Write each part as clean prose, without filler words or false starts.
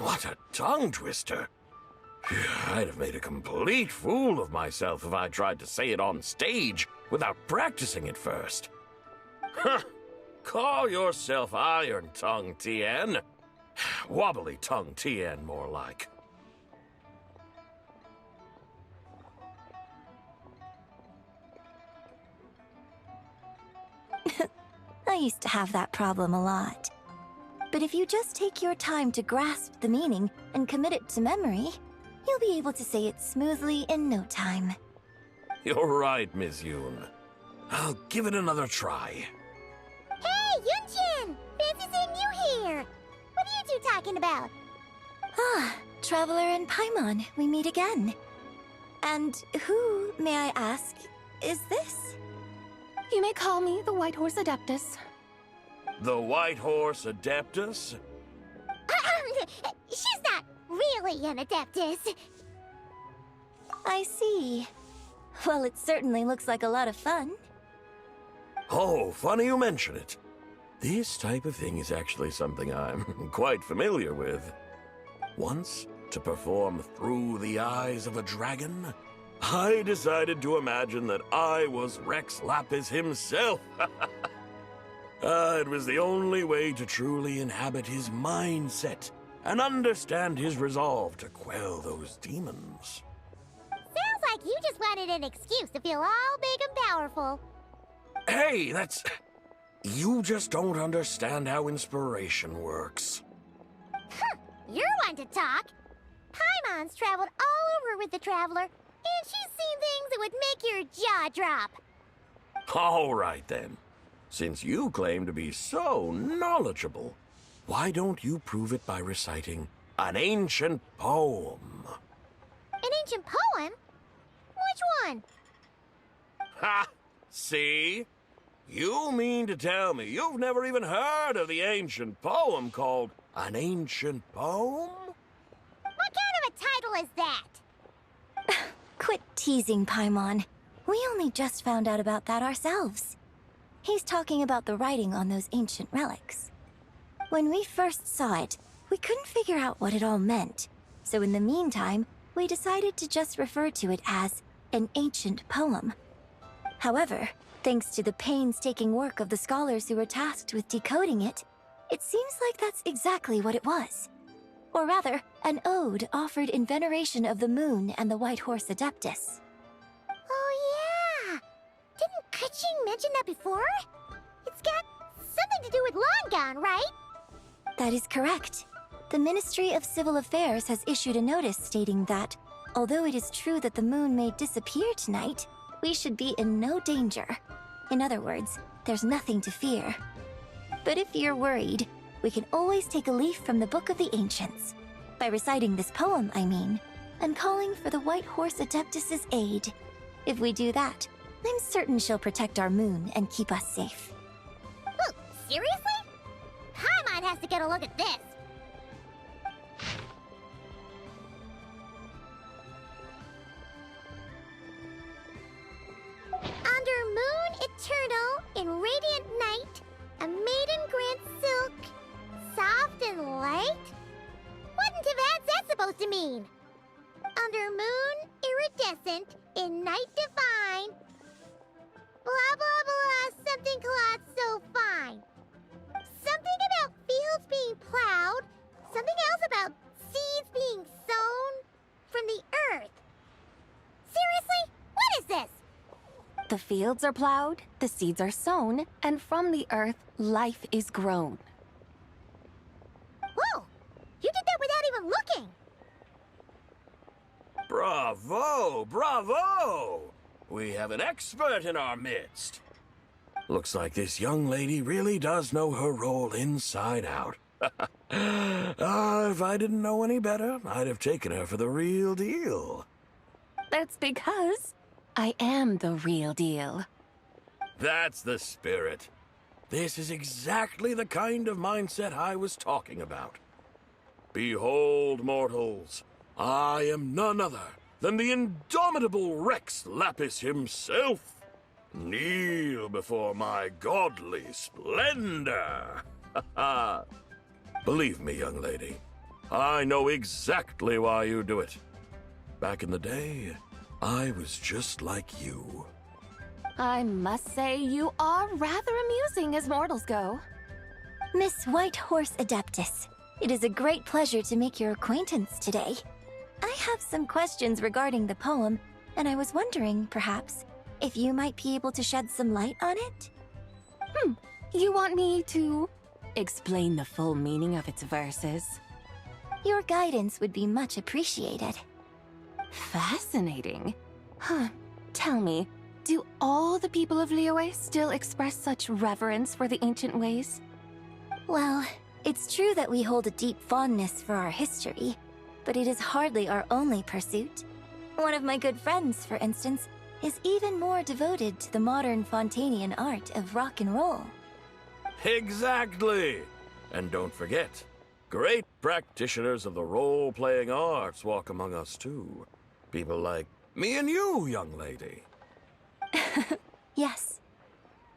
What a tongue twister. I'd have made a complete fool of myself if I tried to say it on stage without practicing it first. Huh. Call yourself Iron Tongue, Tien. Wobbly Tongue, Tien, more like. I used to have that problem a lot. But if you just take your time to grasp the meaning and commit it to memory, you'll be able to say it smoothly in no time. You're right, Miss Yoon. I'll give it another try. Hey, Yunjin! Fancy seeing you here! What are you two talking about? Ah, Traveler and Paimon, we meet again. And who, may I ask, is this? You may call me the White Horse Adeptus. The White Horse Adeptus? She's not really an Adeptus. I see. Well, it certainly looks like a lot of fun. Oh, funny you mention it. This type of thing is actually something I'm quite familiar with. Once, to perform through the eyes of a dragon, I decided to imagine that I was Rex Lapis himself. It was the only way to truly inhabit his mindset and understand his resolve to quell those demons. Sounds like you just wanted an excuse to feel all big and powerful. Hey, that's... You just don't understand how inspiration works. You're one to talk. Paimon's traveled all over with the Traveler, and she's seen things that would make your jaw drop. All right, then. Since you claim to be so knowledgeable, why don't you prove it by reciting an ancient poem? An ancient poem? Which one? Ha! See? You mean to tell me you've never even heard of the ancient poem called An Ancient Poem? What kind of a title is that? Quit teasing, Paimon. We only just found out about that ourselves. He's talking about the writing on those ancient relics. When we first saw it, we couldn't figure out what it all meant. So in the meantime, we decided to just refer to it as an ancient poem. However, thanks to the painstaking work of the scholars who were tasked with decoding it, it seems like that's exactly what it was. Or rather, an ode offered in veneration of the moon and the White Horse Adeptus. Oh yeah! Didn't Kuching mention that before? It's got something to do with Long Gone, right? That is correct. The Ministry of Civil Affairs has issued a notice stating that, although it is true that the moon may disappear tonight, we should be in no danger. In other words, there's nothing to fear. But if you're worried, we can always take a leaf from the Book of the Ancients. By reciting this poem, I mean, and calling for the White Horse Adeptus' aid. If we do that, I'm certain she'll protect our moon and keep us safe. Oh, seriously? Paimon has to get a look at this. Under moon eternal, in radiant night, a maiden grants silk, soft and light? What in Tivat's that supposed to mean? Under moon iridescent, in night divine, blah blah blah, something cloth so fine. Something about fields being plowed, something else about seeds being sown from the earth. Seriously? What is this? The fields are plowed, the seeds are sown, and from the earth, life is grown. Whoa! You did that without even looking! Bravo! Bravo! We have an expert in our midst. Looks like this young lady really does know her role inside out. If I didn't know any better, I'd have taken her for the real deal. That's because I am the real deal. That's the spirit. This is exactly the kind of mindset I was talking about. Behold, mortals, I am none other than the indomitable Rex Lapis himself. Kneel before my godly splendor. Believe me, young lady, I know exactly why you do it. Back in the day, I was just like you. I must say you are rather amusing as mortals go. Miss Whitehorse Adeptus, it is a great pleasure to make your acquaintance today. I have some questions regarding the poem, and I was wondering, perhaps, if you might be able to shed some light on it? You want me to explain the full meaning of its verses? Your guidance would be much appreciated. Fascinating. Huh. Tell me, do all the people of Liyue still express such reverence for the ancient ways? Well, it's true that we hold a deep fondness for our history, but it is hardly our only pursuit. One of my good friends, for instance, is even more devoted to the modern Fontanian art of rock and roll. Exactly! And don't forget, great practitioners of the role-playing arts walk among us too. People like me and you, young lady. Yes.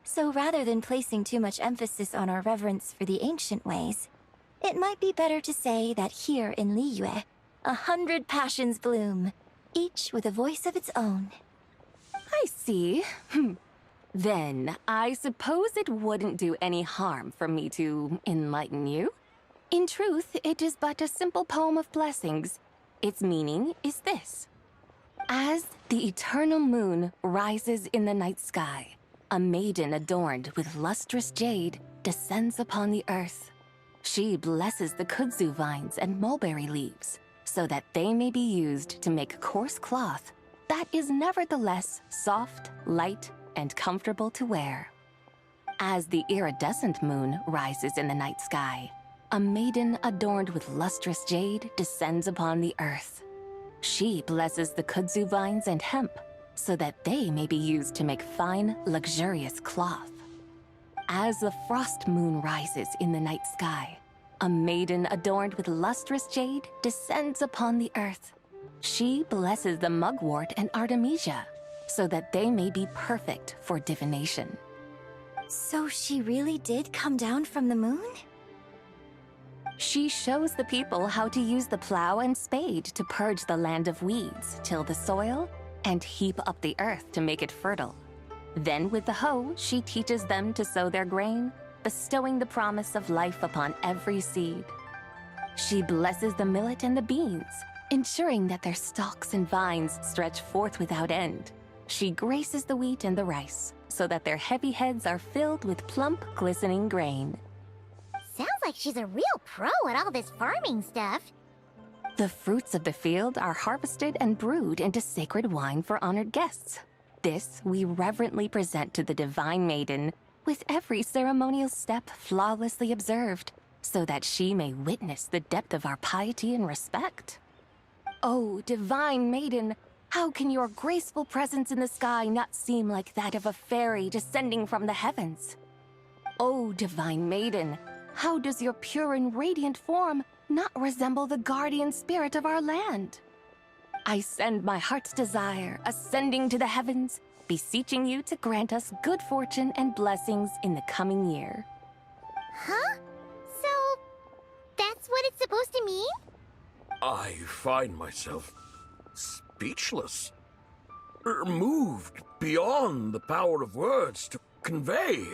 So rather than placing too much emphasis on our reverence for the ancient ways, it might be better to say that here in Liyue, 100 passions bloom, each with a voice of its own. I see. Then, I suppose it wouldn't do any harm for me to enlighten you. In truth, it is but a simple poem of blessings. Its meaning is this. As the eternal moon rises in the night sky, a maiden adorned with lustrous jade descends upon the earth. She blesses the kudzu vines and mulberry leaves, so that they may be used to make coarse cloth that is nevertheless soft, light, and comfortable to wear. As the iridescent moon rises in the night sky, a maiden adorned with lustrous jade descends upon the earth. She blesses the kudzu vines and hemp, so that they may be used to make fine, luxurious cloth. As the frost moon rises in the night sky, a maiden adorned with lustrous jade descends upon the earth. She blesses the mugwort and artemisia, so that they may be perfect for divination. So she really did come down from the moon? She shows the people how to use the plow and spade to purge the land of weeds, till the soil, and heap up the earth to make it fertile. Then with the hoe, she teaches them to sow their grain, bestowing the promise of life upon every seed. She blesses the millet and the beans, ensuring that their stalks and vines stretch forth without end. She graces the wheat and the rice, so that their heavy heads are filled with plump, glistening grain. Sounds like she's a real pro at all this farming stuff. The fruits of the field are harvested and brewed into sacred wine for honored guests. This we reverently present to the divine maiden, with every ceremonial step flawlessly observed, so that she may witness the depth of our piety and respect. Oh, divine maiden, how can your graceful presence in the sky not seem like that of a fairy descending from the heavens? Oh, divine maiden, how does your pure and radiant form not resemble the guardian spirit of our land? I send my heart's desire, ascending to the heavens, beseeching you to grant us good fortune and blessings in the coming year. Huh? So, that's what it's supposed to mean? I find myself speechless, moved beyond the power of words to convey.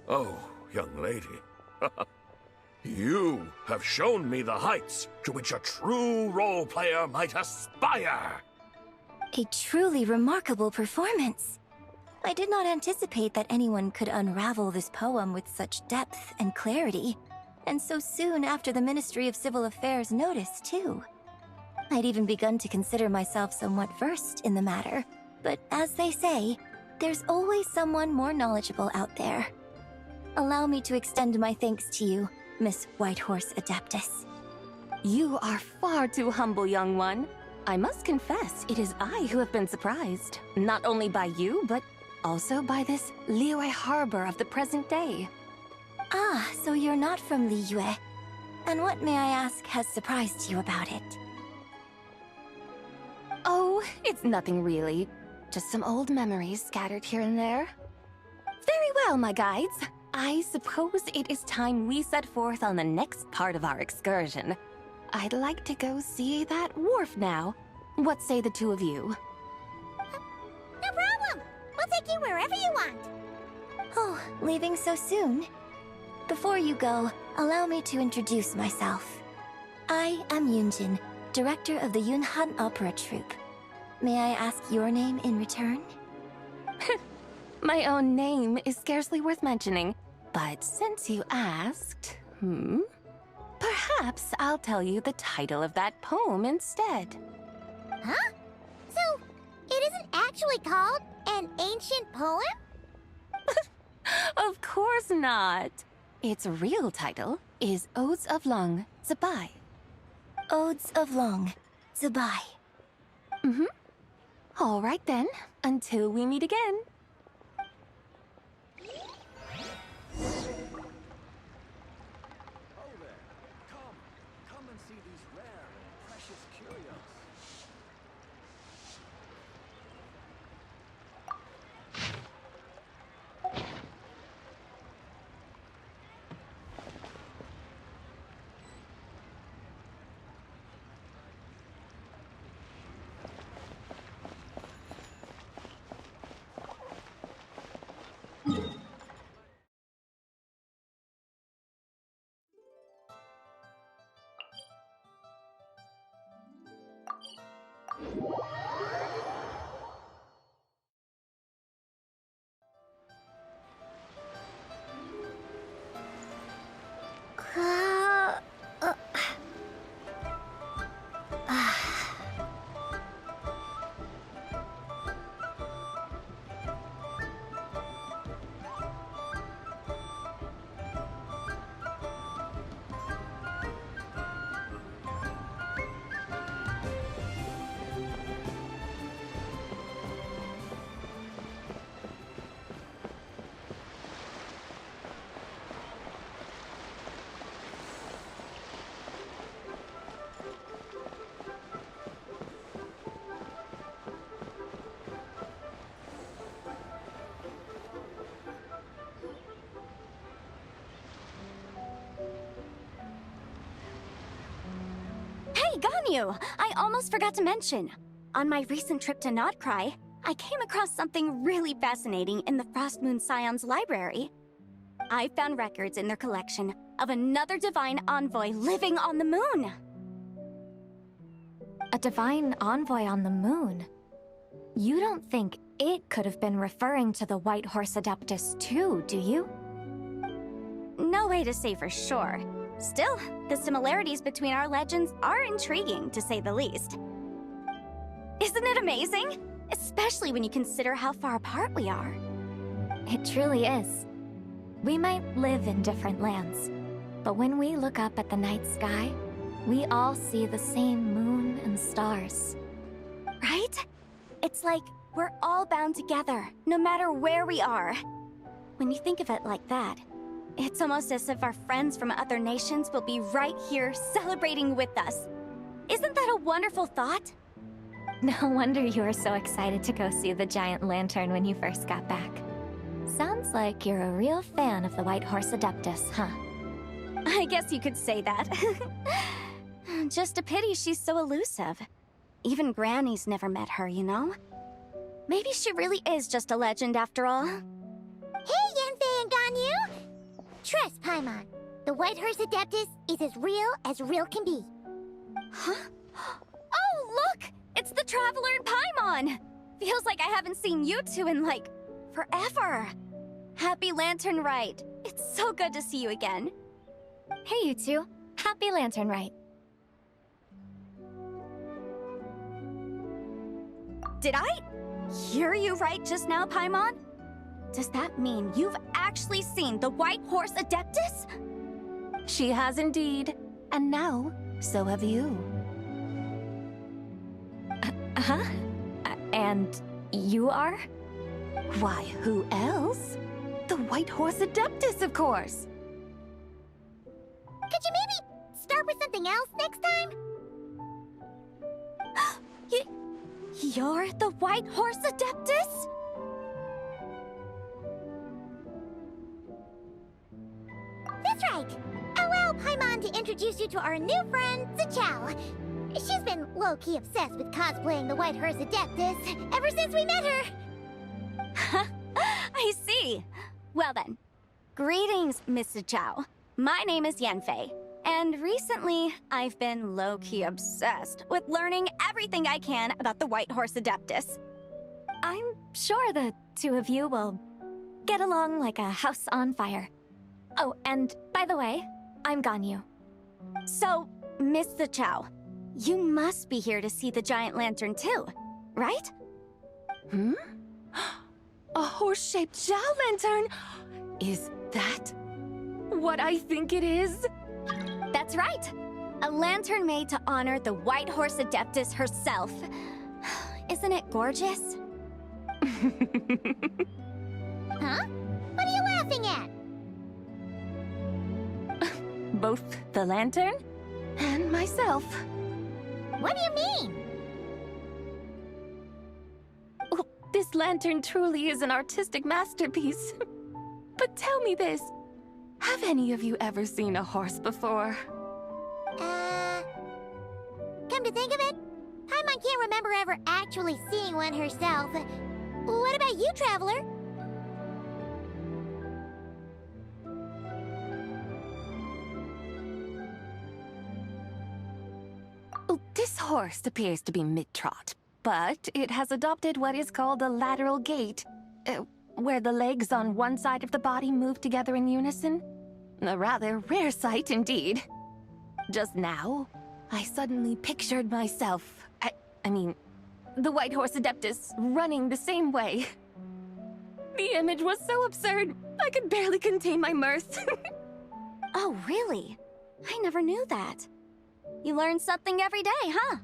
Oh, young lady, you have shown me the heights to which a true role player might aspire. A truly remarkable performance. I did not anticipate that anyone could unravel this poem with such depth and clarity, and so soon after the Ministry of Civil Affairs notice, too. I'd even begun to consider myself somewhat versed in the matter, but as they say, there's always someone more knowledgeable out there. Allow me to extend my thanks to you, Miss Whitehorse Adeptus. You are far too humble, young one. I must confess, it is I who have been surprised, not only by you, but also by this Liyue harbor of the present day. Ah, so you're not from Liyue. And what, may I ask, has surprised you about it? Oh, it's nothing really. Just some old memories scattered here and there. Very well, my guides. I suppose it is time we set forth on the next part of our excursion. I'd like to go see that wharf now. What say the two of you? No problem! We'll take you wherever you want. Oh, leaving so soon? Before you go, allow me to introduce myself. I am Yunjin, director of the Yunhan Opera Troupe. May I ask your name in return? My own name is scarcely worth mentioning, but since you asked, perhaps I'll tell you the title of that poem instead. Huh? So, it isn't actually called an ancient poem? Of course not. Its real title is Odes of Long Zabai. Odes of Long Zabai. All right then, until we meet again. Oh there. Come and see these rare and precious curios. Hey, Ganyu! I almost forgot to mention. On my recent trip to Notcry, I came across something really fascinating in the Frost Moon Scion's library. I found records in their collection of another divine envoy living on the moon. A divine envoy on the moon? You don't think it could have been referring to the White Horse Adeptus too, do you? No way to say for sure. Still, the similarities between our legends are intriguing, to say the least. Isn't it amazing? Especially when you consider how far apart we are. It truly is. We might live in different lands, but when we look up at the night sky, we all see the same moon and stars. Right? It's like we're all bound together, no matter where we are. When you think of it like that, it's almost as if our friends from other nations will be right here celebrating with us. Isn't that a wonderful thought? No wonder you were so excited to go see the giant lantern when you first got back. Sounds like you're a real fan of the White Horse Adeptus, huh? I guess you could say that. Just a pity she's so elusive. Even Granny's never met her, you know? Maybe she really is just a legend after all. Hey, Yanfei and Ganyu! Trust, Paimon. The White Horse Adeptus is as real can be. Huh? Oh, look! It's the Traveler and Paimon! Feels like I haven't seen you two in, like, forever. Happy Lantern Rite. It's so good to see you again. Hey, you two. Happy Lantern Rite. Did I hear you right just now, Paimon? Does that mean you've actually seen the White Horse Adeptus? She has indeed. And now, so have you. Huh? And you are? Why, who else? The White Horse Adeptus, of course! Could you maybe start with something else next time? You're the White Horse Adeptus? That's right. Allow Paimon to introduce you you to our new friend, Zichao. She's been low-key obsessed with cosplaying the White Horse Adeptus ever since we met her. I see. Well then, greetings, Mr. Chow. My name is Yanfei, and recently I've been low-key obsessed with learning everything I can about the White Horse Adeptus. I'm sure the two of you will get along like a house on fire. Oh, and by the way, I'm Ganyu. So, Mr. Chow, you must be here to see the giant lantern too, right? Hmm? A horse-shaped Zhao lantern? Is that what I think it is? That's right. A lantern made to honor the White Horse Adeptus herself. Isn't it gorgeous? Huh? What are you laughing at? Both the lantern and myself. What do you mean? Oh, this lantern truly is an artistic masterpiece. But tell me this, have any of you ever seen a horse before? Come to think of it, Paimon can't remember ever actually seeing one herself. What about you, Traveler? Oh, this horse appears to be mid-trot, but it has adopted what is called a lateral gait, where the legs on one side of the body move together in unison. A rather rare sight indeed. Just now, I suddenly pictured myself, I mean, the White Horse Adeptus running the same way. The image was so absurd, I could barely contain my mirth. Oh, really? I never knew that. You learn something every day, huh?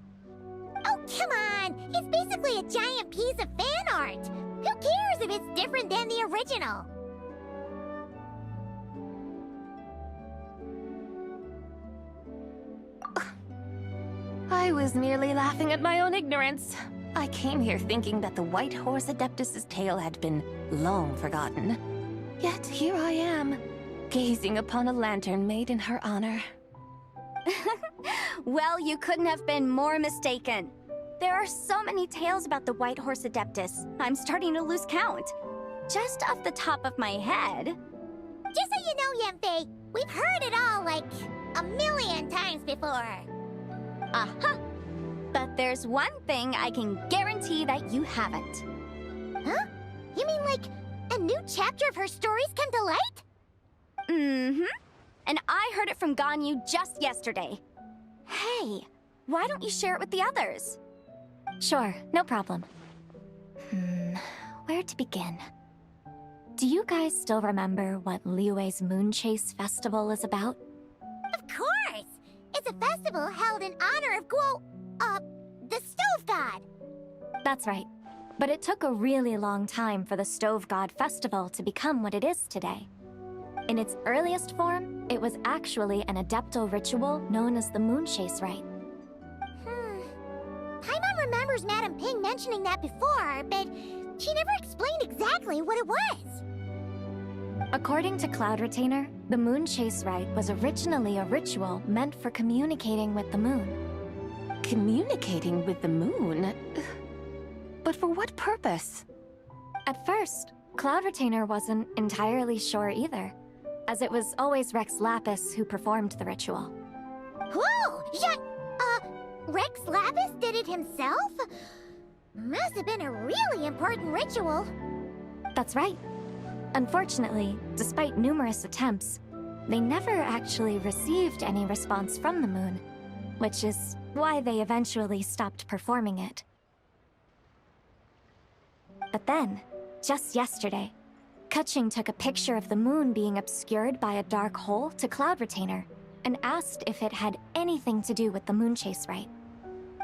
Oh, come on! It's basically a giant piece of fan art! Who cares if it's different than the original? I was merely laughing at my own ignorance. I came here thinking that the White Horse Adeptus's tale had been long forgotten. Yet here I am, gazing upon a lantern made in her honor. Well, you couldn't have been more mistaken. There are so many tales about the White Horse Adeptus, I'm starting to lose count. Just off the top of my head... Just so you know, Yanfei, we've heard it all like a million times before. Uh-huh. But there's one thing I can guarantee that you haven't. Huh? You mean like a new chapter of her stories come to light? Mm-hmm. And I heard it from Ganyu just yesterday. Hey, why don't you share it with the others? Sure, no problem. Where to begin? Do you guys still remember what Liyue's Moon Chase Festival is about? Of course! It's a festival held in honor of the Stove God. That's right. But it took a really long time for the Stove God Festival to become what it is today. In its earliest form, it was actually an adeptal ritual known as the Moon Chase Rite. Paimon remembers Madame Ping mentioning that before, but she never explained exactly what it was. According to Cloud Retainer, the Moon Chase Rite was originally a ritual meant for communicating with the moon. Communicating with the moon? But for what purpose? At first, Cloud Retainer wasn't entirely sure either, as it was always Rex Lapis who performed the ritual. Whoa! Rex Lapis did it himself? Must have been a really important ritual. That's right. Unfortunately, despite numerous attempts, they never actually received any response from the moon, which is why they eventually stopped performing it. But then, just yesterday, Keqing took a picture of the moon being obscured by a dark hole to Cloud Retainer and asked if it had anything to do with the Moon Chase Rite.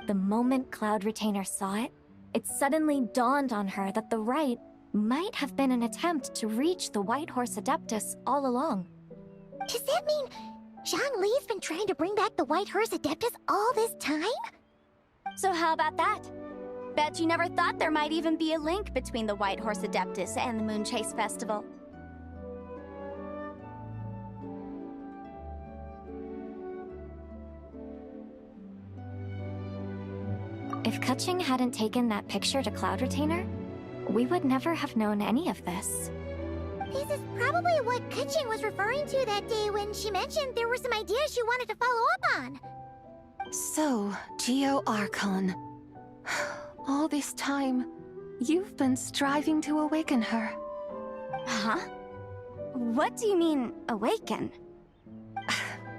The moment Cloud Retainer saw it, it suddenly dawned on her that the rite might have been an attempt to reach the White Horse Adeptus all along. Does that mean Zhang Li's been trying to bring back the White Horse Adeptus all this time? So how about that? Bet you never thought there might even be a link between the White Horse Adeptus and the Moon Chase Festival. If Kutching hadn't taken that picture to Cloud Retainer, we would never have known any of this. This is probably what Kutching was referring to that day when she mentioned there were some ideas she wanted to follow up on. So, Geo Archon. All this time, you've been striving to awaken her. Huh? What do you mean, awaken?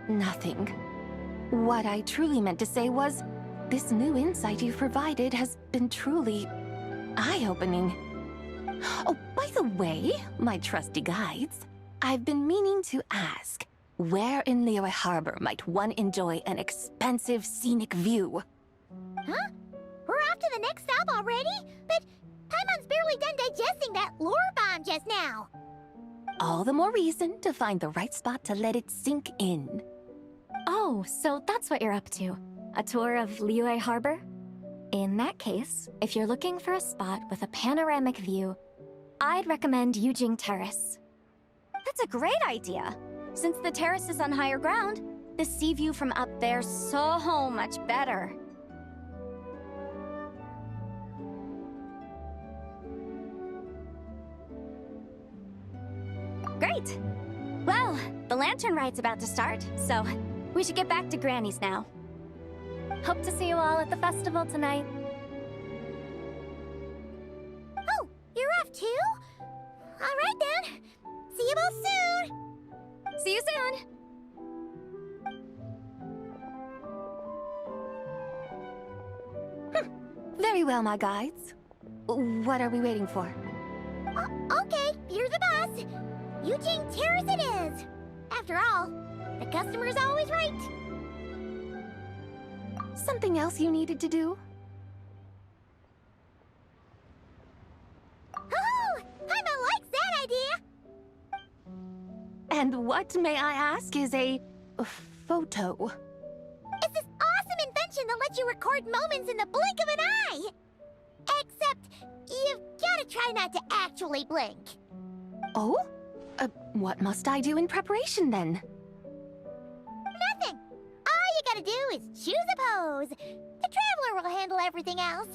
Nothing. What I truly meant to say was, this new insight you've provided has been truly eye-opening. Oh, by the way, my trusty guides, I've been meaning to ask, where in Liyue Harbor might one enjoy an expansive scenic view? Huh? We're off to the next stop already? But Paimon's barely done digesting that lore bomb just now. All the more reason to find the right spot to let it sink in. Oh, so that's what you're up to. A tour of Liyue Harbor? In that case, if you're looking for a spot with a panoramic view, I'd recommend Yujing Terrace. That's a great idea. Since the terrace is on higher ground, the sea view from up there's so much better. Great! Well, the lantern ride's about to start, so we should get back to Granny's now. Hope to see you all at the festival tonight. Oh, you're off too? All right then. See you both soon. See you soon! Very well, my guides. What are we waiting for? Okay, you're the boss. Eugene Terrace it is. After all, the customer's always right. Something else you needed to do? Oh, Paimon likes that idea. And what, may I ask, is a photo? It's this awesome invention that lets you record moments in the blink of an eye. Except, you've gotta try not to actually blink. Oh? What must I do in preparation then? Nothing. All you gotta do is choose a pose. The Traveler will handle everything else.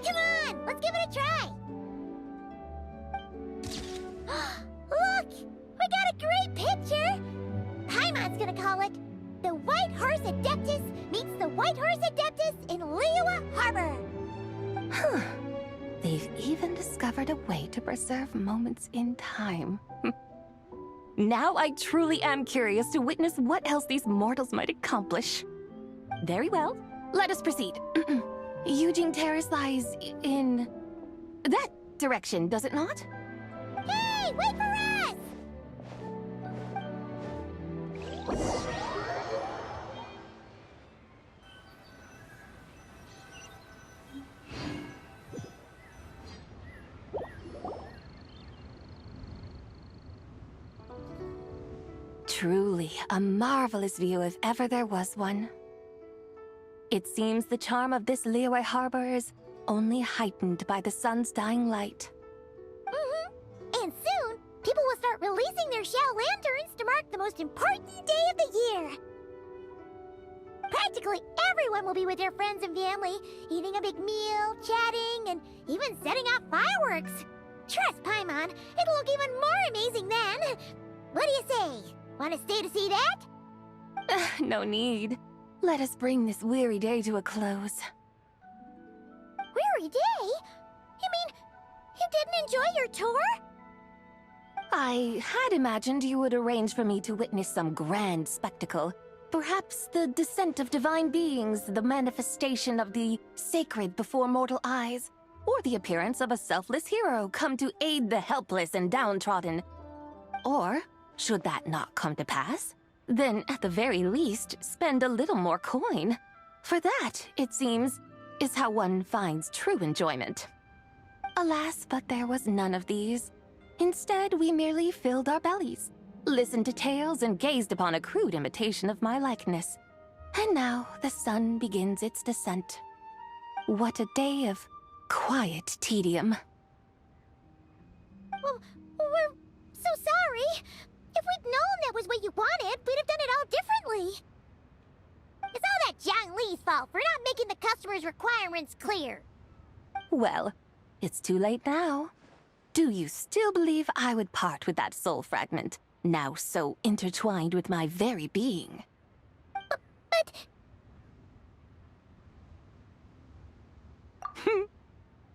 Come on, let's give it a try. Look, we got a great picture. Paimon's gonna call it The White Horse Adeptus Meets the White Horse Adeptus in Liyue Harbor. Huh. They've even discovered a way to preserve moments in time. Now I truly am curious to witness what else these mortals might accomplish. Very well, let us proceed. Eugene Terrace lies in that direction, does it not? Hey, wait for us! Truly a marvelous view if ever there was one. It seems the charm of this Liyue Harbor is only heightened by the sun's dying light. And soon, people will start releasing their shell lanterns to mark the most important day of the year. Practically everyone will be with their friends and family, eating a big meal, chatting, and even setting off fireworks. Trust Paimon, it'll look even more amazing then. What do you say? Want to stay to see that? No need. Let us bring this weary day to a close. Weary day? You mean you didn't enjoy your tour? I had imagined you would arrange for me to witness some grand spectacle. Perhaps the descent of divine beings, the manifestation of the sacred before mortal eyes, or the appearance of a selfless hero come to aid the helpless and downtrodden. Or, should that not come to pass, then at the very least spend a little more coin. For that, it seems, is how one finds true enjoyment. Alas, but there was none of these. Instead, we merely filled our bellies, listened to tales, and gazed upon a crude imitation of my likeness. And now the sun begins its descent. What a day of quiet tedium. Well, we're so sorry. If we'd known that was was what you wanted, we'd have done it all differently. It's all that Zhang Li's fault for not making the customer's requirements clear. Well, it's too late now. Do you still believe I would part with that soul fragment, now so intertwined with my very being? But...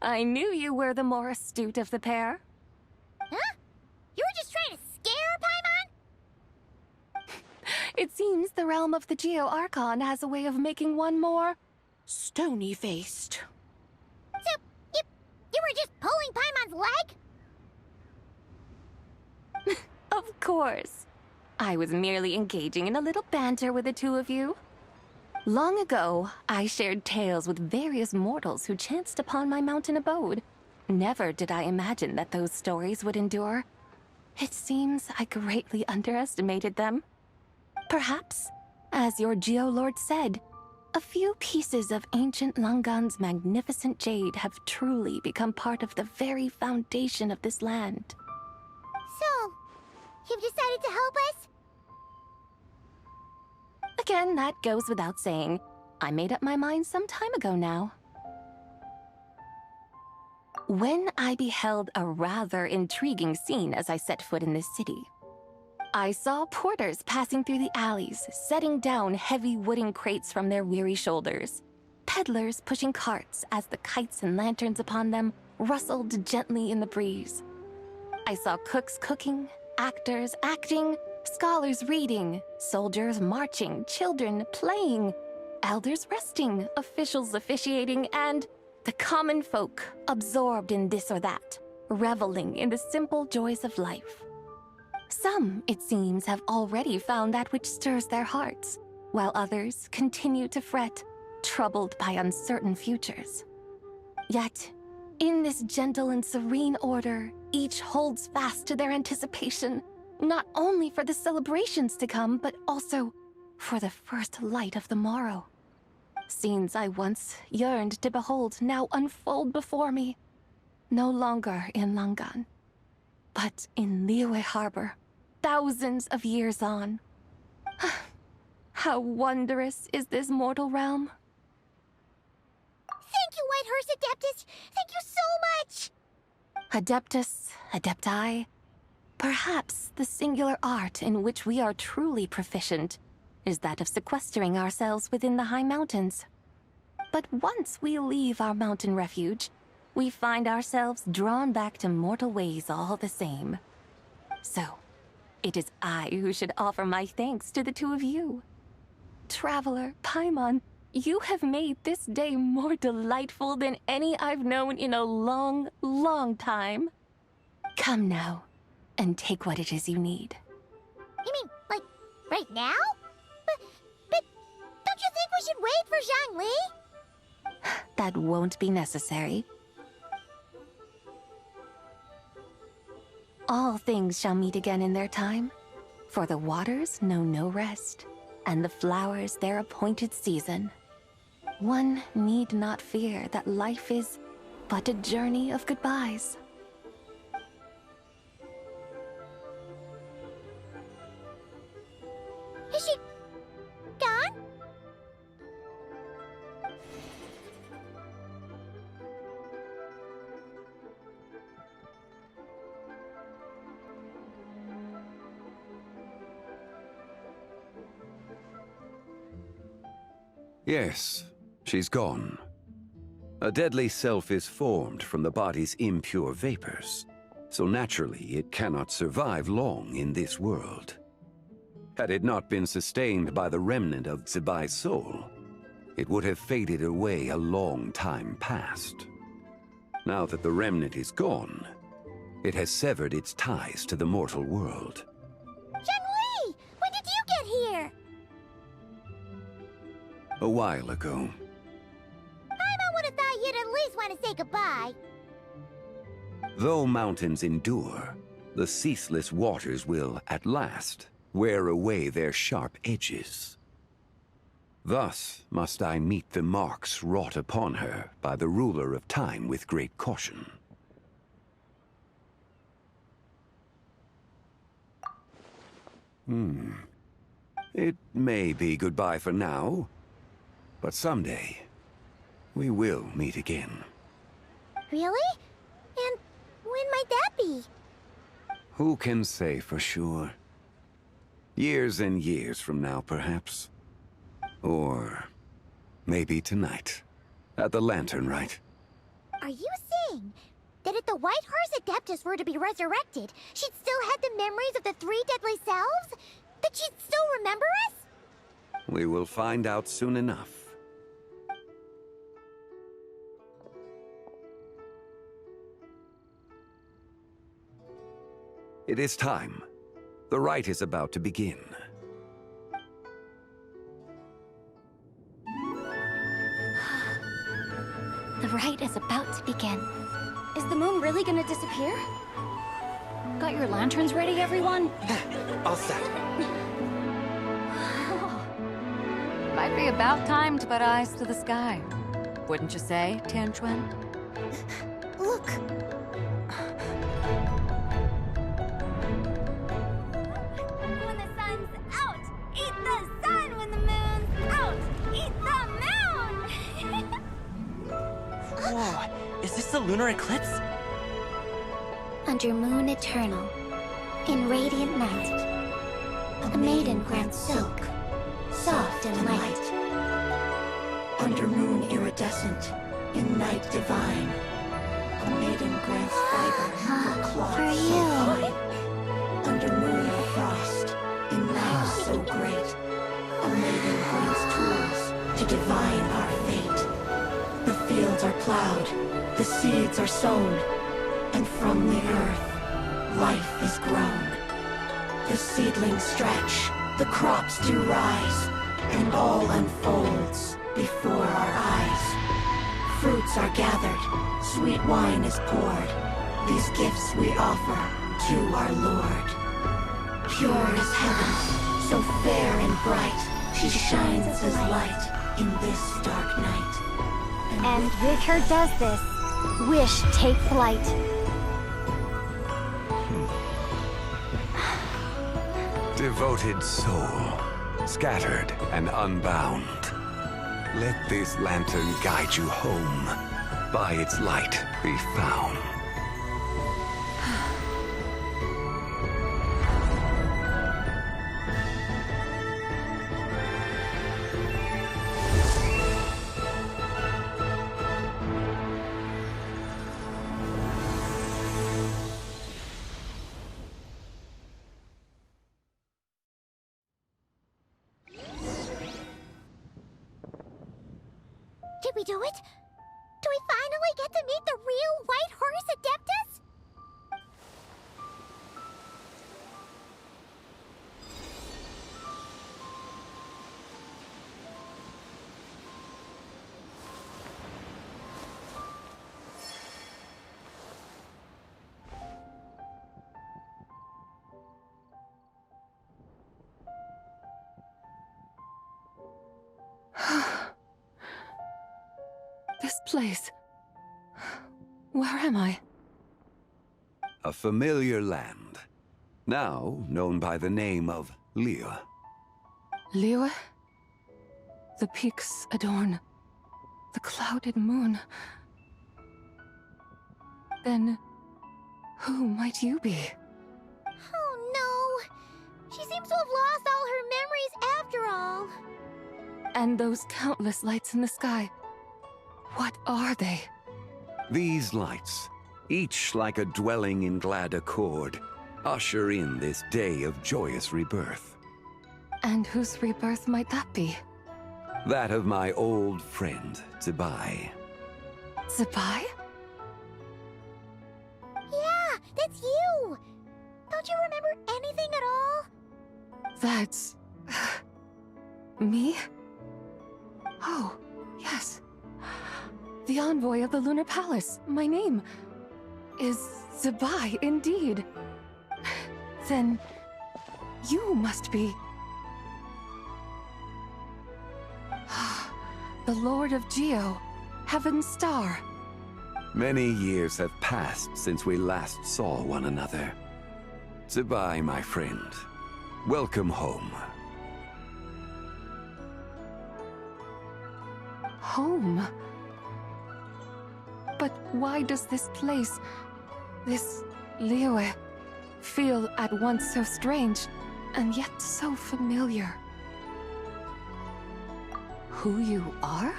I knew you were the more astute of the pair. Huh? You were just trying to scare Paimon? It seems the realm of the Geo-Archon has a way of making one more stony-faced. So, you were just pulling Paimon's leg? Of course. I was merely engaging in a little banter with the two of you. Long ago, I shared tales with various mortals who chanced upon my mountain abode. Never did I imagine that those stories would endure. It seems I greatly underestimated them. Perhaps, as your Geolord said, a few pieces of ancient Langan's magnificent jade have truly become part of the very foundation of this land. So, you've decided to help us? Again, that goes without saying. I made up my mind some time ago now. When I beheld a rather intriguing scene as I set foot in this city, I saw porters passing through the alleys, setting down heavy wooden crates from their weary shoulders. Peddlers pushing carts as the kites and lanterns upon them rustled gently in the breeze. I saw cooks cooking, actors acting, scholars reading, soldiers marching, children playing, elders resting, officials officiating, and the common folk absorbed in this or that, reveling in the simple joys of life. Some, it seems, have already found that which stirs their hearts, while others continue to fret, troubled by uncertain futures. Yet, in this gentle and serene order, each holds fast to their anticipation, not only for the celebrations to come, but also for the first light of the morrow. Scenes I once yearned to behold now unfold before me, no longer in Langan, but in Liyue Harbor, thousands of years on. How wondrous is this mortal realm! Thank you, Whitehurst Adeptus! Thank you so much! Adeptus, Adepti, perhaps the singular art in which we are truly proficient is that of sequestering ourselves within the high mountains. But once we leave our mountain refuge, we find ourselves drawn back to mortal ways all the same. So, it is I who should offer my thanks to the two of you. Traveler, Paimon, you have made this day more delightful than any I've known in a long, long time. Come now, and take what it is you need. You mean, like, right now? But don't you think we should wait for Zhang Li? That won't be necessary. All things shall meet again in their time, for the waters know no rest, and the flowers their appointed season. One need not fear that life is but a journey of goodbyes. Is she gone? Yes, she's gone. A deadly self is formed from the body's impure vapors, so naturally it cannot survive long in this world. Had it not been sustained by the remnant of Zibai's soul, it would have faded away a long time past. Now that the remnant is gone, it has severed its ties to the mortal world. Zhang Li! When did you get here? A while ago. I would have thought you'd at least want to say goodbye. Though mountains endure, the ceaseless waters will, at last, wear away their sharp edges. Thus must I meet the marks wrought upon her by the ruler of time with great caution. It may be goodbye for now, but someday we will meet again. Really? And when might that be? Who can say for sure? Years and years from now, perhaps. Or maybe tonight, at the Lantern Rite. Are you saying that if the White Horse Adeptus were to be resurrected, she'd still have the memories of the three deadly selves? That she'd still remember us? We will find out soon enough. It is time. The rite is about to begin. The rite is about to begin. Is the moon really gonna disappear? Got your lanterns ready, everyone? All set. Might be about time to put eyes to the sky. Wouldn't you say, Tianchuan? Look! When the sun's out, eat the sun. When the moon's out, eat the moon. Whoa, is this the lunar eclipse? Under moon eternal, in radiant night, a maiden grants silk, soft and light. Under moon iridescent, in night divine, a maiden grants fiber for cloth For so you. fine. Under moon of frost, in night so great, a maiden grants tools to divine our fate. The fields are plowed, the seeds are sown, and from the earth, life is grown. The seedlings stretch, the crops do rise, and all unfolds before our eyes. Fruits are gathered, sweet wine is poured. These gifts we offer to our Lord. Pure as heaven, so fair and bright, she shines as light in this dark night. And with her does this, wish take flight. Devoted soul, scattered and unbound. Let this lantern guide you home. By its light be found. Did we do it? Do we finally get to meet the real White Horse Adeptus? This place. Where am I? A familiar land, now known by the name of Liyue. Liyue? The peaks adorn the clouded moon. Then, who might you be? Oh no! She seems to have lost all her memories after all. And those countless lights in the sky. What are they? These lights, each like a dwelling in glad accord, usher in this day of joyous rebirth. And whose rebirth might that be? That of my old friend, Zibai. Zibai? Yeah, that's you! Don't you remember anything at all? That's... me? Oh, yes. The envoy of the Lunar Palace. My name is Zibai, indeed. Then you must be... the Lord of Geo, Heaven's Star. Many years have passed since we last saw one another. Zibai, my friend, Welcome home. Home? But why does this place, this Liyue, feel at once so strange and yet so familiar? Who you are?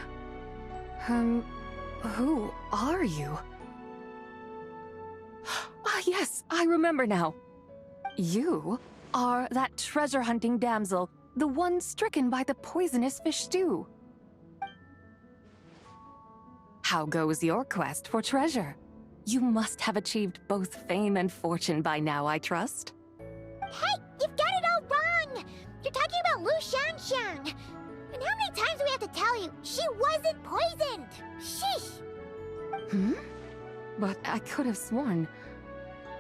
Who are you? Ah, yes, I remember now. You are that treasure-hunting damsel, the one stricken by the poisonous fish stew. How goes your quest for treasure? You must have achieved both fame and fortune by now, I trust. Hey, you've got it all wrong! You're talking about Lu Xiangxiang. And how many times do we have to tell you? She wasn't poisoned! Sheesh! Hmm? But I could have sworn...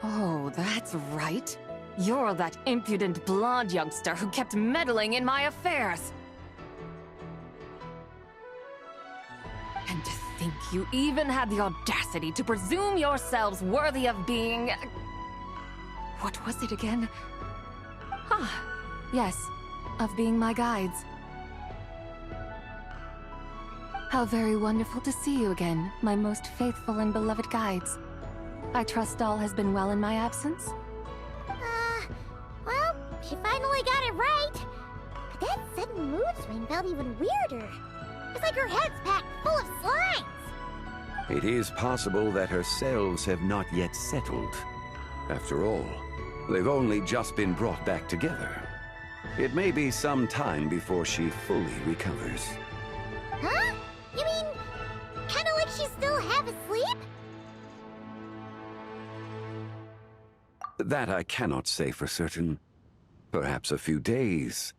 Oh, that's right. You're that impudent blonde youngster who kept meddling in my affairs. And to think you even had the audacity to presume yourselves worthy of being... What was it again? Ah, yes, of being my guides. How very wonderful to see you again, my most faithful and beloved guides. I trust all has been well in my absence? Well, she finally got it right. But that sudden mood swing felt even weirder. It's like her head's packed full of slimes. It is possible that her cells have not yet settled. After all, they've only just been brought back together. It may be some time before she fully recovers. Huh? You mean, kinda like she's still half asleep? That I cannot say for certain. Perhaps a few days,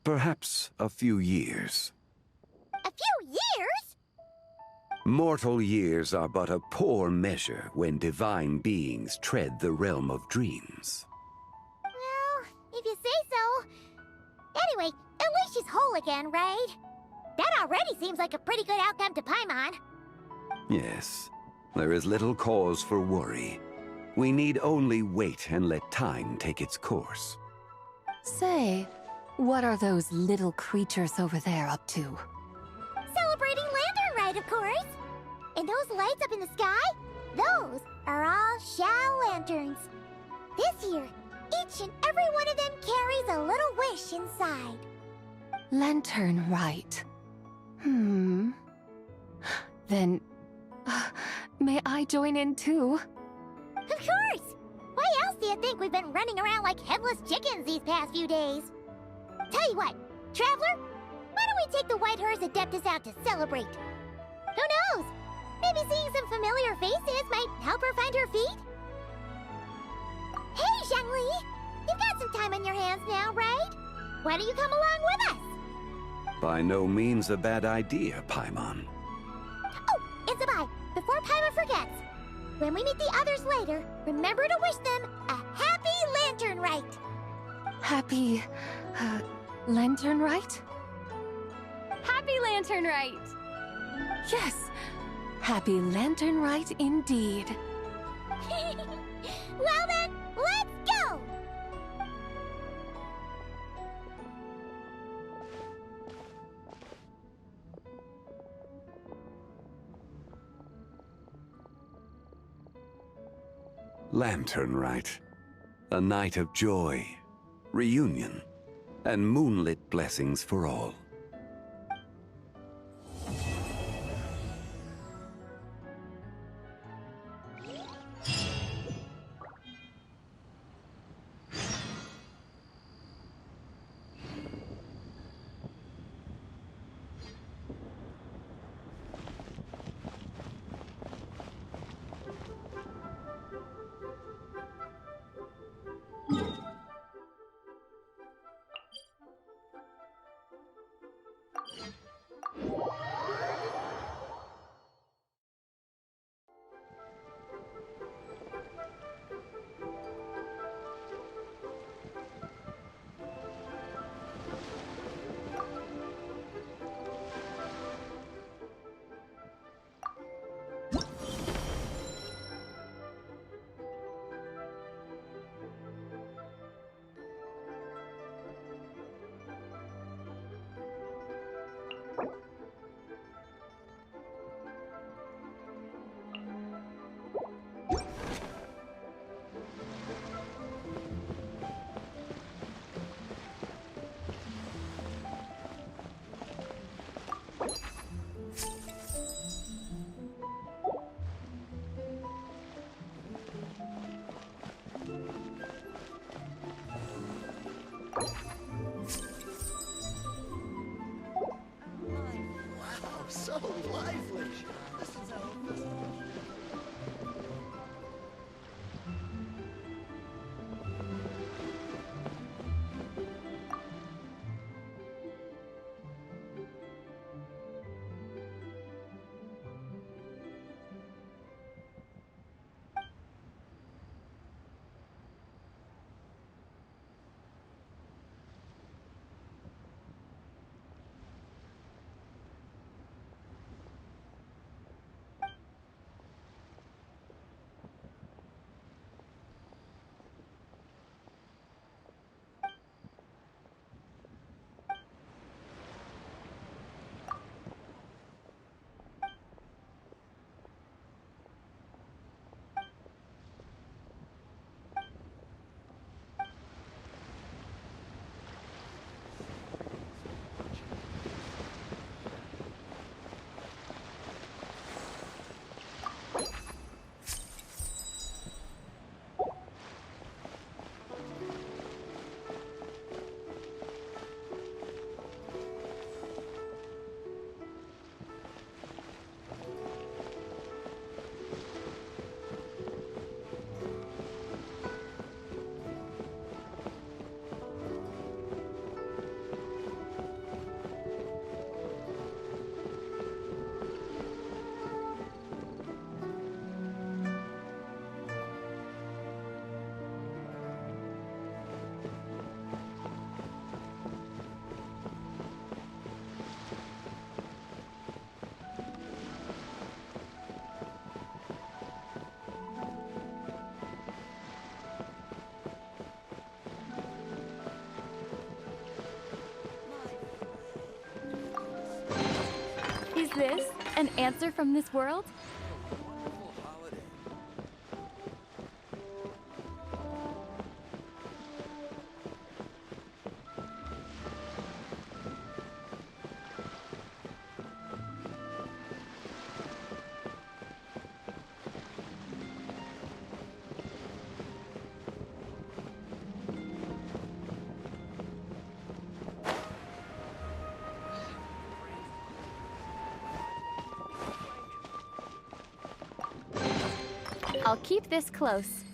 perhaps a few years. A few years? Mortal years are but a poor measure when divine beings tread the realm of dreams. Well, if you say so. Anyway, at least she's whole again, right? That already seems like a pretty good outcome to Paimon. Yes, there is little cause for worry. We need only wait and let time take its course. Say, what are those little creatures over there up to? Celebrating Lantern Rite, of course. And those lights up in the sky? Those are all Xiao lanterns. This year, each and every one of them carries a little wish inside. Lantern Rite. Then, may I join in too? Of course! Why else do you think we've been running around like headless chickens these past few days? Tell you what, Traveler, why don't we take the White Hearse Adeptus out to celebrate? Who knows? Maybe seeing some familiar faces might help her find her feet? Hey, Zhangli! You've got some time on your hands now, right? Why don't you come along with us? By no means a bad idea, Paimon. Oh, Isabai, before Paimon forgets, when we meet the others later, remember to wish them a happy Lantern Rite! Happy... Lantern Rite? Happy Lantern Rite! Yes! Happy Lantern Rite indeed. Well then, let's go! Lantern Rite. A night of joy, reunion, and moonlit blessings for all. this an answer from this world? I'll keep this close.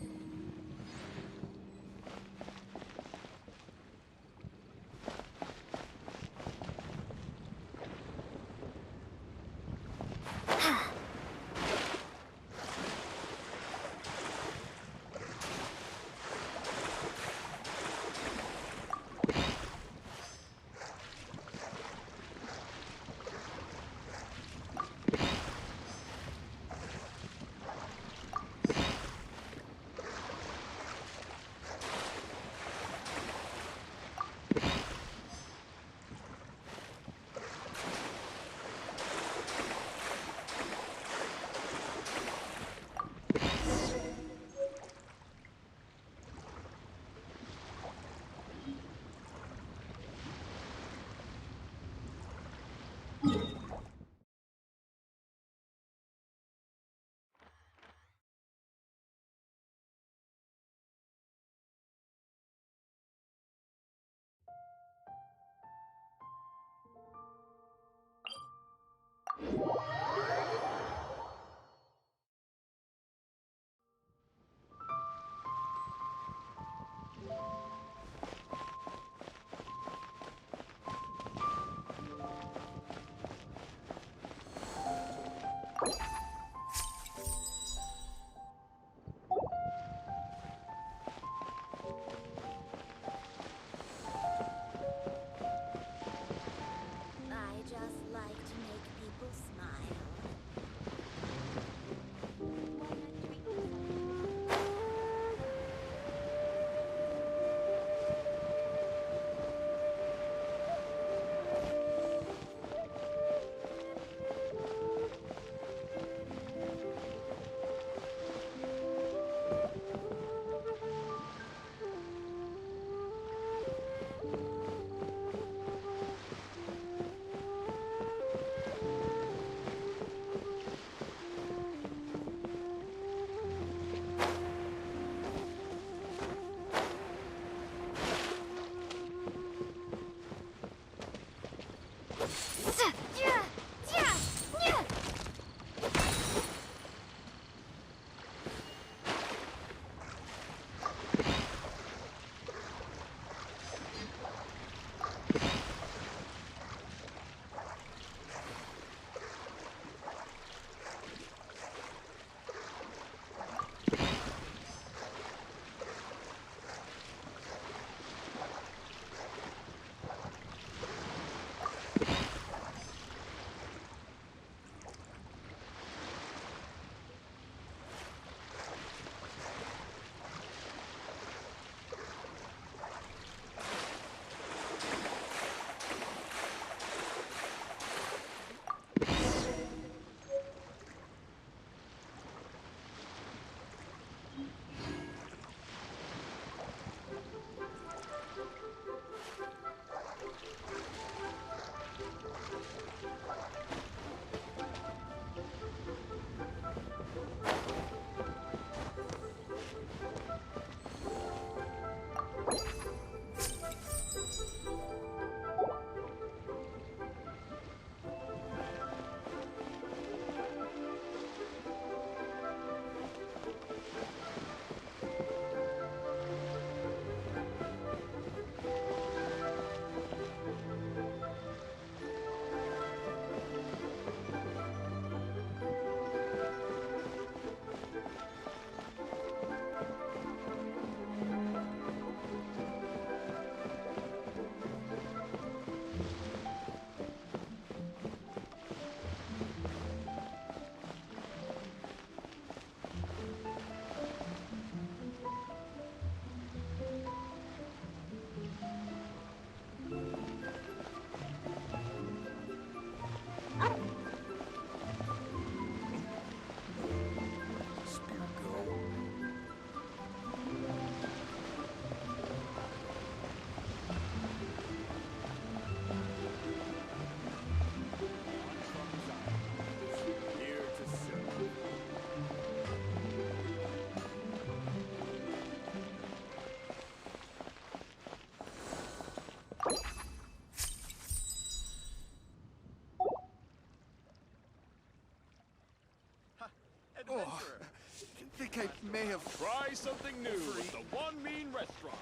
may have... Try something new at the One Mean Restaurant.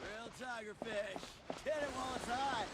Real tiger fish. Get it while it's hot.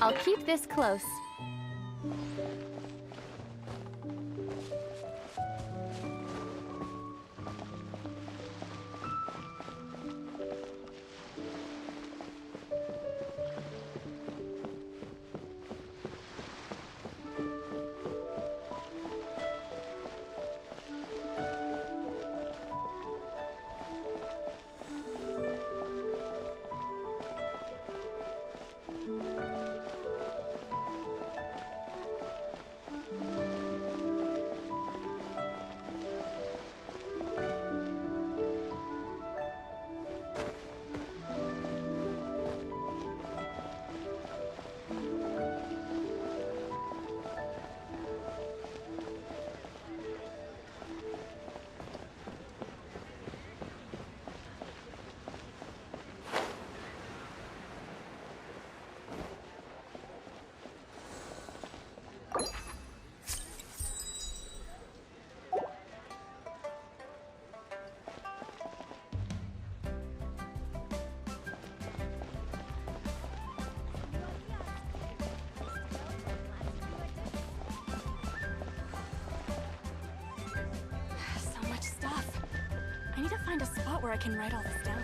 I'll keep this close. So much stuff. I need to find a spot where I can write all this down.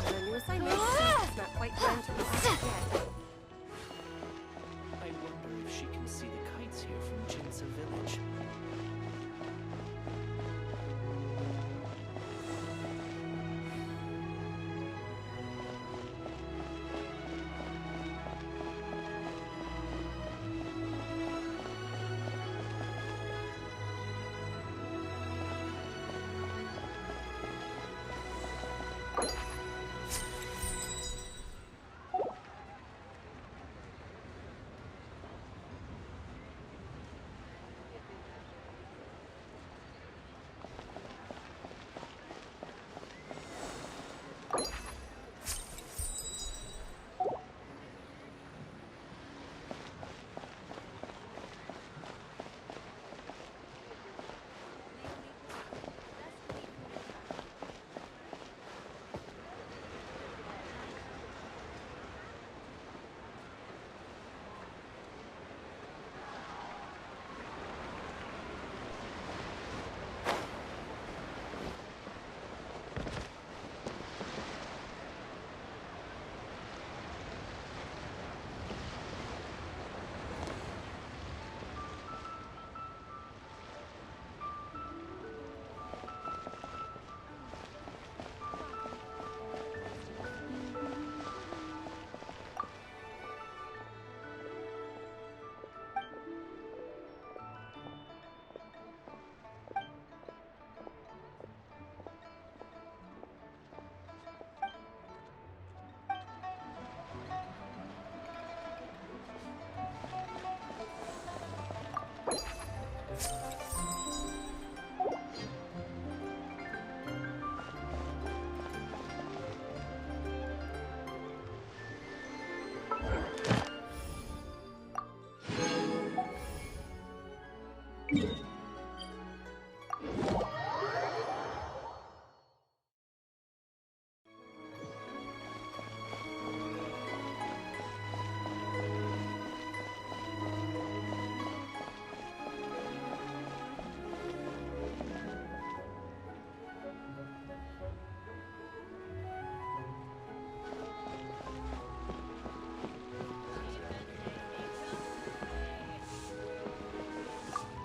The new assignment is not quite done to receive yet. I wonder if she can see the kites here from Jinsa Village.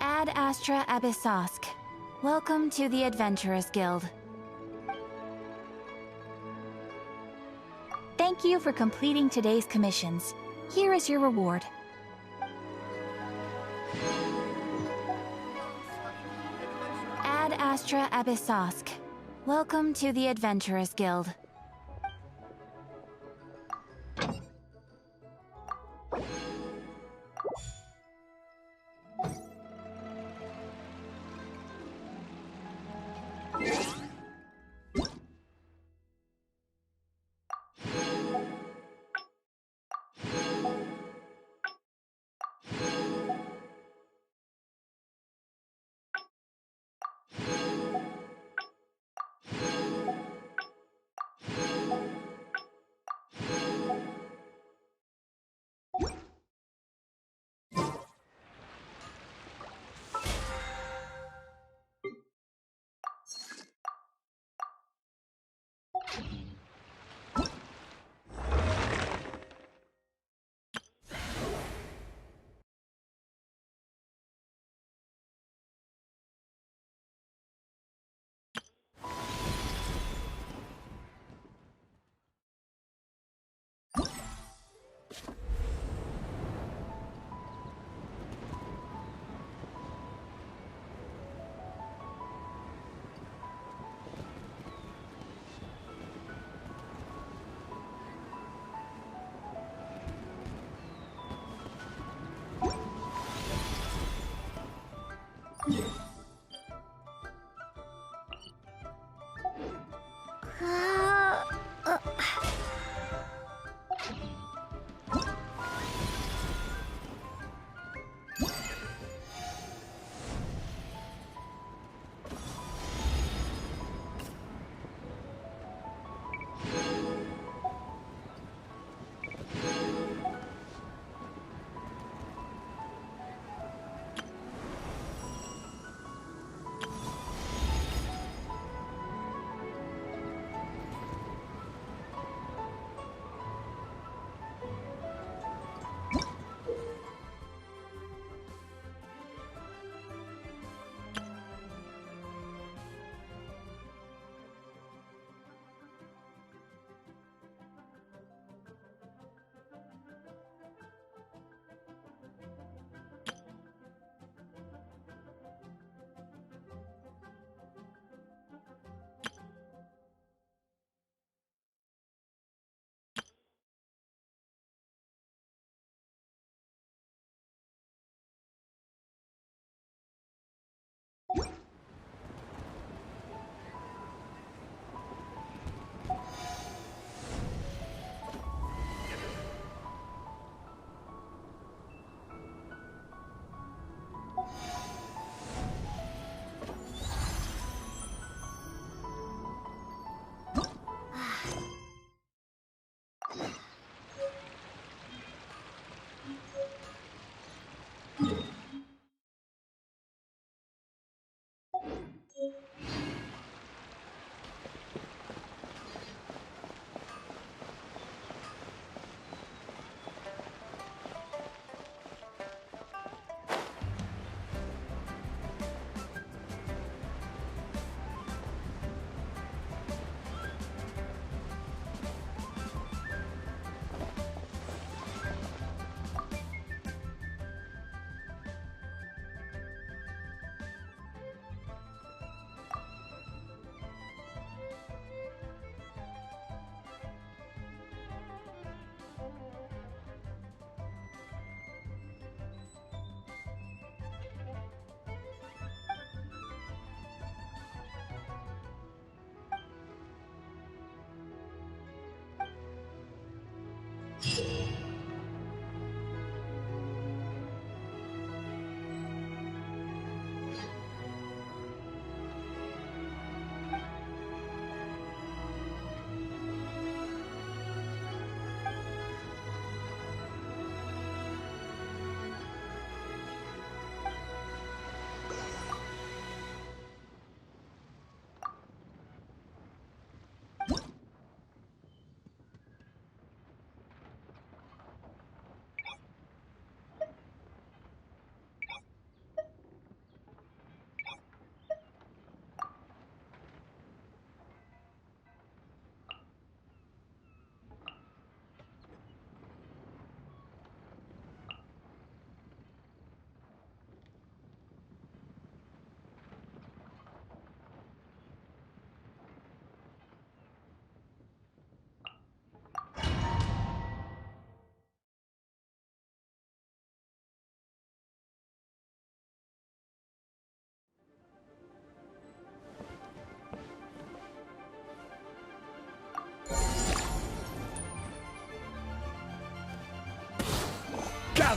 Ad Astra Abyssosk. Welcome to the Adventurers Guild. Thank you for completing today's commissions. Here is your reward. Ad Astra Abyssosk. Welcome to the Adventurers Guild.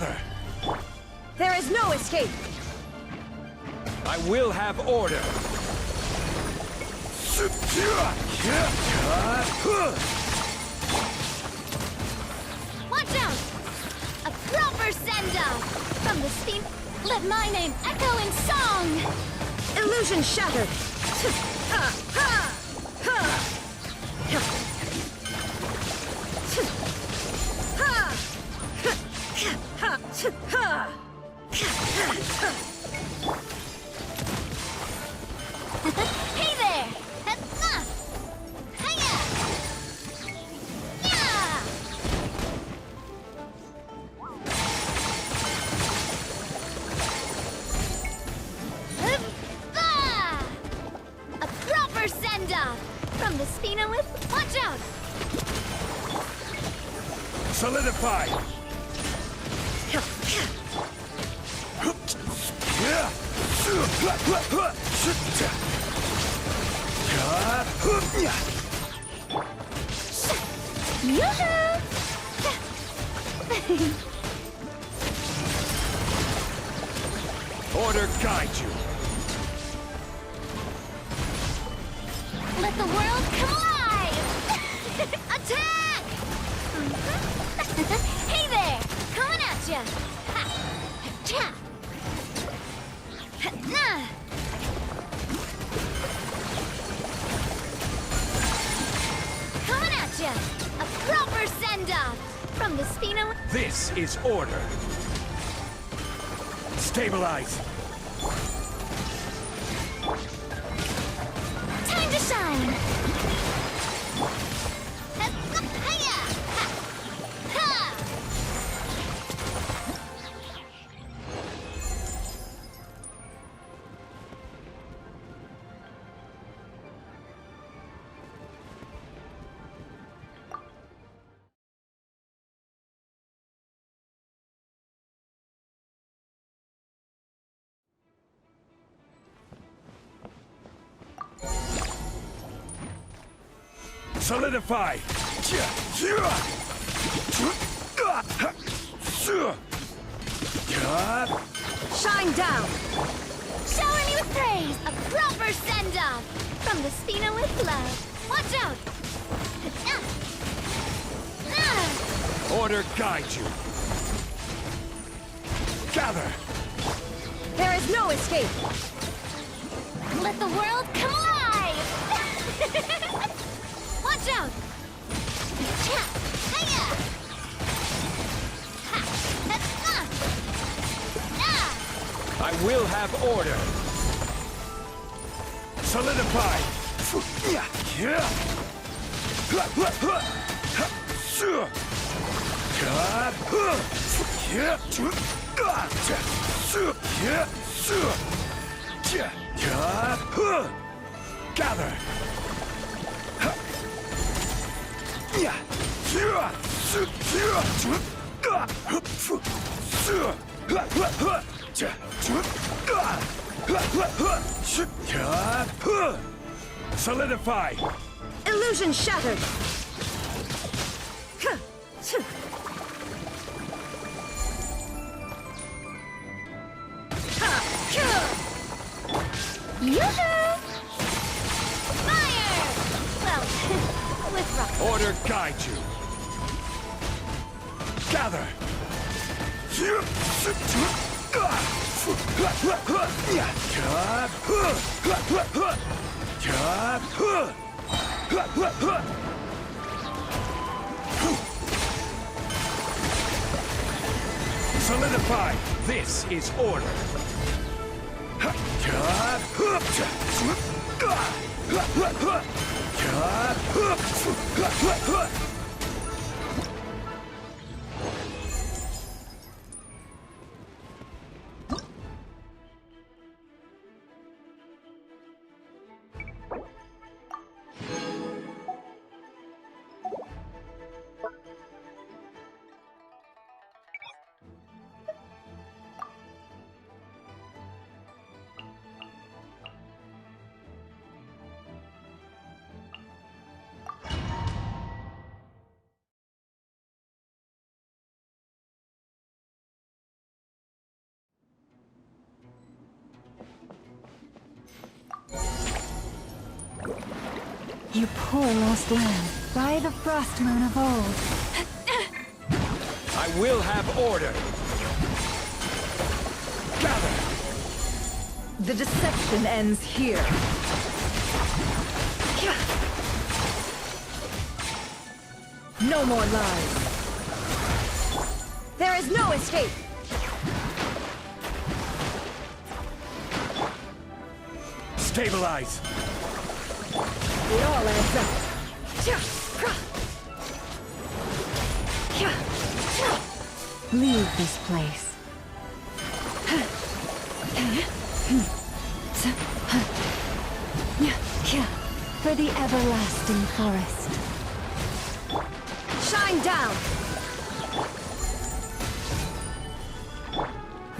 Gather! There is no escape! I will have order! Watch out! A proper send-off! From the steam, let my name echo in song! Illusion shattered! Hey there! Hiya! Yeah! Hubba! A proper send-off! From the Spina with... Watch out! Solidify! Order guide you. Let the world come alive! Attack! Hey there! Coming at ya! Ha! Ha! Nah! Coming at ya! A proper send-off! From the Spino... This is order. Stabilize. Time to shine! Hiya! Ha! Ha! Solidify! Shine down! Shower me with praise! A proper send-off! From the Spina with love! Watch out! Order guide you. Gather! There is no escape! Let the world come alive! Watch out! Hiya! I will have order. Solidify. Gather. Solidify! Illusion shattered! Yoo-hoo! Fire! Well, with rock. Order guide you. Gather! Solidify! This is order! You poor lost lamb, by the frost moon of old. I will have order. Gather! The deception ends here. No more lies. There is no escape. Stabilize! It all adds up. Leave this place. For the everlasting forest. Shine down.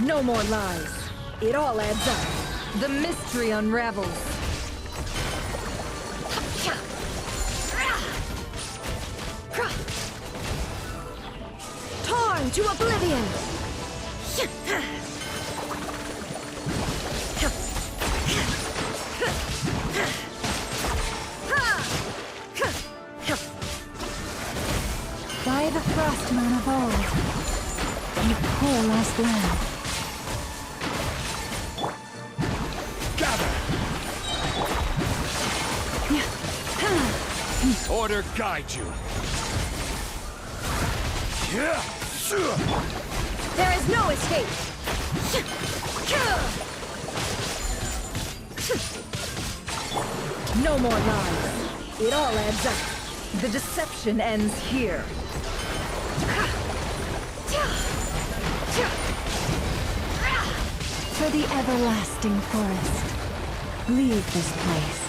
No more lies. It all adds up. The mystery unravels. Torn to oblivion. By the frost moon of old. You poor lost lamb. Order guide you. There is no escape. No more lies. It all adds up. The deception ends here. For the everlasting forest. Leave this place.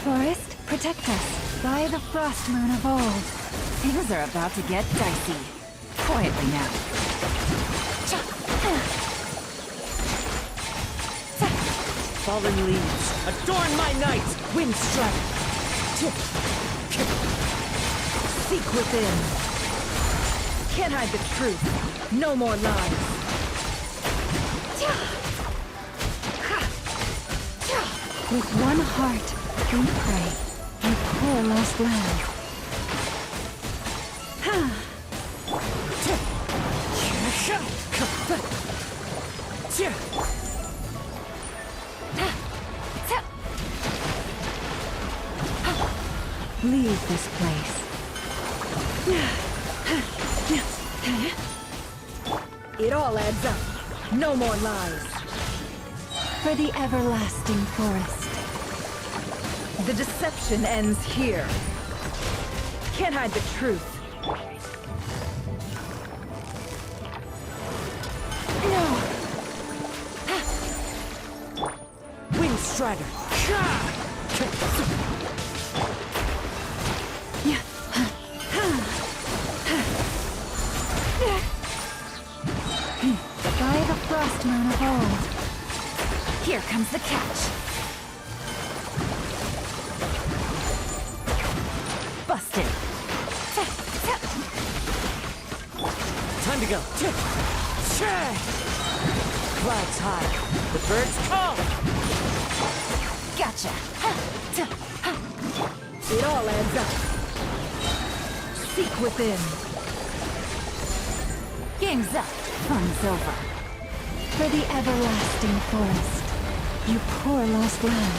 Forest, protect us. By the frost moon of old. Things are about to get dicey. Quietly now. Fallen leaves, adorn my night! Wind strike! Seek within. Can't hide the truth. No more lies. With one heart, we pray. You poor lost lamb. Leave this place. It all adds up. No more lies. For the everlasting forest. The deception ends here. Can't hide the truth. Wing Strider. By the frost moon of old. Here comes the catch. Busted. Time to go. Clouds high. The birds call. Gotcha. It all adds up. Seek within. Game's up. Fun's over. For the everlasting forest. You poor lost land.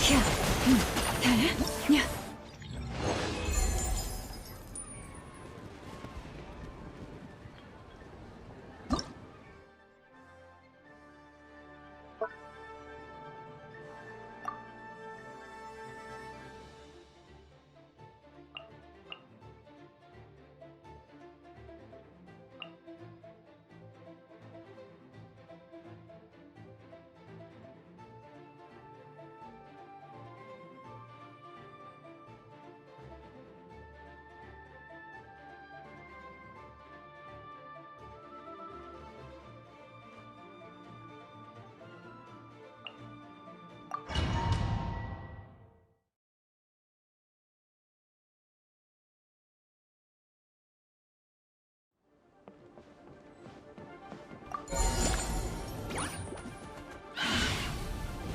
Yeah.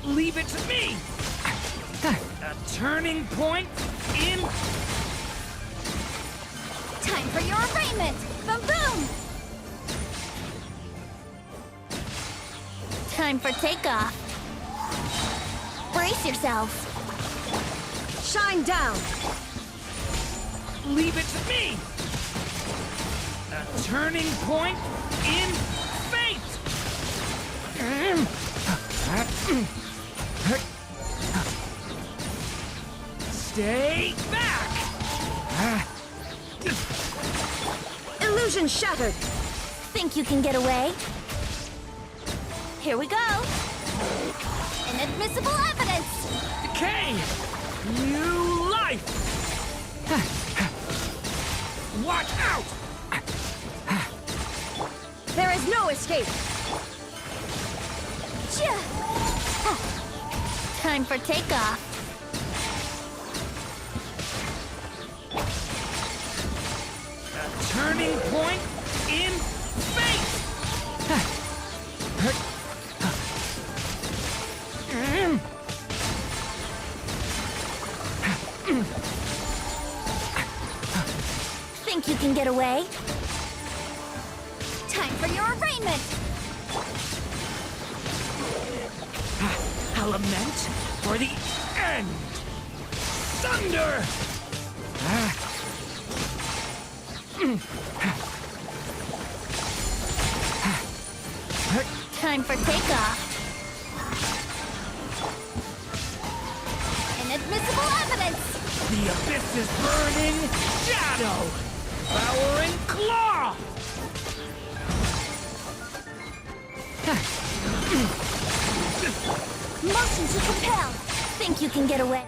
Leave it to me! A turning point in... Time for your arraignment! Boom boom! Time for takeoff. Brace yourself. Shine down! Leave it to me! A turning point in fate! Stay back! Illusion shattered! Think you can get away? Here we go. Inadmissible evidence! Decay! New life! Watch out! There is no escape! Time for takeoff. A turning point in fate! Think you can get away? Time for your arraignment! A lament for the end! Thunder! Time for takeoff. Inadmissible evidence! The abyss's burning shadow! Devouring claw! Motion to compel! Think you can get away?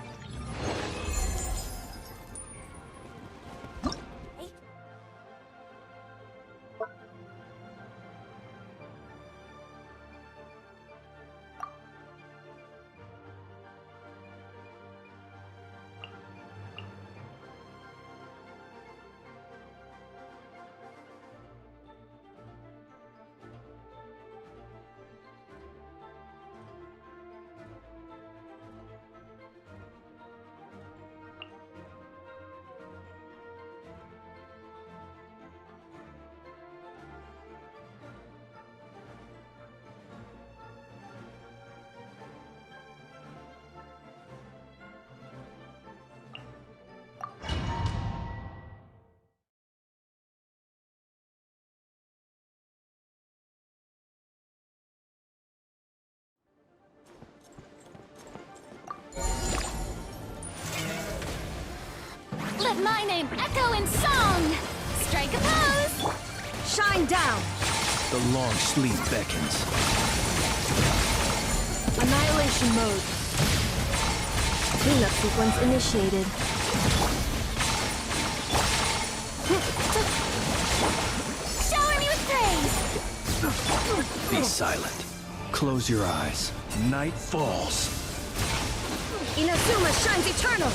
my name echo in song! Strike a pose! Shine down! The long sleep beckons. Annihilation mode. Cleanup sequence initiated. Shower me with praise! Be silent. Close your eyes. Night falls. Inazuma shines eternal!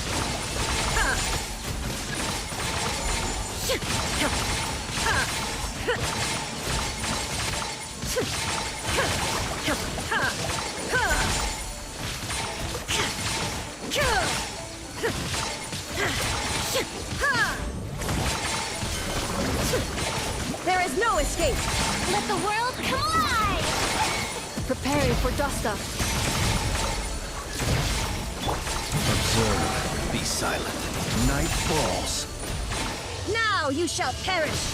There is no escape! Let the world come alive! Preparing for dust up. Observe. Be silent. Night falls. Now you shall perish!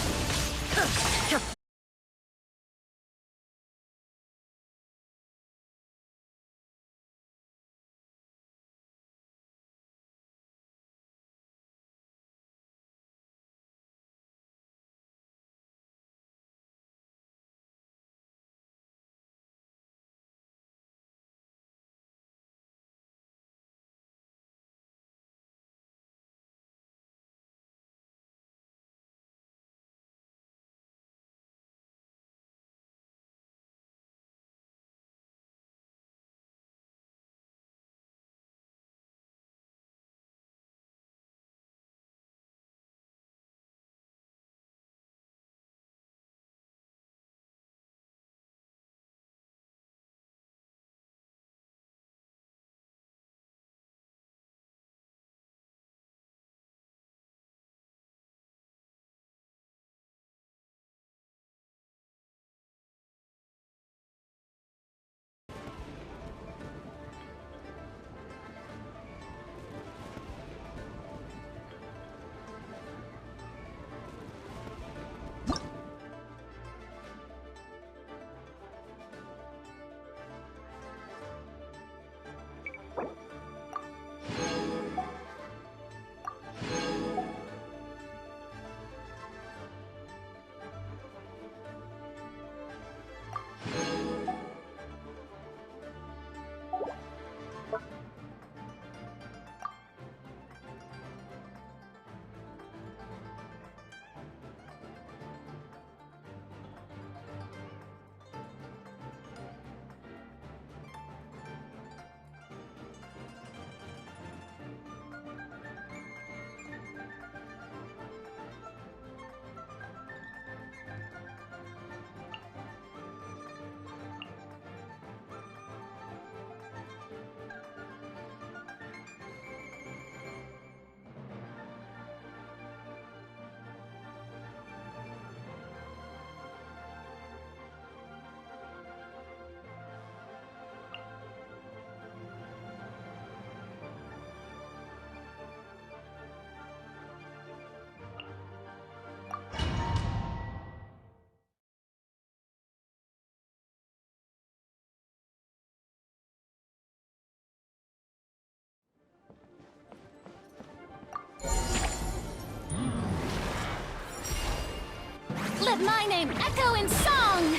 Let my name echo in song!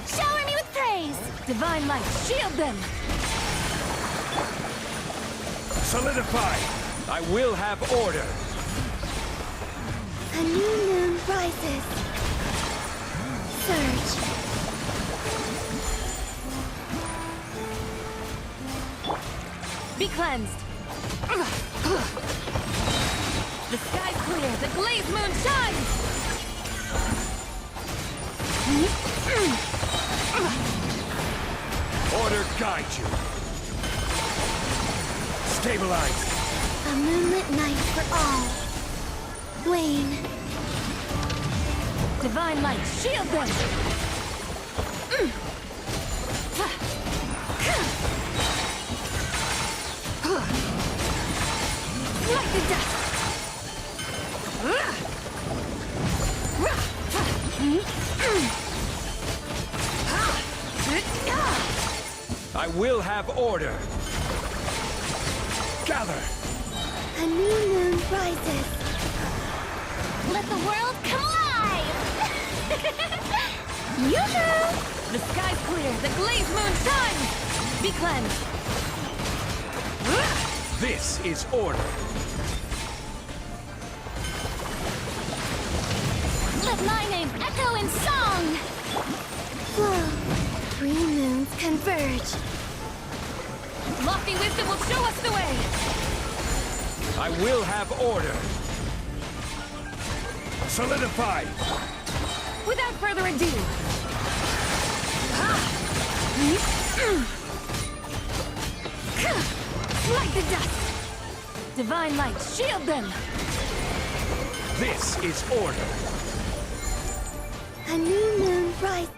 Shower me with praise! Divine light, shield them! Solidify! I will have order! A new moon rises. Surge. Be cleansed! The sky's clear, the glazed moon shines! Order guide you! Stabilize! A moonlit night for all. Wane. Divine light, shield them! Like the dust! I will have order! Gather! A new moon rises. Let the world come alive! Yoo-hoo! The sky's clear, the glazed moon shines! Be cleansed! This is order. Let my name echo in song! Whoa. Three moons converge. Lofty wisdom will show us the way! I will have order. Solidify. Without further ado, like the dust! Divine light, shield them! This is order. A new moon rise.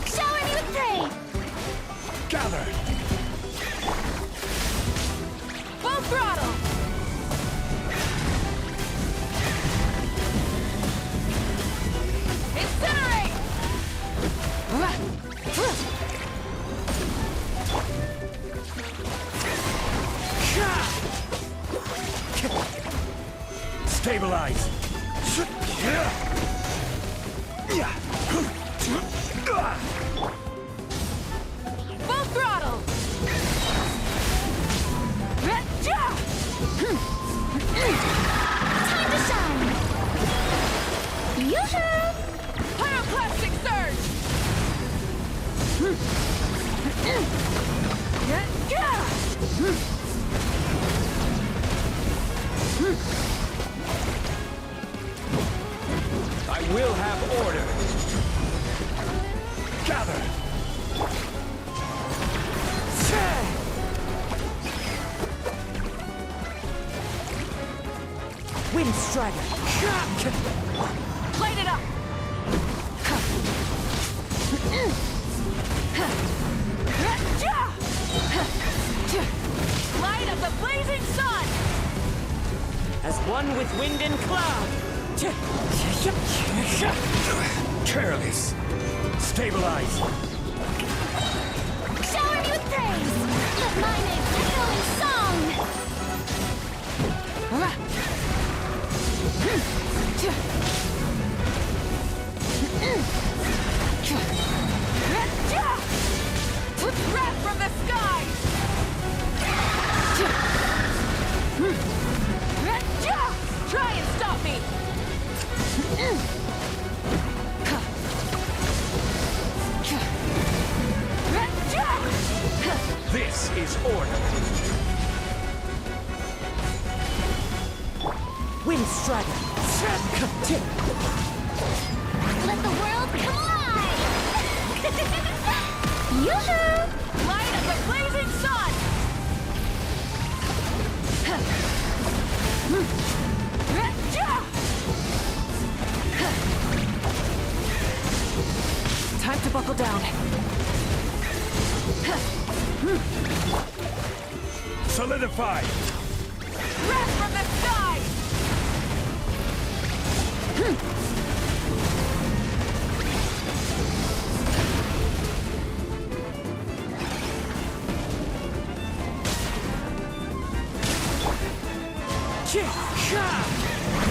Shower me with praise! Gather! Full throttle! Incinerate! Stabilize! Full throttle! Time to shine! Yoo-hoo! Pyroclastic surge! I will have order. Gather! Wind Strider. Light it up! Light of the blazing sun! As one with wind and cloud. Careless! Stabilize! Shower me with praise! Let my name echo in song! Wrath from the skies! Try and stop me! This is order. Wind Strider. Let the world come alive! Yoo-hoo! Light of the blazing sun! Time to buckle down. Solidify! Wrath from the skies!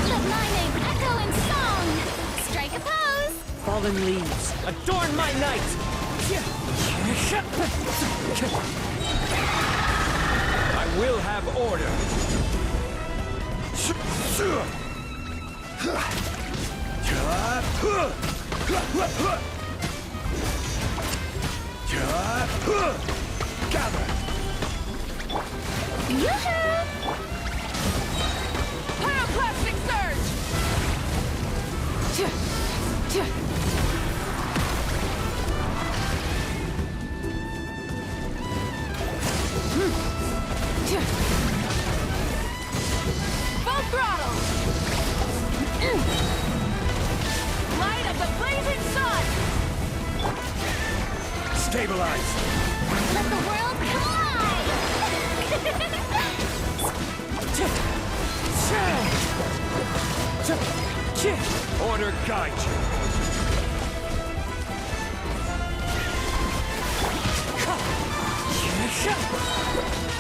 Let my name echo in song! Strike a pose! Fallen leaves, adorn my night! I will have order. Gather! Yoo-hoo! Pyroclastic surge! throttle! Light of the blazing sun! Stabilize! Let the world collide! Order guide you.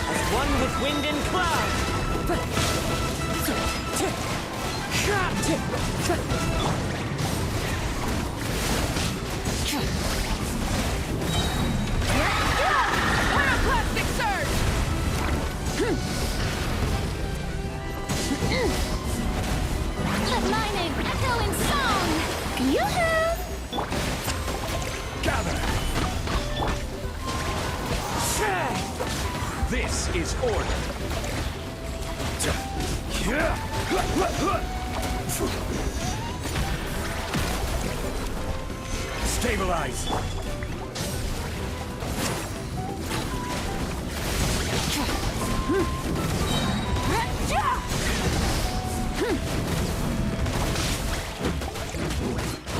As one with wind and cloud. Pyroclastic surge! Let my name echo in song! Yoo-hoo! Gather! This is order. Stabilize!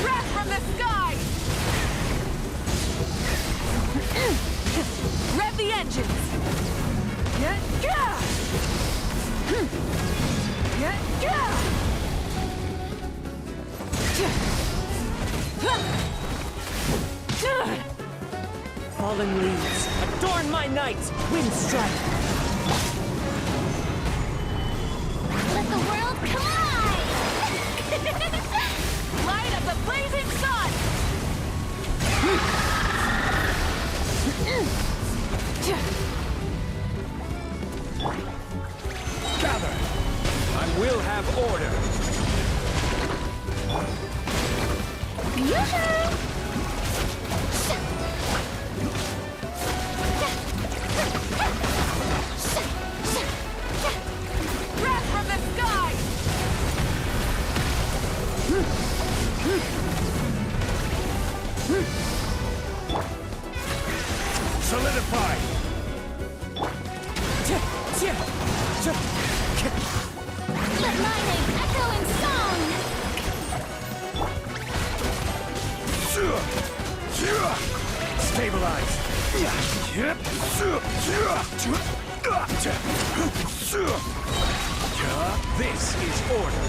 Wrath from the sky! Rev the engines! Fallen leaves, adorn my night! Wind strike! Let the world collide! Light of the blazing sun! Gather! I will have order. Yoo-hoo! Wrath from the sky! Solidify! Let my name echo in song! Stabilize! This is order.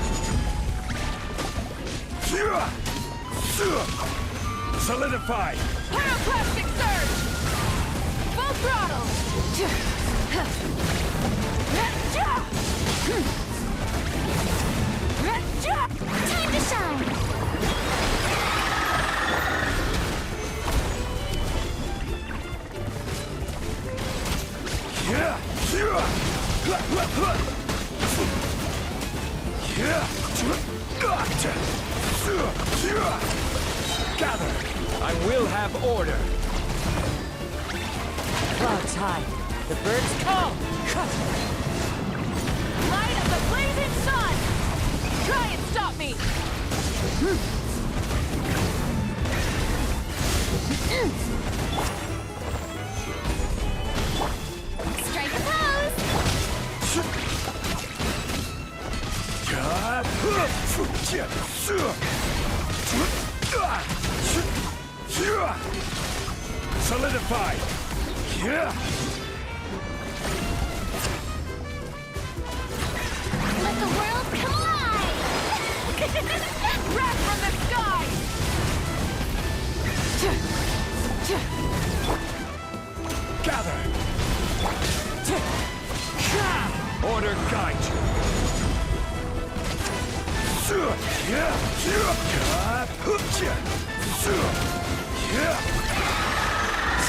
Solidify! Pyroclastic surge! Full throttle! Time to shine! Gather! I will have order. Clouds high, the birds come! Light of the blazing sun! Try and stop me! Strike a pose! Solidify! Let the world collide! Wrath from the sky! Gather! Order guide you.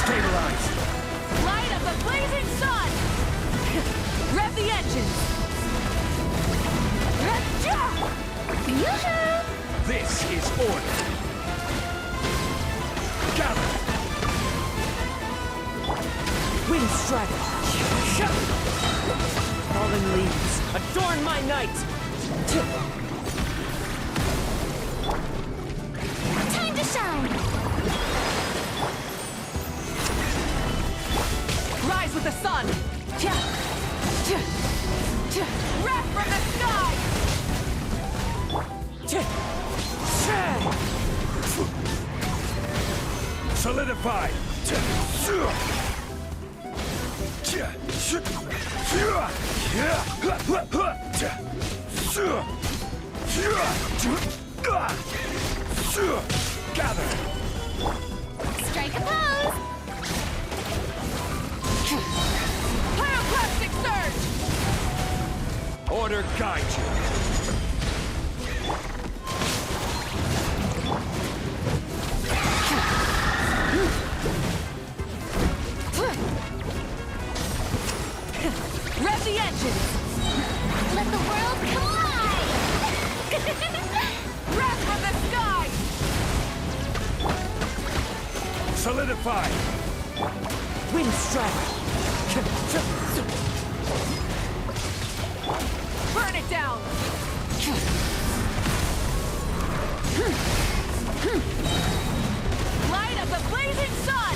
Stabilize! Light of the blazing sun! Rev the engines! Yoo-hoo! This is order. Gather! Wind strike! Fallen leaves, adorn my night! Time to shine! Rise with the sun! Wrath from the sky! Solidified! Gather! Strike a pose! Pyroclastic surge! Order guide you! Rev the engine! Let the world collide! Breath from the sky! Solidify! Wind strike! Burn it down! Light of the blazing sun!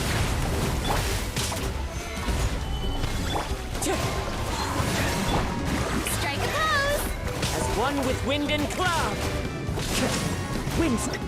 Strike a pose! As one with wind and cloud! Wind strike!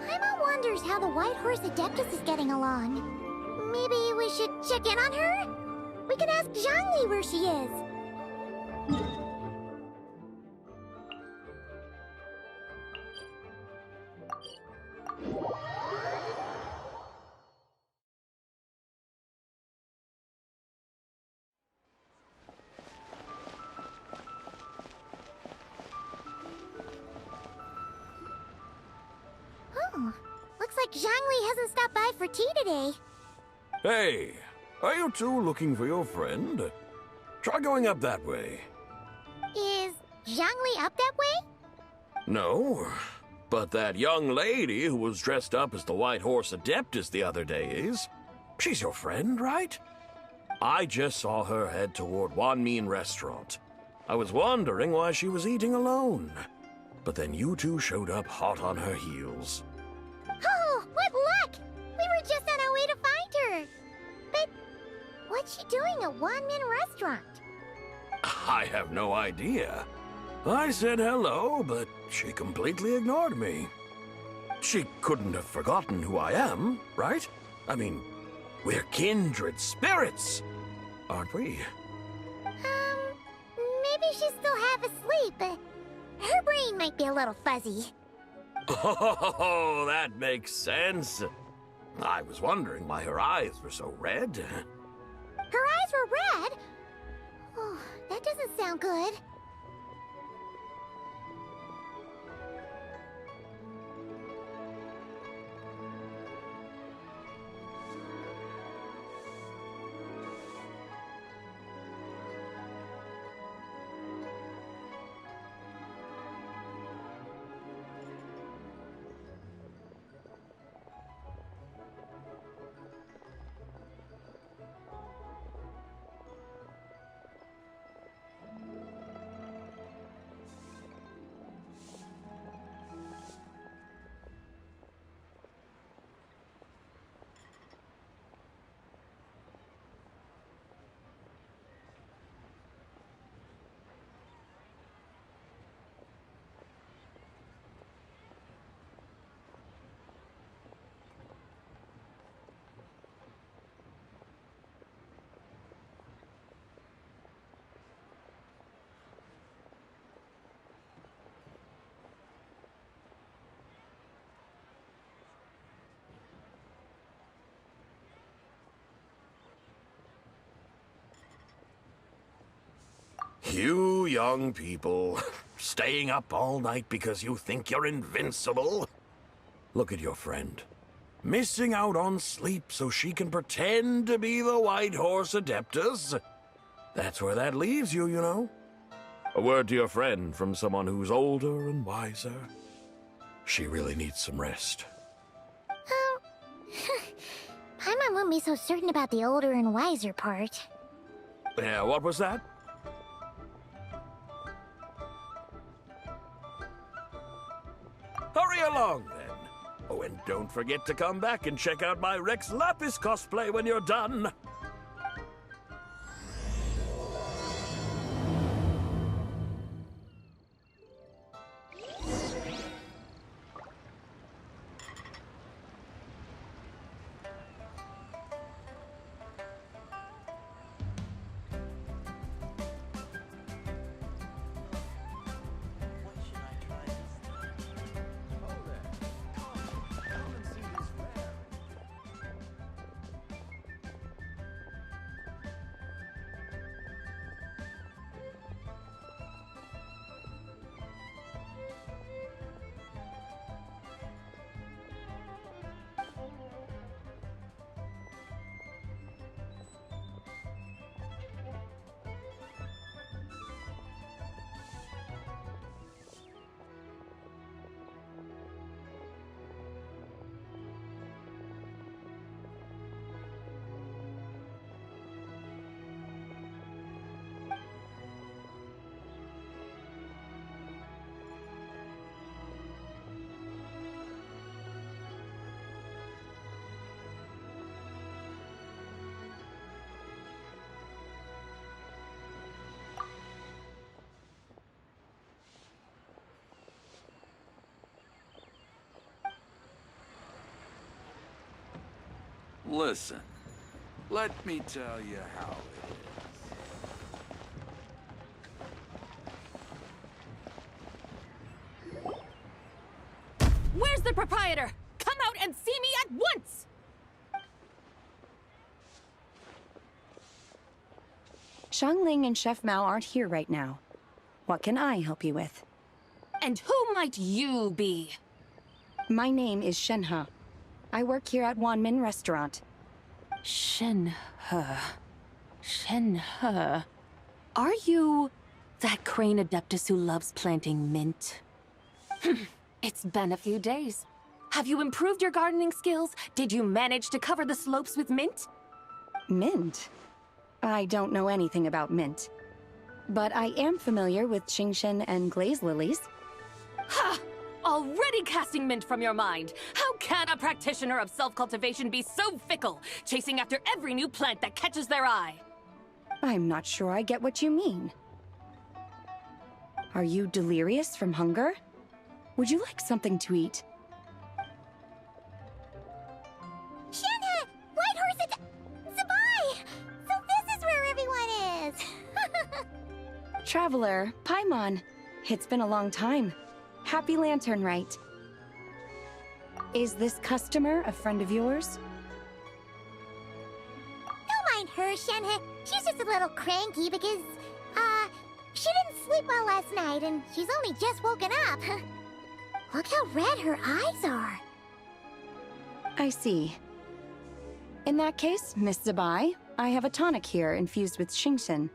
Paimon wonders how the White Horse Adeptus is getting along. Maybe we should check in on her? We could ask Zhangli where she is. Oh, looks like Zhangli hasn't stopped by for tea today. Hey, are you two looking for your friend? Try going up that way. Is Zhangli up that way? No, but that young lady who was dressed up as the White Horse Adeptus the other day is. She's your friend, right? I just saw her head toward Wanmin Restaurant. I was wondering why she was eating alone. But then you two showed up hot on her heels. Oh, what luck! We were just on our way to find her. But what's she doing at Wanmin Restaurant? I have no idea. I said hello, but she completely ignored me. She couldn't have forgotten who I am, right? I mean, we're kindred spirits, aren't we? Maybe she's still half asleep. Her brain might be a little fuzzy. Oh, that makes sense. I was wondering why her eyes were so red. Her eyes were red? Oh, that doesn't sound good. You young people, staying up all night because you think you're invincible. Look at your friend. Missing out on sleep so she can pretend to be the White Horse Adeptus. That's where that leaves you, you know. A word to your friend from someone who's older and wiser. She really needs some rest. Oh. Paimon won't be so certain about the older and wiser part. Yeah, what was that? Hurry along, then. Oh, and don't forget to come back and check out my Rex Lapis cosplay when you're done. Listen, let me tell you how it is. Where's the proprietor? Come out and see me at once! Xiangling and Chef Mao aren't here right now. What can I help you with? And who might you be? My name is Shenhe. I work here at Wanmin Restaurant. Shenhe. Shenhe. Are you that crane adeptus who loves planting mint? It's been a few days. Have you improved your gardening skills? Did you manage to cover the slopes with mint? Mint? I don't know anything about mint. But I am familiar with Xingshen and glaze lilies. Ha! Already casting mint from your mind. How can a practitioner of self-cultivation be so fickle, chasing after every new plant that catches their eye? I'm not sure I get what you mean. Are you delirious from hunger? Would you like something to eat? Shenhe! White Horse Zabai! So this is where everyone is! Traveler, Paimon. It's been a long time. Happy Lantern Rite. Is this customer a friend of yours? Don't mind her, Shenhe. She's just a little cranky because, she didn't sleep well last night and she's only just woken up. Look how red her eyes are. I see. In that case, Miss Zabai, I have a tonic here infused with Xingshen.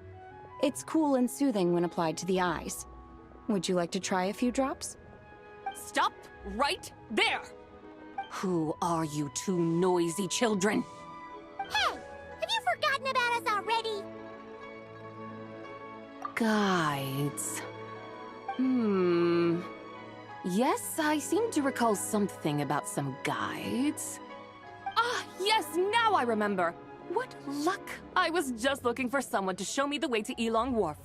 It's cool and soothing when applied to the eyes. Would you like to try a few drops? Stop right there! Who are you two noisy children? Hey! Have you forgotten about us already? Guides. Yes, I seem to recall something about some guides. Ah, yes, now I remember. What luck! I was just looking for someone to show me the way to Elong Wharf.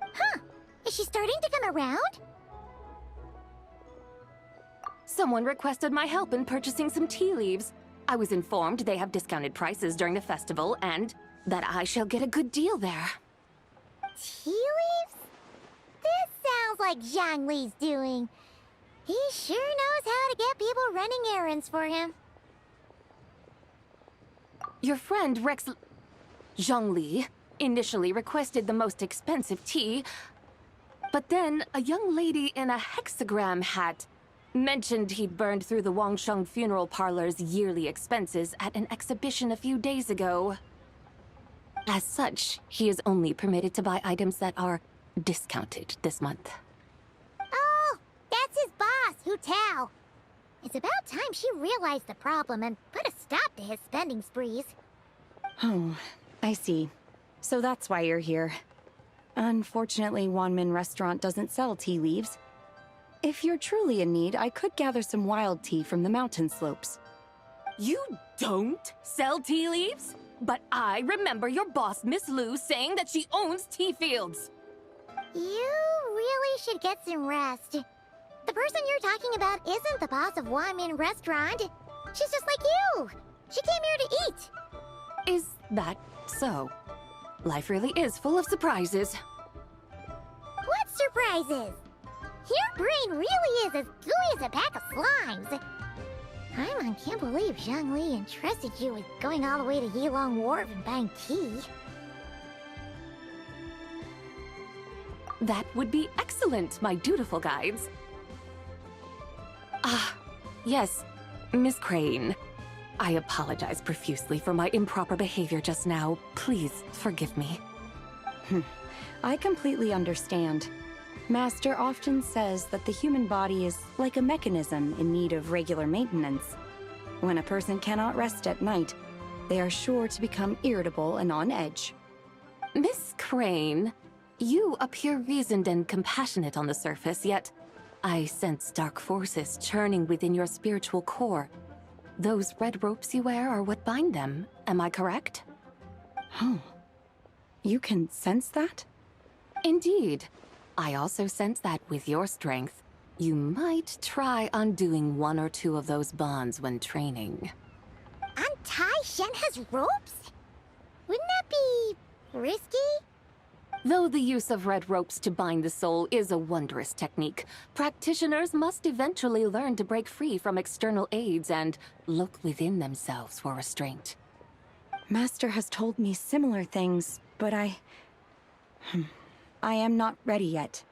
Huh. Is she starting to come around? Someone requested my help in purchasing some tea leaves. I was informed they have discounted prices during the festival and that I shall get a good deal there. Tea leaves? This sounds like Zhang Li's doing. He sure knows how to get people running errands for him. Your friend Rex Zhongli initially requested the most expensive tea, but then a young lady in a hexagram hat mentioned he'd burned through the Wangsheng funeral parlor's yearly expenses at an exhibition a few days ago. As such, he is only permitted to buy items that are discounted this month. Oh, that's his boss, Hu Tao. It's about time she realized the problem and put a stop to his spending sprees. Oh, I see. So that's why you're here. Unfortunately, Wanmin Restaurant doesn't sell tea leaves. If you're truly in need, I could gather some wild tea from the mountain slopes. You don't sell tea leaves? But I remember your boss, Miss Lu, saying that she owns tea fields. You really should get some rest. The person you're talking about isn't the boss of Wanmin Restaurant. She's just like you. She came here to eat. Is that so? Life really is full of surprises. What surprises? Your brain really is as gooey as a pack of slimes. Paimon can't believe Zhongli entrusted you with going all the way to Yilong Wharf and buying tea. That would be excellent, my dutiful guides. Ah, yes, Miss Crane. I apologize profusely for my improper behavior just now. Please forgive me. I completely understand. Master often says that the human body is like a mechanism in need of regular maintenance. When a person cannot rest at night, they are sure to become irritable and on edge. Miss Crane, you appear reasoned and compassionate on the surface, yet I sense dark forces churning within your spiritual core. Those red ropes you wear are what bind them, am I correct? Oh. You can sense that? Indeed. I also sense that with your strength, you might try undoing one or two of those bonds when training. Untie Shenhe's ropes? Wouldn't that be risky? Though the use of red ropes to bind the soul is a wondrous technique, practitioners must eventually learn to break free from external aids and look within themselves for restraint. Master has told me similar things, but I am not ready yet.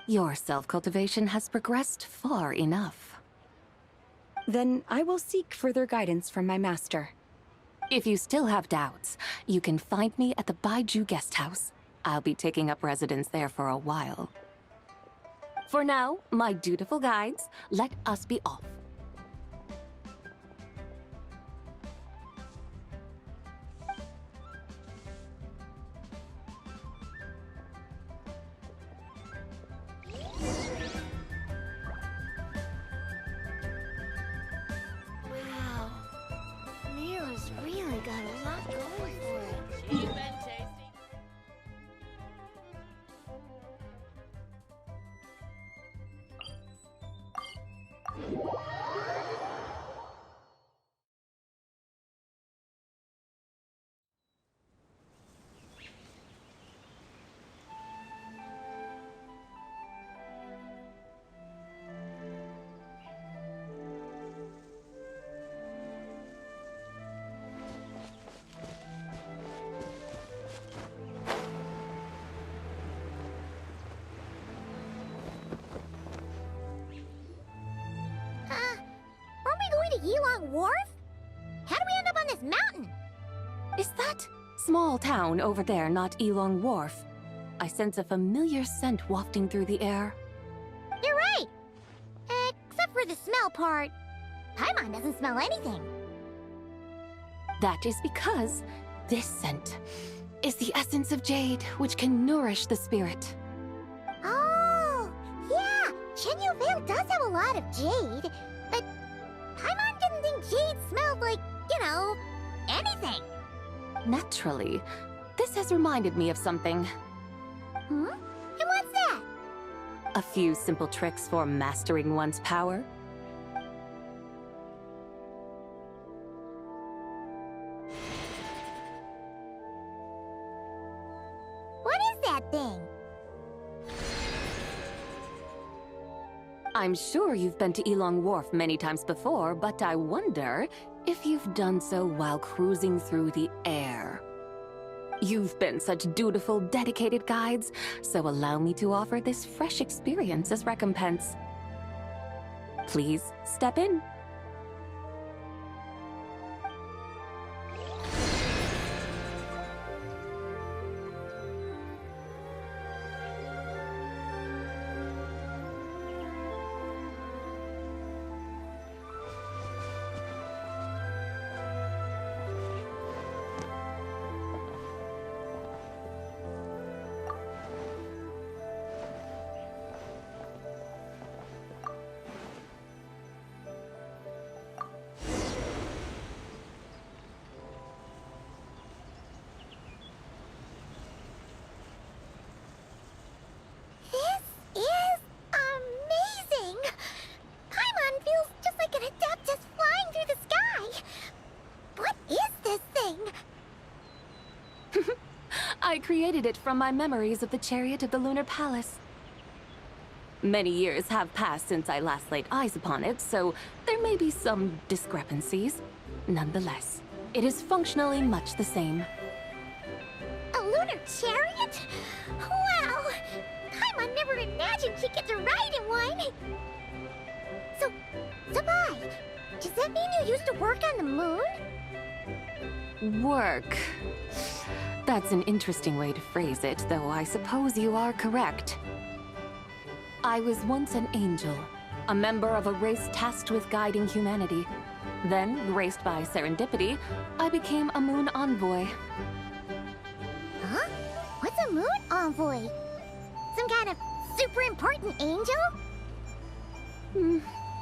Your self-cultivation has progressed far enough. Then I will seek further guidance from my master. If you still have doubts, you can find me at the Baiju Guest House. I'll be taking up residence there for a while. For now, my dutiful guides, let us be off. Wow. Mira's really got a lot going for it. Aren't we going to Yilong Wharf? How do we end up on this mountain? Is that small town over there not Yilong Wharf? I sense a familiar scent wafting through the air. You're right! Except for the smell part. Paimon doesn't smell anything. That is because this scent is the essence of jade, which can nourish the spirit. Oh, yeah! Shenyu Vale does have a lot of jade, but Paimon didn't think jade smelled like, anything. Naturally, this has reminded me of something. Hmm? And what's that? A few simple tricks for mastering one's power. What is that thing? I'm sure you've been to Yilong Wharf many times before, but I wonder if you've done so while cruising through the air. You've been such dutiful, dedicated guides, so allow me to offer this fresh experience as recompense. Please step in. This is amazing! Paimon feels just like an Adeptus flying through the sky. What is this thing? I created it from my memories of the chariot of the Lunar Palace. Many years have passed since I last laid eyes upon it, so there may be some discrepancies. Nonetheless, it is functionally much the same. A lunar chariot? Wow! Paimon never imagined she'd get to ride in one! So, Sabai, does that mean you used to work on the moon? Work. That's an interesting way to phrase it, though I suppose you are correct. I was once an angel, a member of a race tasked with guiding humanity. Then, graced by serendipity, I became a moon envoy. Huh? What's a moon envoy? Some kind of super important angel?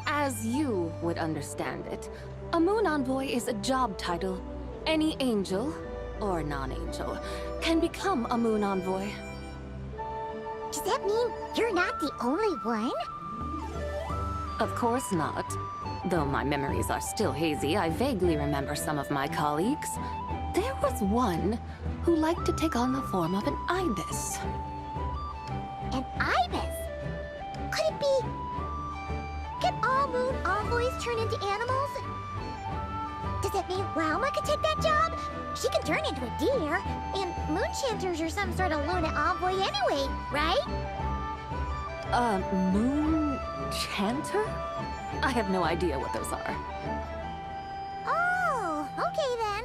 As you would understand it, a moon envoy is a job title. Any angel, or non-angel, can become a moon envoy. Does that mean you're not the only one? Of course not. Though my memories are still hazy, I vaguely remember some of my colleagues. There was one who liked to take on the form of an ibis. An ibis? Could it be... Can all moon envoys turn into animals? Does that mean Rauma could take that job? She can turn into a deer, and moon chanters are some sort of Luna envoy anyway, right? Moon chanter? I have no idea what those are. Oh, okay then.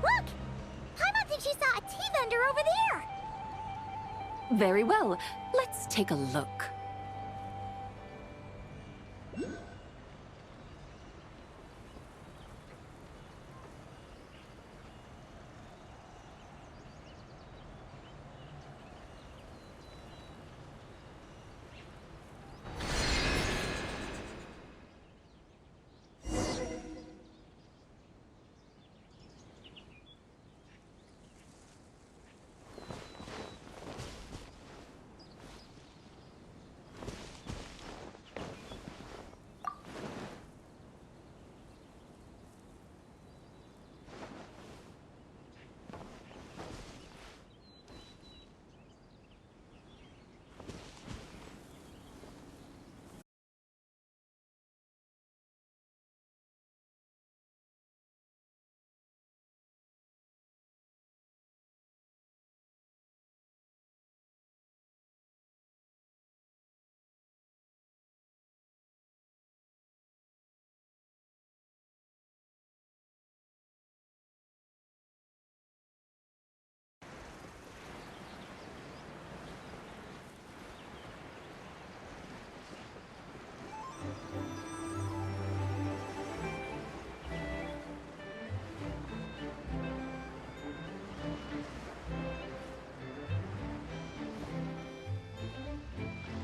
Look! Paimon thinks she saw a T-Thunder over there! Very well. Let's take a look.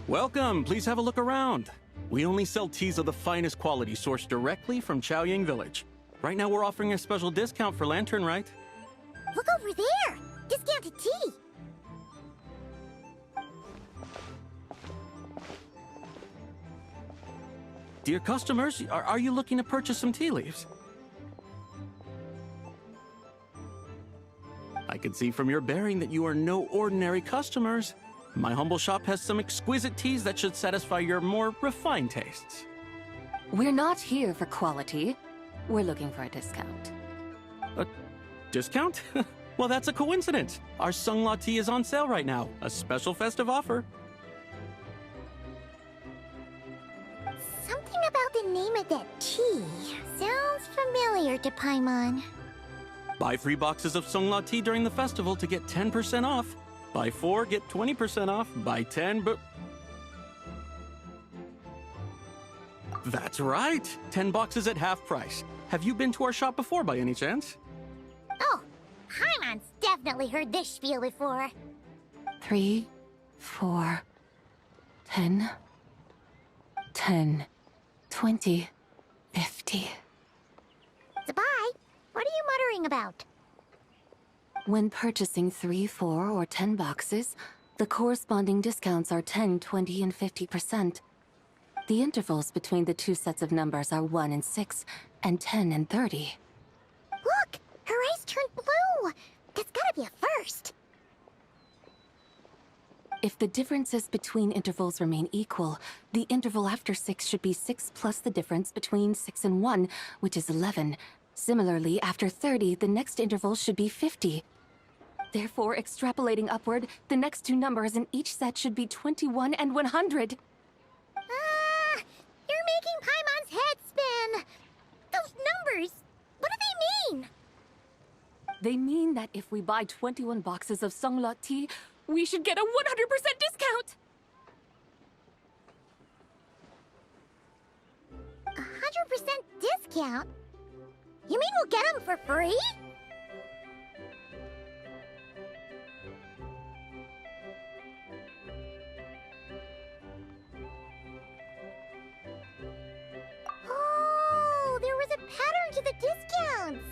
Welcome, please have a look around. We only sell teas of the finest quality sourced directly from Chaoying Village. Right now we're offering a special discount for Lantern Rite. Look over there! Discounted tea! Dear customers, are you looking to purchase some tea leaves? I can see from your bearing that you are no ordinary customers. My humble shop has some exquisite teas that should satisfy your more refined tastes. We're not here for quality. We're looking for a discount. A discount? Well, that's a coincidence. Our Sunglaw tea is on sale right now. A special festive offer. Something about the name of that tea sounds familiar to Paimon. Buy 3 boxes of Sunglaw tea during the festival to get 10% off. Buy 4, get 20% off. Buy 10, but... That's right! 10 boxes at half price. Have you been to our shop before by any chance? Oh, Paimon's definitely heard this spiel before. 3, 4, 10, 10, 20, 50. Zabai, what are you muttering about? When purchasing 3, 4, or 10 boxes, the corresponding discounts are 10, 20, and 50%. The intervals between the 2 sets of numbers are 1 and 6, and 10 and 30. Look! Her eyes turned blue! That's gotta be a first! If the differences between intervals remain equal, the interval after 6 should be 6 plus the difference between 6 and 1, which is 11. Similarly, after 30, the next interval should be 50. Therefore, extrapolating upward, the next 2 numbers in each set should be 21 and 100. You're making Paimon's head spin! Those numbers, what do they mean? They mean that if we buy 21 boxes of Sunglaw tea, we should get a 100% discount! 100% discount? You mean we'll get them for free? Oh, there was a pattern to the discounts!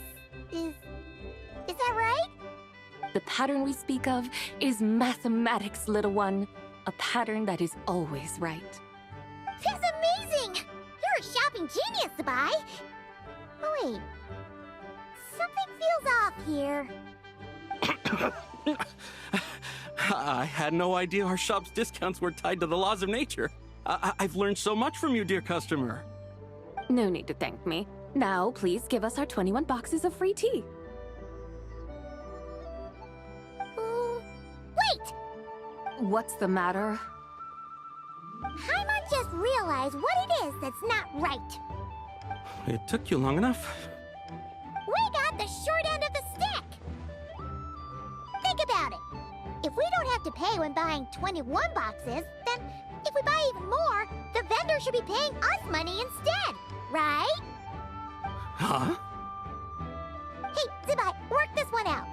Is that right? The pattern we speak of is mathematics, little one. A pattern that is always right. That's amazing! You're a shopping genius, Zabai! Oh wait, something feels off here. I had no idea our shop's discounts were tied to the laws of nature. I've learned so much from you, dear customer. No need to thank me. Now, please give us our 21 boxes of free tea. Wait! What's the matter? Paimon just realized what it is that's not right. It took you long enough. We got the short end of the stick! Think about it. If we don't have to pay when buying 21 boxes, then if we buy even more, the vendor should be paying us money instead, right? Huh? Hey, Zabai, work this one out.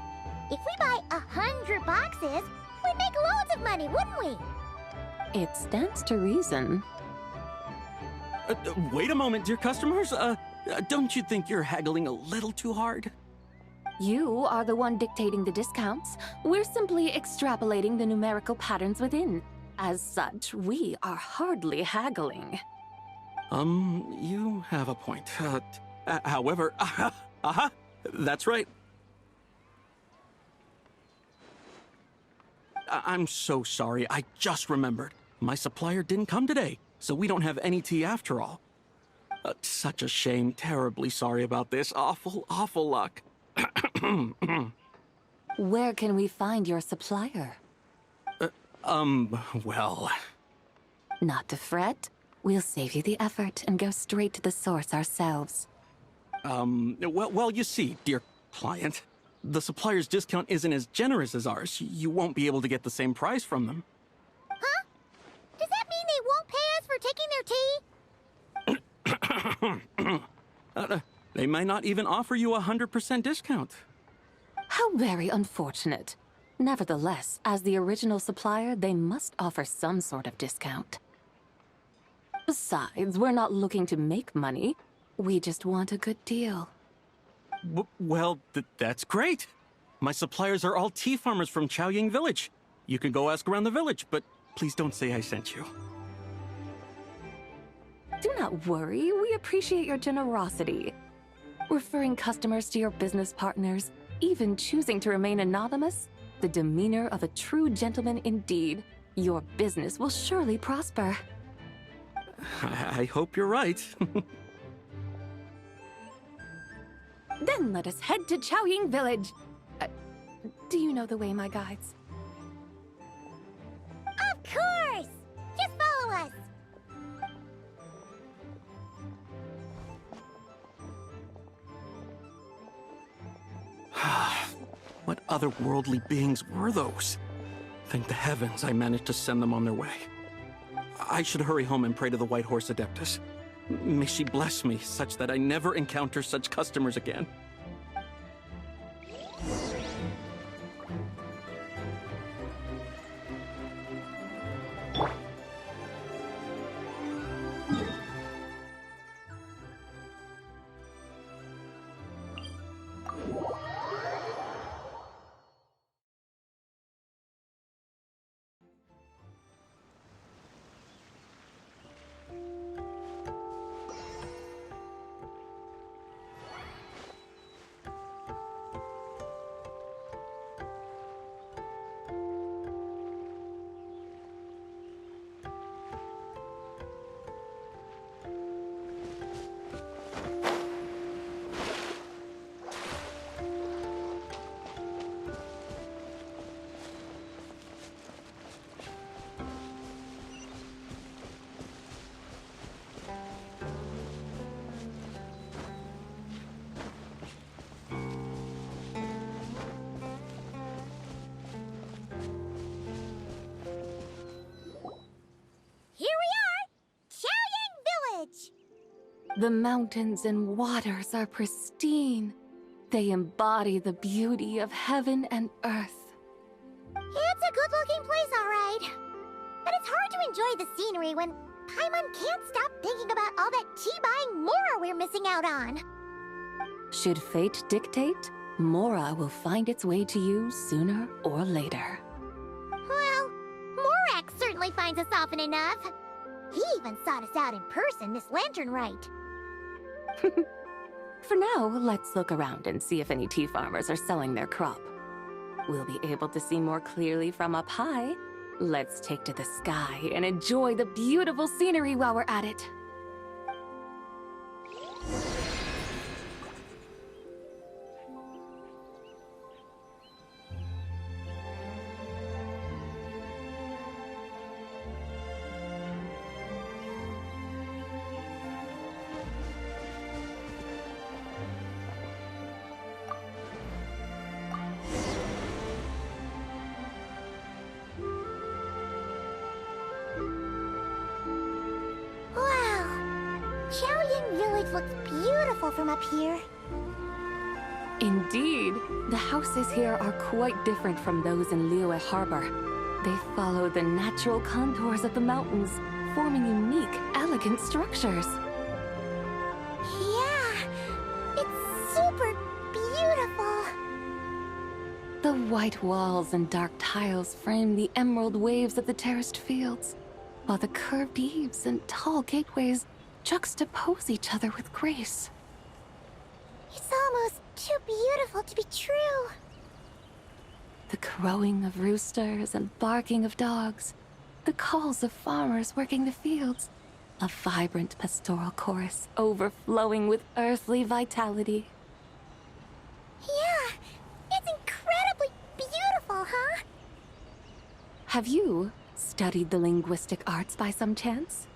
If we buy 100 boxes, we'd make loads of money, wouldn't we? It stands to reason. Wait a moment, dear customers. Don't you think you're haggling a little too hard? You are the one dictating the discounts. We're simply extrapolating the numerical patterns within. As such, we are hardly haggling. You have a point. However, that's right. I'm so sorry. I just remembered. My supplier didn't come today, so we don't have any tea after all. Such a shame. Terribly sorry about this. Awful luck. Where can we find your supplier? Well... Not to fret. We'll save you the effort and go straight to the source ourselves. Well, you see, dear client, the supplier's discount isn't as generous as ours. You won't be able to get the same price from them. Huh? Does that mean they won't pay us for taking their tea? They might not even offer you a 100% discount. How very unfortunate. Nevertheless, as the original supplier, they must offer some sort of discount. Besides, we're not looking to make money. We just want a good deal. Well, that's great. My suppliers are all tea farmers from Chaoying Village. You can go ask around the village, but please don't say I sent you. Do not worry, we appreciate your generosity. Referring customers to your business partners, even choosing to remain anonymous, the demeanor of a true gentleman indeed. Your business will surely prosper. I hope you're right. Then let us head to Chaoying Village. Do you know the way, my guides? Of course! Just follow us! What otherworldly beings were those? Thank the heavens I managed to send them on their way. I should hurry home and pray to the White Horse Adeptus. May she bless me such that I never encounter such customers again. The mountains and waters are pristine. They embody the beauty of heaven and earth. It's a good-looking place, all right. But it's hard to enjoy the scenery when Paimon can't stop thinking about all that tea-buying Mora we're missing out on. Should fate dictate, Mora will find its way to you sooner or later. Well, Morak certainly finds us often enough. He even sought us out in person this lantern rite. For now, let's look around and see if any tea farmers are selling their crop. We'll be able to see more clearly from up high. Let's take to the sky and enjoy the beautiful scenery while we're at it. Chaoying Village looks beautiful from up here. Indeed, the houses here are quite different from those in Liyue Harbor. They follow the natural contours of the mountains, forming unique, elegant structures. Yeah, it's super beautiful. The white walls and dark tiles frame the emerald waves of the terraced fields, while the curved eaves and tall gateways juxtapose each other with grace. It's almost too beautiful to be true. The crowing of roosters and barking of dogs, the calls of farmers working the fields, a vibrant pastoral chorus overflowing with earthly vitality. Yeah, it's incredibly beautiful, huh? Have you studied the linguistic arts by some chance?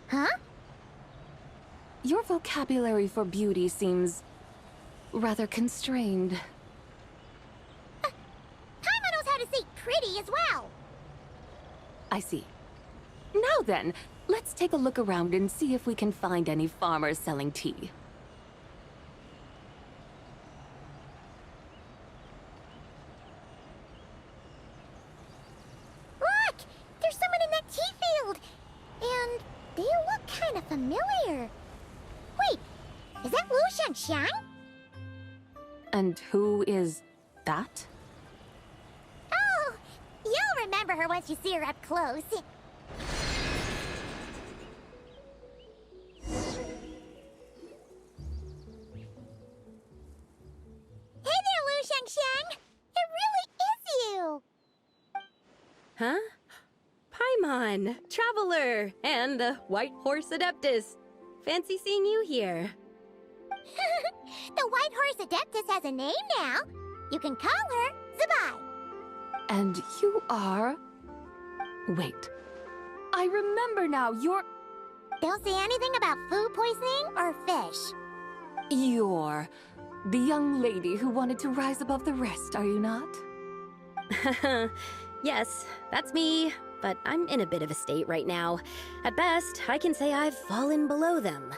Huh? Your vocabulary for beauty seems rather constrained. Paimon knows how to say pretty as well. I see. Now then, let's take a look around and see if we can find any farmers selling tea. Look! There's someone in that tea field! And they look kind of familiar. Wait, is that Wu Shangxiang? And who is that? Oh, you'll remember her once you see her up close. Hey there, Wu Shangxiang! It really is you! Huh? Paimon, Traveler, and the White Horse Adeptus. Fancy seeing you here. The White Horse Adeptus has a name now. You can call her Zabai. And you are... Wait. I remember now, you're... Don't say anything about food poisoning or fish. You're the young lady who wanted to rise above the rest, are you not? Yes, that's me, but I'm in a bit of a state right now. At best, I can say I've fallen below them.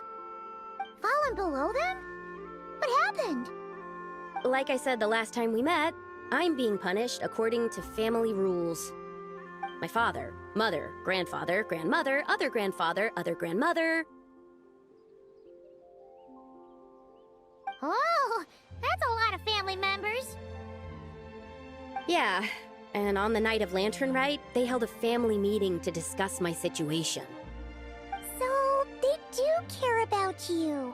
Fallen below them? What happened? Like I said the last time we met, I'm being punished according to family rules. My father, mother, grandfather, grandmother, other grandfather, other grandmother. Oh, that's a lot of family members. Yeah, and on the night of Lantern Rite, they held a family meeting to discuss my situation. So, they do care about you.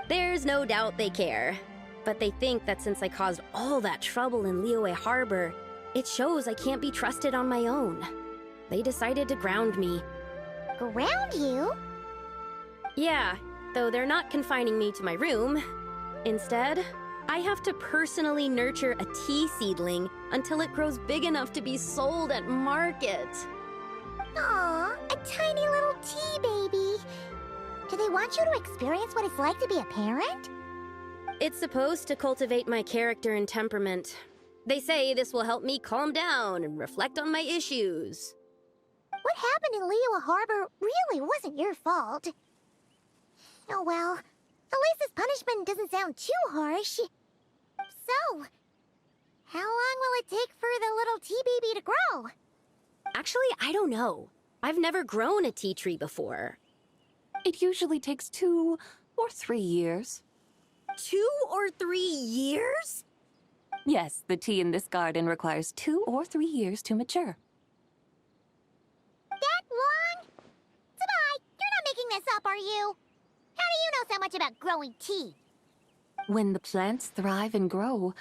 There's no doubt they care. But they think that since I caused all that trouble in Liyue Harbor, it shows I can't be trusted on my own. They decided to ground me. Ground you? Yeah, though they're not confining me to my room. Instead, I have to personally nurture a tea seedling until it grows big enough to be sold at market. Aw, a tiny little tea baby. Do they want you to experience what it's like to be a parent? It's supposed to cultivate my character and temperament. They say this will help me calm down and reflect on my issues. What happened in Liyue Harbor really wasn't your fault. Oh well, at least this punishment doesn't sound too harsh. So, how long will it take for the little tea baby to grow? Actually, I don't know. I've never grown a tea tree before. It usually takes 2 or 3 years. 2 or 3 years? Yes, the tea in this garden requires 2 or 3 years to mature. That long? Zabai, you're not making this up, are you? How do you know so much about growing tea? When the plants thrive and grow,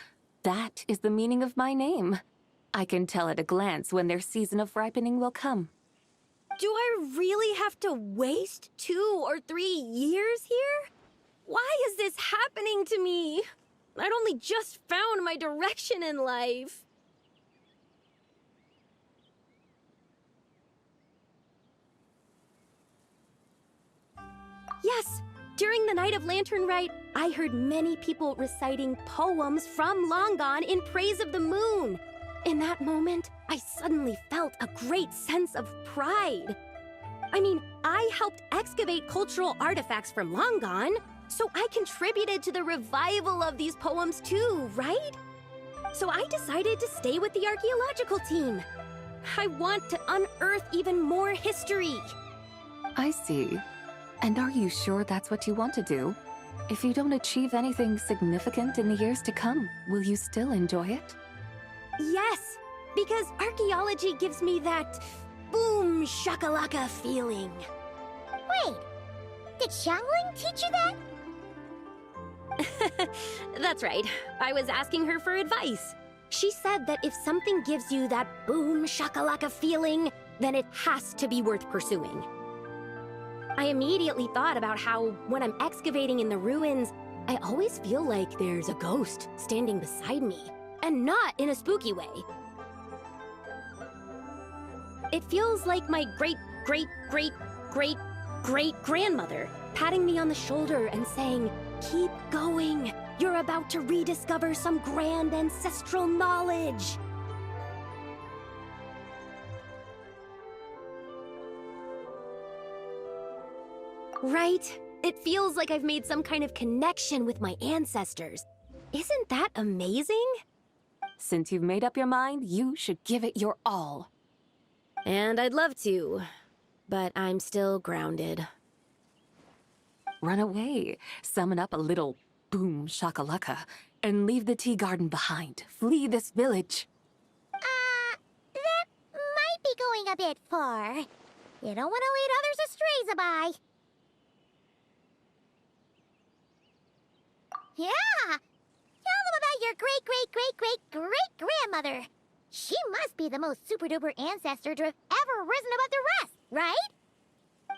that is the meaning of my name. I can tell at a glance when their season of ripening will come. Do I really have to waste 2 or 3 years here? Why is this happening to me? I'd only just found my direction in life. Yes, during the night of Lantern Rite, I heard many people reciting poems from Long Gone in praise of the moon. In that moment, I suddenly felt a great sense of pride. I mean, I helped excavate cultural artifacts from Long Gone, so I contributed to the revival of these poems too, right? So I decided to stay with the archaeological team. I want to unearth even more history. I see. And are you sure that's what you want to do? If you don't achieve anything significant in the years to come, will you still enjoy it? Yes, because archaeology gives me that boom shakalaka feeling. Wait, did Xiangling teach you that? That's right. I was asking her for advice. She said that if something gives you that boom shakalaka feeling, then it has to be worth pursuing. I immediately thought about how, when I'm excavating in the ruins, I always feel like there's a ghost standing beside me, and not in a spooky way. It feels like my great-great-great-great-great-grandmother patting me on the shoulder and saying, "Keep going. You're about to rediscover some grand ancestral knowledge." Right? It feels like I've made some kind of connection with my ancestors. Isn't that amazing? Since you've made up your mind, you should give it your all. And I'd love to, but I'm still grounded. Run away, summon up a little boom shakalaka, and leave the tea garden behind. Flee this village. That might be going a bit far. You don't want to lead others astray, Zabai. Yeah! Tell them about your great-great-great-great-great-grandmother. She must be the most super-duper ancestor to have ever risen above the rest, right?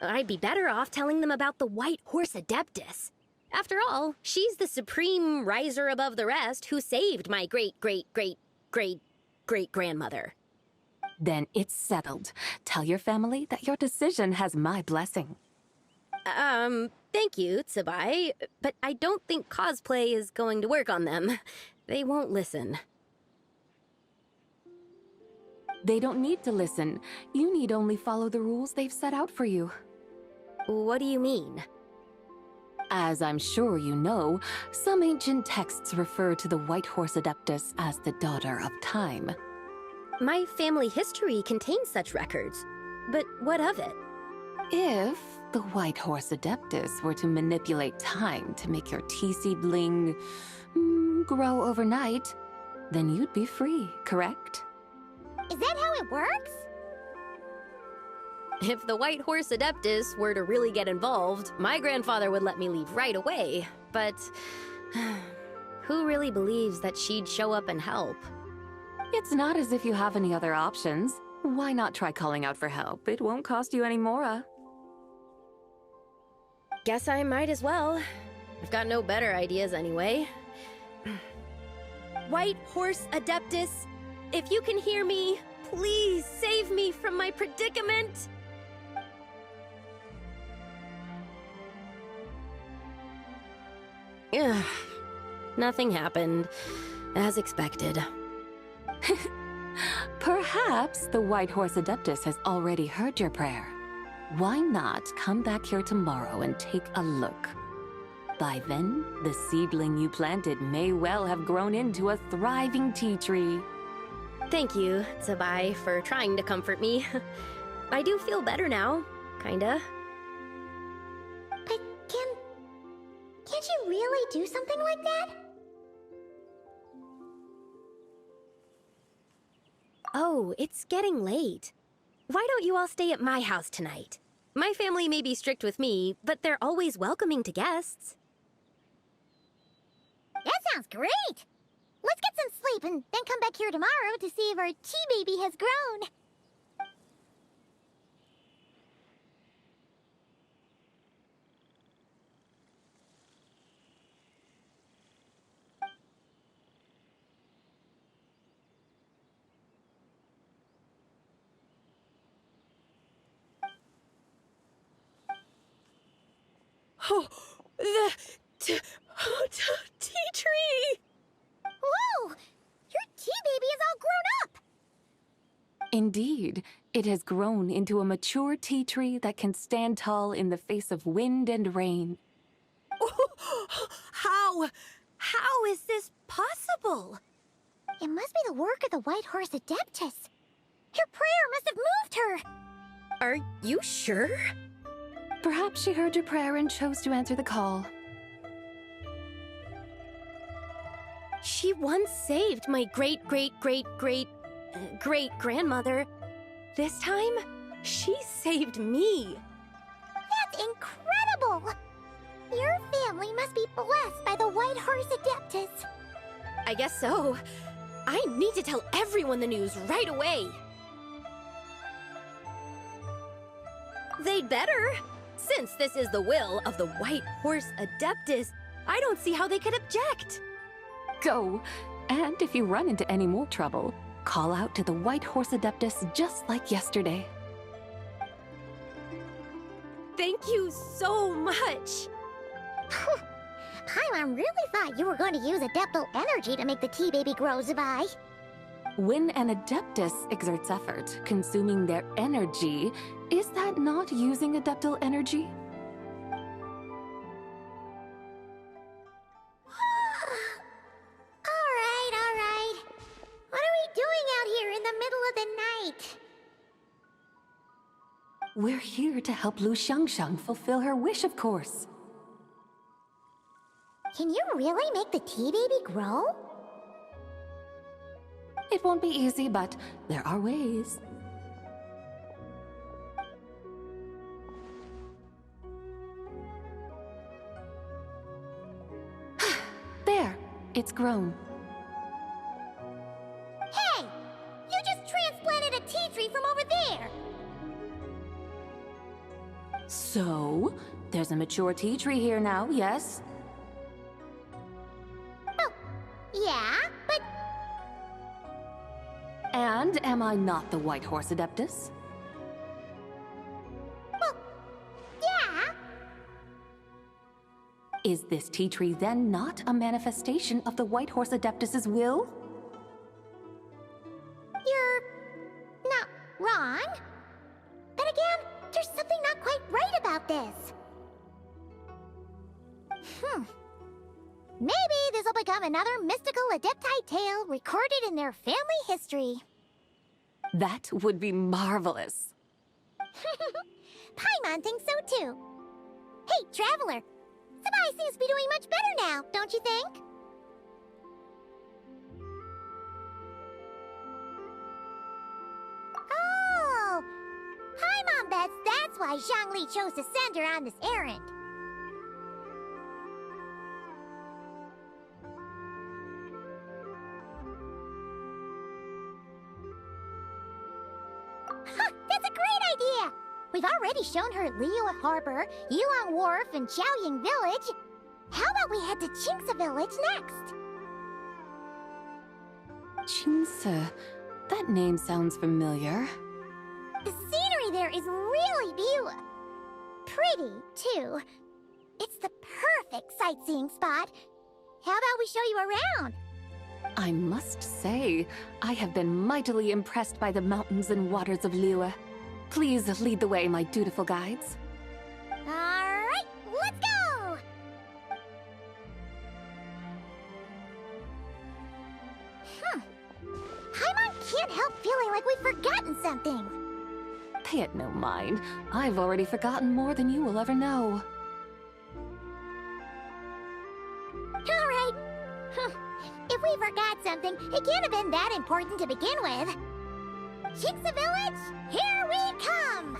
I'd be better off telling them about the White Horse Adeptus. After all, she's the supreme riser above the rest who saved my great-great-great-great-great-grandmother. Then it's settled. Tell your family that your decision has my blessing. Thank you, Tsubai, but I don't think cosplay is going to work on them. They won't listen. They don't need to listen. You need only follow the rules they've set out for you. What do you mean? As I'm sure you know, some ancient texts refer to the White Horse Adeptus as the Daughter of Time. My family history contains such records, but what of it? If the White Horse Adeptus were to manipulate time to make your tea seedling grow overnight, then you'd be free, correct? Is that how it works? If the White Horse Adeptus were to really get involved, my grandfather would let me leave right away, but who really believes that she'd show up and help? It's not as if you have any other options. Why not try calling out for help? It won't cost you any more. Guess I might as well. I've got no better ideas anyway. White Horse Adeptus, if you can hear me, please save me from my predicament! Ugh. Nothing happened, as expected. Perhaps the White Horse Adeptus has already heard your prayer. Why not come back here tomorrow and take a look? By then, the seedling you planted may well have grown into a thriving tea tree. Thank you, Tsubai, for trying to comfort me. I do feel better now, kinda. But can't you really do something like that? Oh, it's getting late. Why don't you all stay at my house tonight? My family may be strict with me, but they're always welcoming to guests. That sounds great! Let's get some sleep and then come back here tomorrow to see if our tea baby has grown. Oh, the tea tree! Whoa! Your tea baby is all grown up! Indeed, it has grown into a mature tea tree that can stand tall in the face of wind and rain. How is this possible? It must be the work of the White Horse Adeptus. Her prayer must have moved her! Are you sure? Perhaps she heard your prayer and chose to answer the call. She once saved my great-great-great-great-great-grandmother. This time, she saved me. That's incredible! Your family must be blessed by the White Horse Adeptus. I guess so. I need to tell everyone the news right away. They'd better. Since this is the will of the White Horse Adeptus, I don't see how they could object. Go! And if you run into any more trouble, call out to the White Horse Adeptus just like yesterday. Thank you so much! Paimon really thought you were going to use Adeptal energy to make the tea baby grow, Zubai. When an Adeptus exerts effort, consuming their energy, is that not using Adeptal energy? All right. What are we doing out here in the middle of the night? We're here to help Lu Xiangxiang fulfill her wish, of course. Can you really make the tea baby grow? It won't be easy, but there are ways. There, it's grown. Hey! that tea tree from over there. So, there's a mature tea tree here now, yes? Oh, yeah, but... And am I not the White Horse Adeptus? Well, yeah. Is this tea tree then not a manifestation of the White Horse Adeptus's will? You're not wrong. But again, there's something not quite right about this. Maybe this will become another mystical Adepti tale recorded in their family history. That would be marvelous. Paimon thinks so too. Hey, Traveler. Sabai seems to be doing much better now, don't you think? Oh! Paimon bets that's why Zhongli chose to send her on this errand. That's a great idea! We've already shown her Liyue Harbor, Yulong Wharf, and Xiaoying Village. How about we head to Qingce Village next? Qingce. That name sounds familiar. The scenery there is really beautiful. Pretty, too. It's the perfect sightseeing spot. How about we show you around? I must say, I have been mightily impressed by the mountains and waters of Liyue. Please lead the way, my dutiful guides. Alright, let's go! Paimon can't help feeling like we've forgotten something. Pay it no mind. I've already forgotten more than you will ever know. Alright. If we forgot something, it can't have been that important to begin with. Qingce Village, here we come!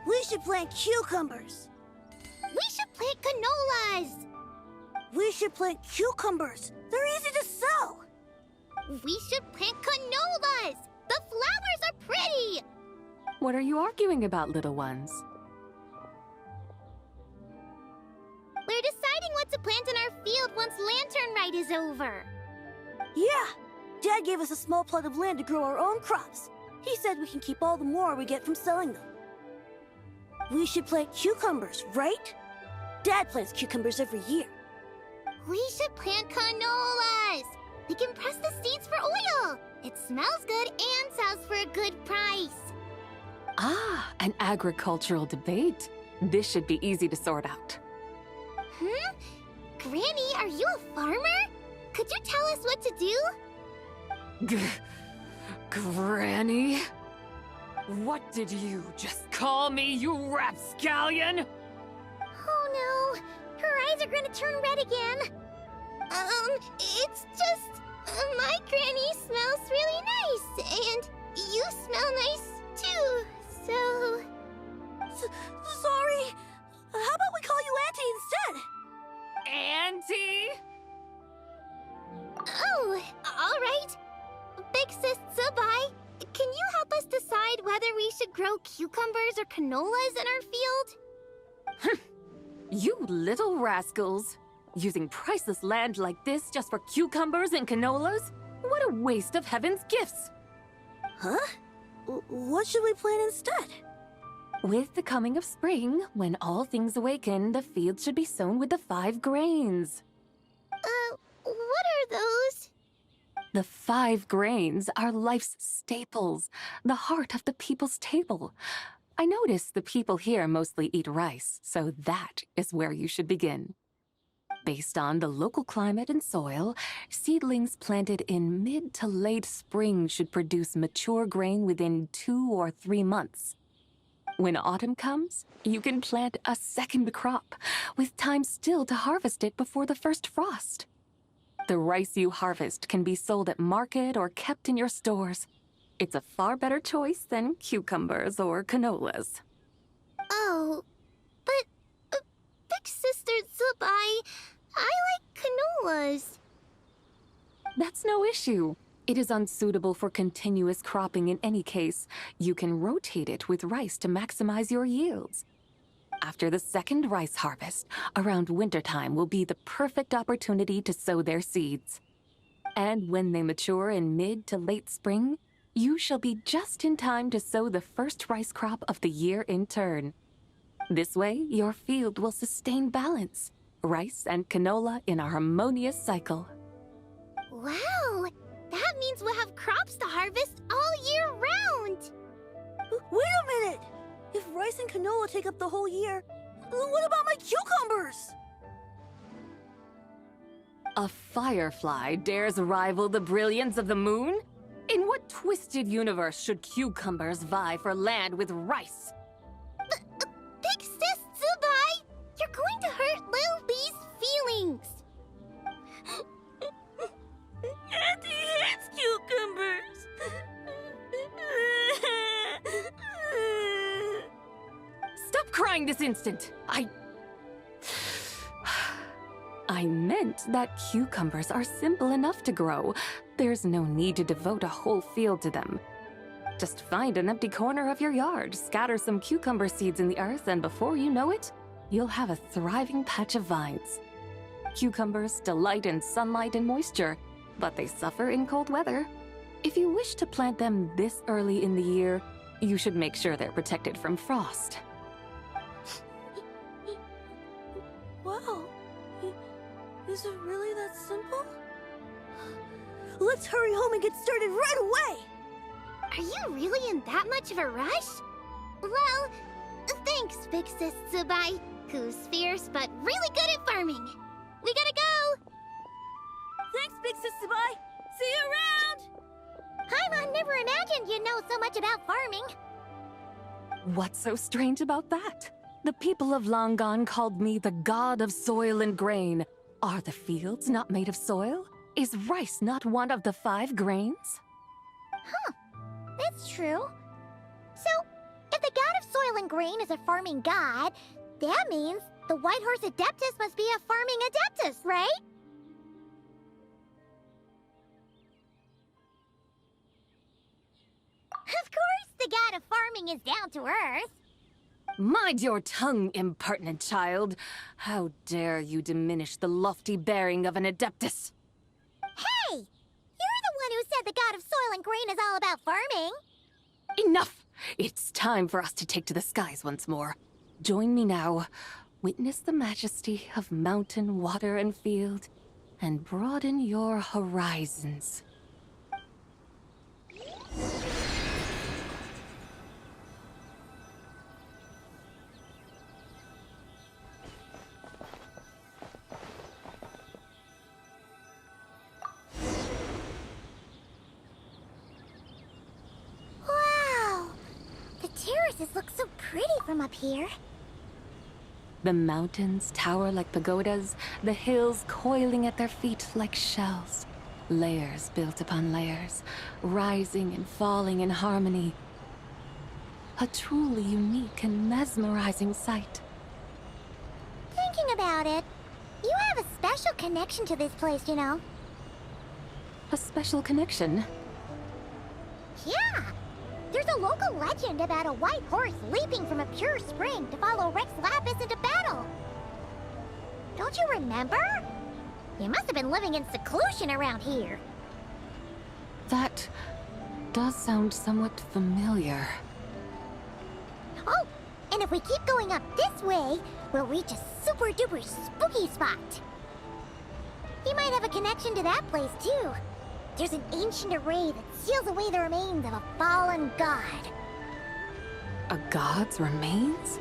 We should plant cucumbers. We should plant canolas. We should plant cucumbers. They're easy to sow. We should plant canolas. The flowers are pretty. What are you arguing about, little ones? We're deciding what to plant in our field once Lantern Rite is over. Yeah. Dad gave us a small plot of land to grow our own crops. He said we can keep all the more we get from selling them. We should plant cucumbers, right? Dad plants cucumbers every year. We should plant canolas. We can press the seeds for oil. It smells good and sells for a good price. Ah, an agricultural debate. This should be easy to sort out. Granny, are you a farmer? Could you tell us what to do? Granny? What did you just call me, you rapscallion? Oh no, her eyes are gonna turn red again. It's just... my granny smells really nice, and you smell nice too, so... Sorry. How about we call you Auntie instead? Auntie? Oh, alright. Big Sis Sabai, can you help us decide whether we should grow cucumbers or canolas in our field? You little rascals. Using priceless land like this just for cucumbers and canolas? What a waste of heaven's gifts! Huh? What should we plant instead? With the coming of spring, when all things awaken, the fields should be sown with the 5 grains. What are those? The 5 grains are life's staples, the heart of the people's table. I notice the people here mostly eat rice, so that is where you should begin. Based on the local climate and soil, seedlings planted in mid to late spring should produce mature grain within 2 or 3 months. When autumn comes, you can plant a second crop, with time still to harvest it before the first frost. The rice you harvest can be sold at market or kept in your stores. It's a far better choice than cucumbers or canolas. Oh, but Big Sister Zubai, I like canolas. That's no issue. It is unsuitable for continuous cropping in any case. You can rotate it with rice to maximize your yields. After the second rice harvest, around wintertime will be the perfect opportunity to sow their seeds. And when they mature in mid to late spring, you shall be just in time to sow the first rice crop of the year in turn. This way, your field will sustain balance, rice and canola in a harmonious cycle. Wow, that means we'll have crops to harvest all year round. Wait a minute! If rice and canola take up the whole year, what about my cucumbers? A firefly dares rival the brilliance of the moon? In what twisted universe should cucumbers vie for land with rice? Big Sis Zubai, you're going to hurt Lil Bee's feelings. Auntie hates cucumbers. Stop crying this instant! I meant that cucumbers are simple enough to grow. There's no need to devote a whole field to them. Just find an empty corner of your yard, scatter some cucumber seeds in the earth, and before you know it, you'll have a thriving patch of vines. Cucumbers delight in sunlight and moisture, but they suffer in cold weather. If you wish to plant them this early in the year, you should make sure they're protected from frost. Wow. Is it really that simple? Let's hurry home and get started right away! Are you really in that much of a rush? Well, thanks, Big Sis Zubai, who's fierce but really good at farming. We gotta go! Thanks, Big Sis Zubai! See you around! Paimon never imagined you'd know so much about farming. What's so strange about that? The people of Long Gone called me the god of soil and grain. Are the fields not made of soil? Is rice not one of the 5 grains? Huh. That's true. So, if the god of soil and grain is a farming god, that means the White Horse Adeptus must be a farming adeptus, right? Of course the god of farming is down to earth. Mind your tongue, impertinent child. How dare you diminish the lofty bearing of an adeptus? Hey! You're the one who said the god of soil and grain is all about farming. Enough! It's time for us to take to the skies once more. Join me now. Witness the majesty of mountain, water, and field, and broaden your horizons. Wow! The terraces look so pretty from up here. The mountains tower like pagodas, the hills coiling at their feet like shells. Layers built upon layers, rising and falling in harmony. A truly unique and mesmerizing sight. Thinking about it, you have a special connection to this place, you know. A special connection? Yeah! There's a local legend about a white horse leaping from a pure spring to follow Rex Lapis into battle. Don't you remember? You must have been living in seclusion around here. does sound somewhat familiar. Oh, and if we keep going up this way, we'll reach a super duper spooky spot. You might have a connection to that place too. There's an ancient array that seals away the remains of a fallen god. A god's remains?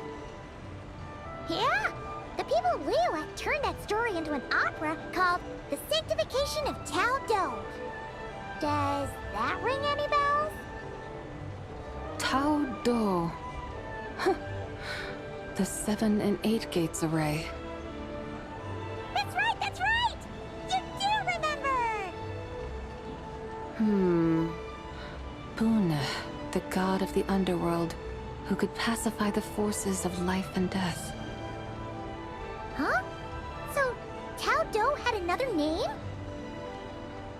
Yeah, the people of Liyue turned that story into an opera called The Sanctification of Tao Do. Does that ring any bells? Tao Do. Huh. The 7 and 8 gates array. That's right, that's right! You do remember! Bune, the god of the underworld, who could pacify the forces of life and death. Huh? So, Tao Do had another name?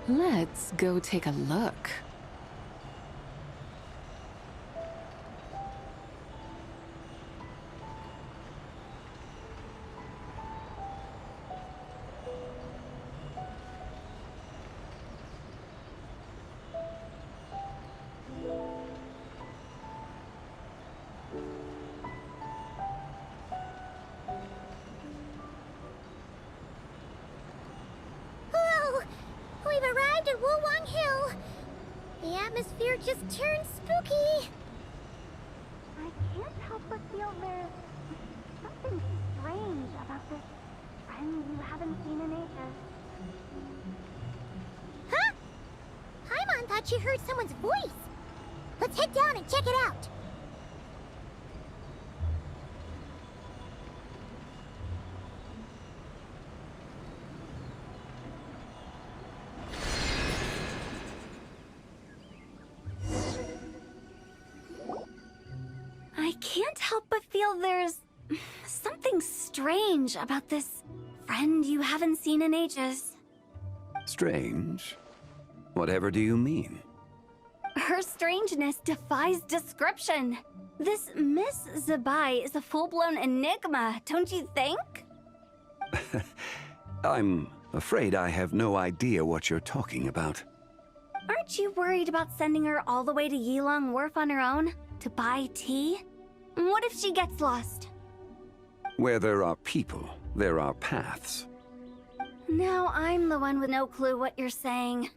Let's go take a look. The atmosphere just turned spooky. I can't help but feel there's something strange about this friend you haven't seen in ages. Huh? Paimon thought she heard someone's voice. Let's head down and check it out. I can't help but feel there's something strange about this friend you haven't seen in ages. Strange? Whatever do you mean? Her strangeness defies description. This Miss Zabai is a full-blown enigma, don't you think? I'm afraid I have no idea what you're talking about. Aren't you worried about sending her all the way to Yilong Wharf on her own? To buy tea? What if she gets lost? Where there are people, there are paths. Now I'm the one with no clue what you're saying.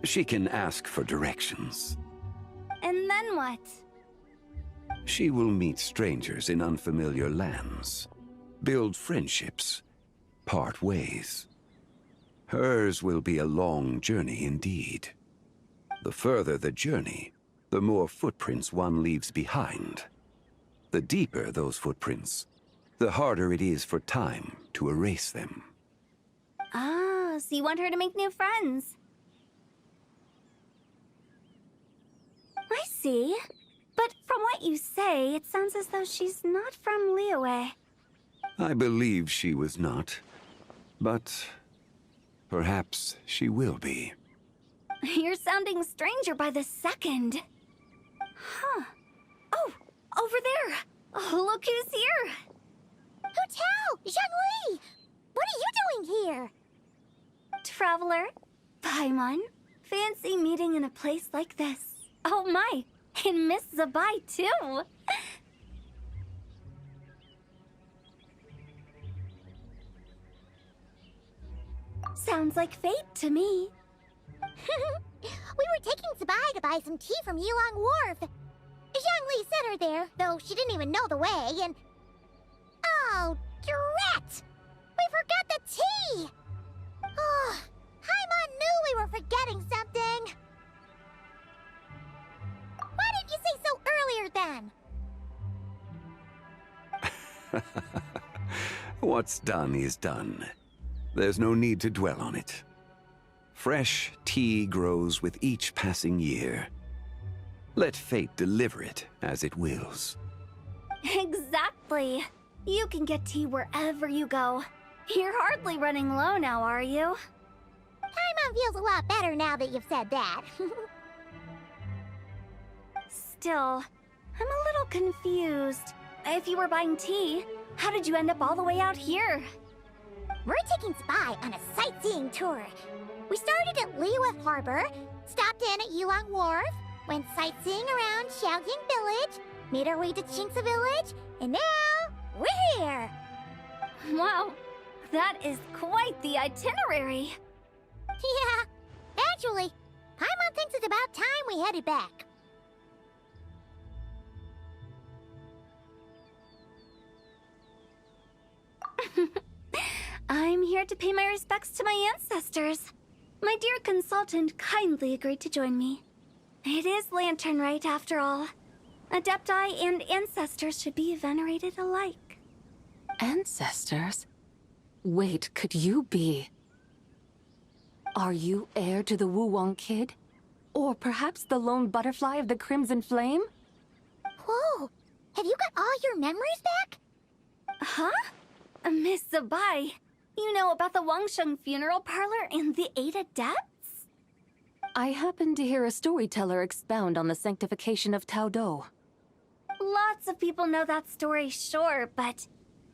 She can ask for directions. And then what? She will meet strangers in unfamiliar lands, build friendships, part ways. Hers will be a long journey indeed. The further the journey, the more footprints one leaves behind. The deeper those footprints, the harder it is for time to erase them. Ah, so you want her to make new friends? I see. But from what you say, it sounds as though she's not from Liyue. I believe she was not, but perhaps she will be. You're sounding stranger by the second. Huh. Oh, over there! Oh, look who's here! Hu Tao! Zhongli! What are you doing here? Traveler, Paimon, fancy meeting in a place like this. Oh my, and Miss Zabai too! Sounds like fate to me. We were taking Zabai to buy some tea from Yilong Wharf. Zhongli sent her there, though she didn't even know the way, and... Oh, drat! We forgot the tea! Oh, Paimon knew we were forgetting something! Why didn't you say so earlier, then? What's done is done. There's no need to dwell on it. Fresh tea grows with each passing year. Let fate deliver it as it wills. Exactly. You can get tea wherever you go. You're hardly running low now, are you? Paimon feels a lot better now that you've said that. Still, I'm a little confused. If you were buying tea, how did you end up all the way out here? We're taking Spy on a sightseeing tour. We started at Liyue Harbor, stopped in at Yulong Wharf, went sightseeing around Xiaoying Village, made our way to Qingce Village, and now we're here! Wow, that is quite the itinerary. Yeah, actually, Paimon thinks it's about time we headed back. I'm here to pay my respects to my ancestors. My dear consultant kindly agreed to join me. It is Lantern Rite, after all. Adepti and ancestors should be venerated alike. Ancestors? Wait, could you be... Are you heir to the Wu-Wong kid? Or perhaps the lone butterfly of the Crimson Flame? Whoa! Have you got all your memories back? Huh? Miss Zabai, you know about the Wangsheng funeral parlor and the 8 adepts? I happened to hear a storyteller expound on the sanctification of Tao Do. Lots of people know that story, sure, but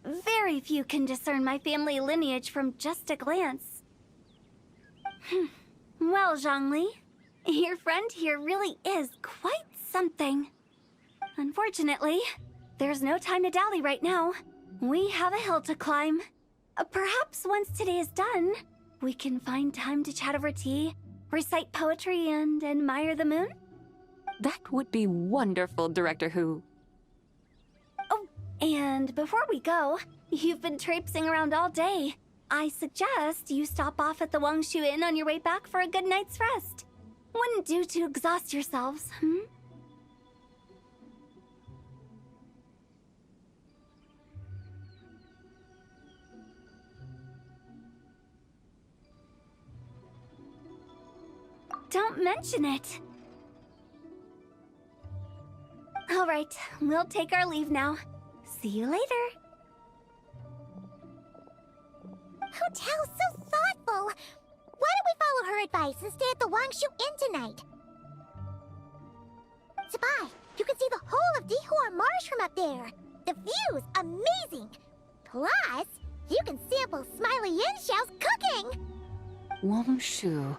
very few can discern my family lineage from just a glance. Well, Zhongli, your friend here really is quite something. Unfortunately, there's no time to dally right now. We have a hill to climb. Perhaps once today is done, we can find time to chat over tea, recite poetry, and admire the moon? That would be wonderful, Director Hu. Oh, and before we go, you've been traipsing around all day. I suggest you stop off at the Wangshu Inn on your way back for a good night's rest. Wouldn't do to exhaust yourselves, Don't mention it. All right, we'll take our leave now. See you later. Hotel's so thoughtful. Why don't we follow her advice and stay at the Wangshu Inn tonight? Zabai, you can see the whole of Dihua Marsh from up there. The view's amazing. Plus, you can sample Smiley Yin-Xiao's cooking. Wangshu.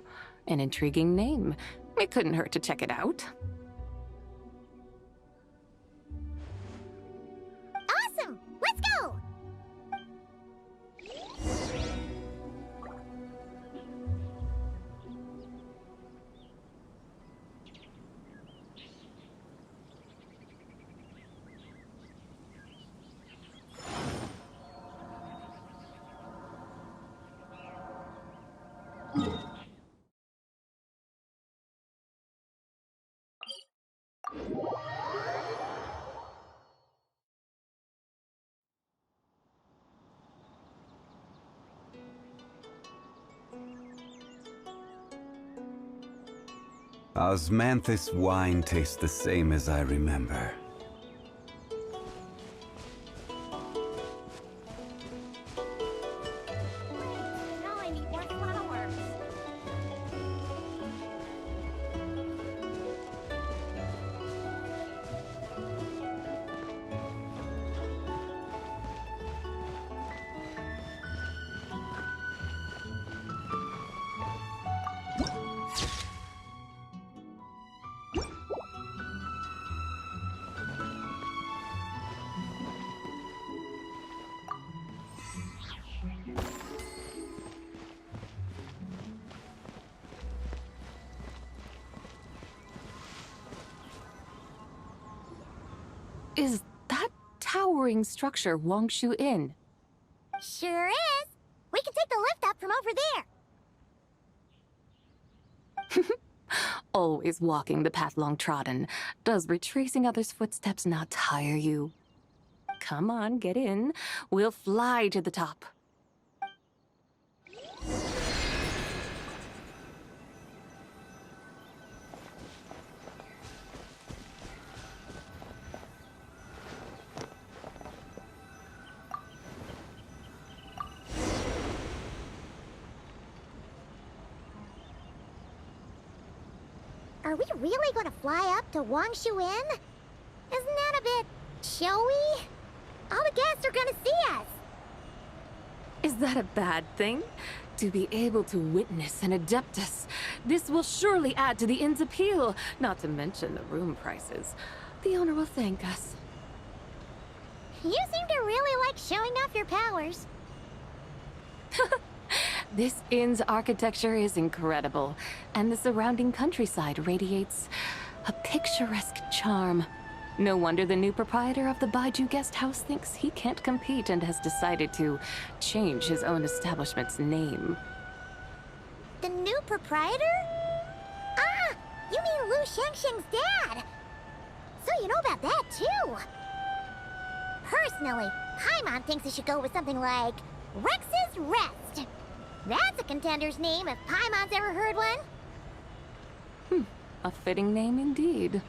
An intriguing name. It couldn't hurt to check it out. Awesome! Let's go! Osmanthus wine tastes the same as I remember. Now I need more flowers. Is that towering structure Wangshu Inn? Sure is. We can take the lift up from over there. Always walking the path long trodden. Does retracing others' footsteps not tire you? Come on, get in. We'll fly to the top. Are we really going to fly up to Wangshu Inn? Isn't that a bit showy? All the guests are going to see us. Is that a bad thing? To be able to witness an Adeptus, this will surely add to the inn's appeal, not to mention the room prices. The owner will thank us. You seem to really like showing off your powers. This inn's architecture is incredible, and the surrounding countryside radiates a picturesque charm. No wonder the new proprietor of the Baiju guest house thinks he can't compete and has decided to change his own establishment's name. The new proprietor? Ah! You mean Lu Shengsheng's dad! So you know about that, too! Personally, Paimon thinks it should go with something like Rex's Rest. That's a contender's name if Paimon's ever heard one. A fitting name indeed.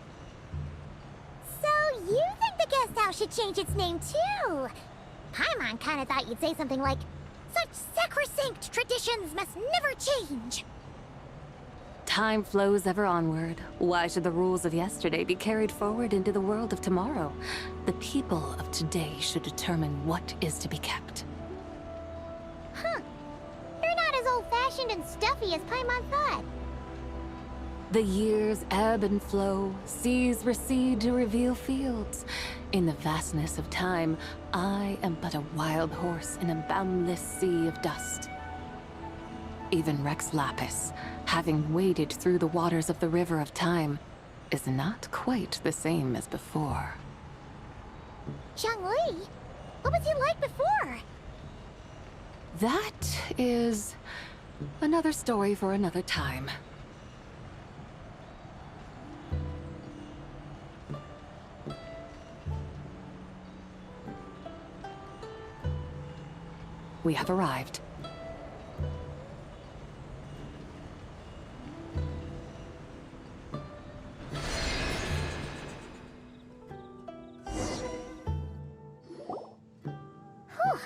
So you think the guest house should change its name, too? Paimon kinda thought you'd say something like, such sacrosanct traditions must never change. Time flows ever onward. Why should the rules of yesterday be carried forward into the world of tomorrow? The people of today should determine what is to be kept. Huh. You're not as old-fashioned and stuffy as Paimon thought. The years ebb and flow, seas recede to reveal fields. In the vastness of time, I am but a wild horse in a boundless sea of dust. Even Rex Lapis, having waded through the waters of the river of time, is not quite the same as before. Zhongli? What was he like before? That is another story for another time. We have arrived. Whew.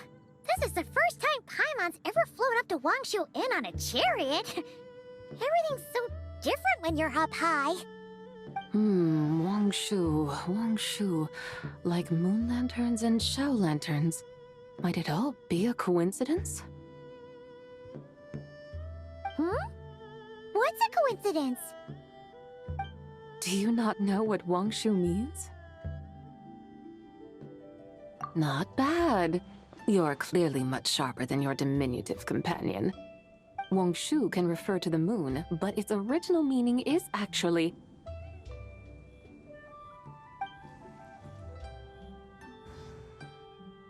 This is the first time Paimon's ever flown up to Wangshu Inn on a chariot. Everything's so different when you're up high. Wangshu. Like moon lanterns and shell lanterns. Might it all be a coincidence? What's a coincidence? Do you not know what Wangshu means? Not bad. You're clearly much sharper than your diminutive companion. Wangshu can refer to the moon, but its original meaning is actually...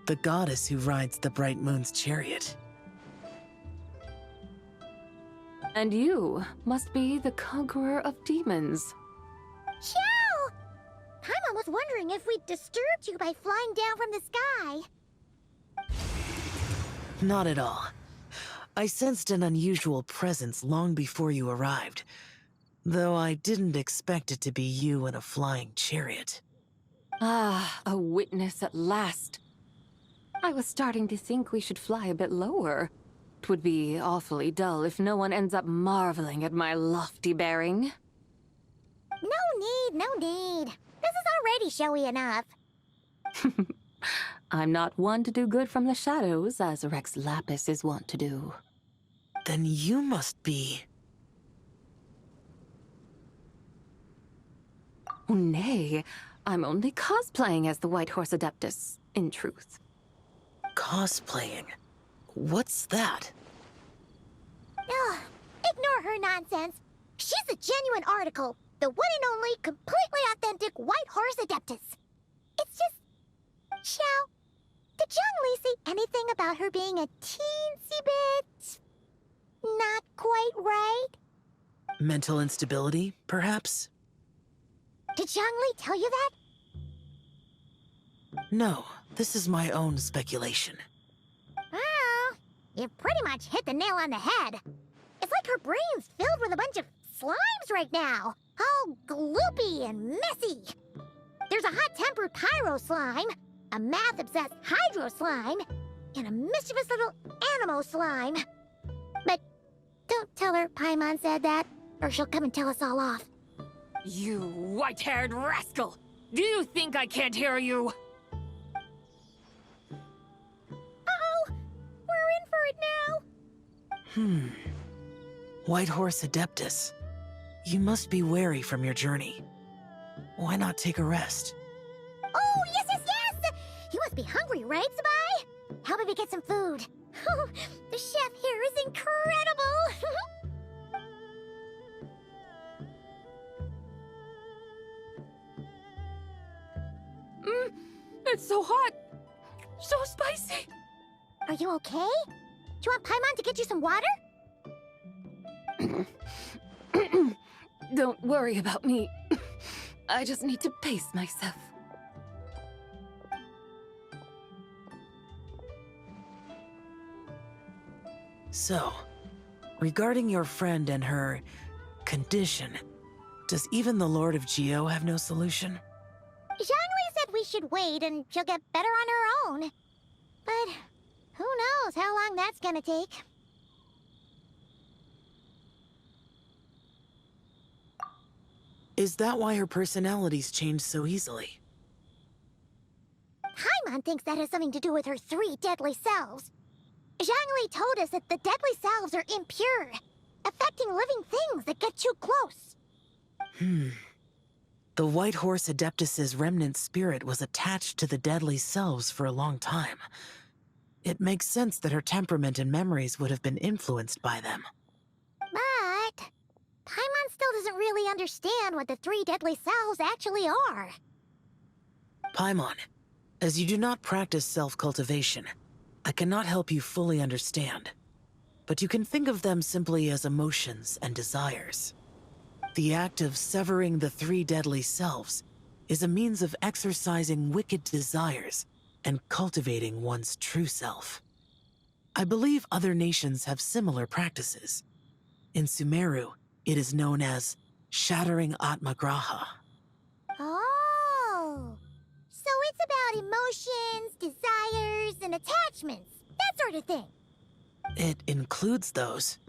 the goddess who rides the bright moon's chariot. And you must be the conqueror of demons. Chow! Paimon was wondering if we'd disturbed you by flying down from the sky. Not at all. I sensed an unusual presence long before you arrived, though I didn't expect it to be you in a flying chariot. Ah, a witness at last. I was starting to think we should fly a bit lower. It would be awfully dull if no one ends up marveling at my lofty bearing. No need. This is already showy enough. I'm not one to do good from the shadows, as Rex Lapis is wont to do. Then you must be... Oh, nay. I'm only cosplaying as the White Horse Adeptus, in truth. Cosplaying? What's that? Ugh, ignore her nonsense. She's a genuine article. The one and only, completely authentic White Horse Adeptus. It's just... Xiao, did Zhongli say anything about her being a teensy bit... not quite right? Mental instability, perhaps? Did Zhongli tell you that? No, this is my own speculation. Oh, you pretty much hit the nail on the head. It's like her brain's filled with a bunch of slimes right now. All gloopy and messy. There's a hot-tempered pyro slime, a math-obsessed hydro slime, and a mischievous little animo slime. But don't tell her Paimon said that, or she'll come and tell us all off. You white-haired rascal! Do you think I can't hear you? Uh-oh! We're in for it now! White Horse Adeptus. You must be weary from your journey. Why not take a rest? Oh, yes, yes, yes! You must be hungry, right, Sabai? How about we get some food? The chef here is incredible! It's so hot! So spicy! Are you okay? Do you want Paimon to get you some water? Don't worry about me. I just need to pace myself. So, regarding your friend and her condition, does even the Lord of Geo have no solution? Zhangli said we should wait and she'll get better on her own. But who knows how long that's gonna take. Is that why her personalities change so easily? Paimon thinks that has something to do with her 3 deadly selves. Zhangli told us that the deadly selves are impure, affecting living things that get too close. The White Horse Adeptus's remnant spirit was attached to the deadly selves for a long time. It makes sense that her temperament and memories would have been influenced by them. But Paimon still doesn't really understand what the 3 deadly selves actually are. Paimon, as you do not practice self-cultivation, I cannot help you fully understand. But you can think of them simply as emotions and desires. The act of severing the 3 deadly selves is a means of exercising wicked desires and cultivating one's true self. I believe other nations have similar practices. In Sumeru, it is known as shattering Atmagraha. Oh, so it's about emotions, desires, and attachments, that sort of thing. It includes those.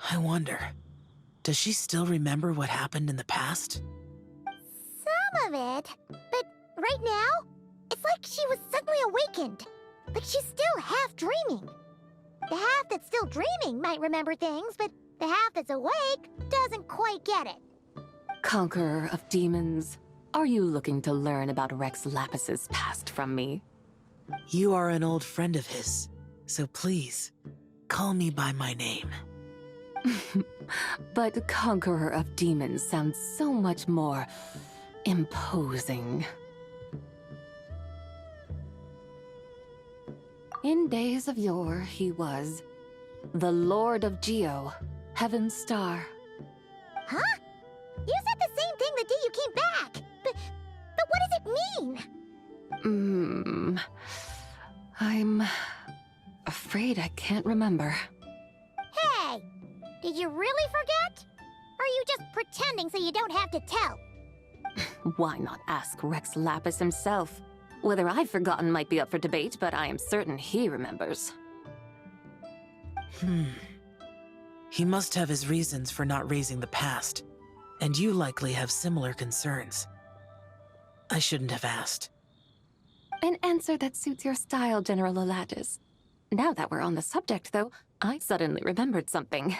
I wonder, does she still remember what happened in the past? Some of it, but right now, it's like she was suddenly awakened. But she's still half dreaming. The half that's still dreaming might remember things, but the half that's awake doesn't quite get it. Conqueror of demons, are you looking to learn about Rex Lapis's past from me? You are an old friend of his, so please, call me by my name. But Conqueror of Demons sounds so much more imposing. In days of yore, he was the Lord of Geo, Heaven's Star. Huh? You said the same thing the day you came back! But what does it mean? I'm afraid I can't remember. Hey! Did you really forget? Or are you just pretending so you don't have to tell? Why not ask Rex Lapis himself? Whether I've forgotten might be up for debate, but I am certain he remembers. He must have his reasons for not raising the past, and you likely have similar concerns. I shouldn't have asked. An answer that suits your style, General Elatis. Now that we're on the subject, though, I suddenly remembered something.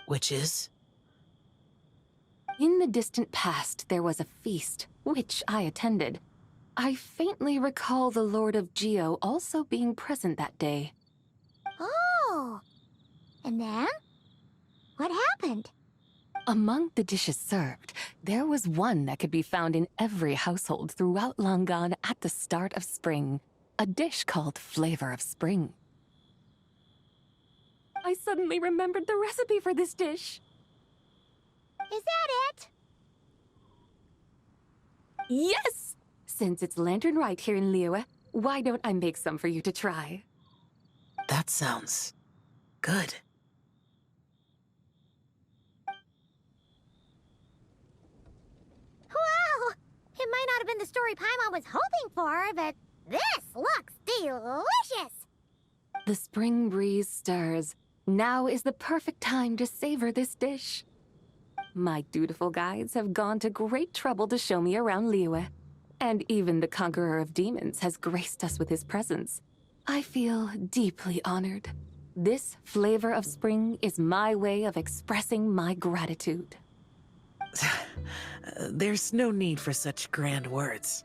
Which is? In the distant past, there was a feast, which I attended. I faintly recall the Lord of Geo also being present that day. Oh! And then? What happened? Among the dishes served, there was one that could be found in every household throughout Longan at the start of spring. A dish called Flavor of Spring. I suddenly remembered the recipe for this dish. Is that it? Yes! Since it's Lantern Rite here in Liyue, why don't I make some for you to try? That sounds good. Wow! It might not have been the story Paimon was hoping for, but this looks delicious! The spring breeze stirs. Now is the perfect time to savor this dish. My dutiful guides have gone to great trouble to show me around Liyue. And even the Conqueror of Demons has graced us with his presence. I feel deeply honored. This flavor of spring is my way of expressing my gratitude. There's no need for such grand words.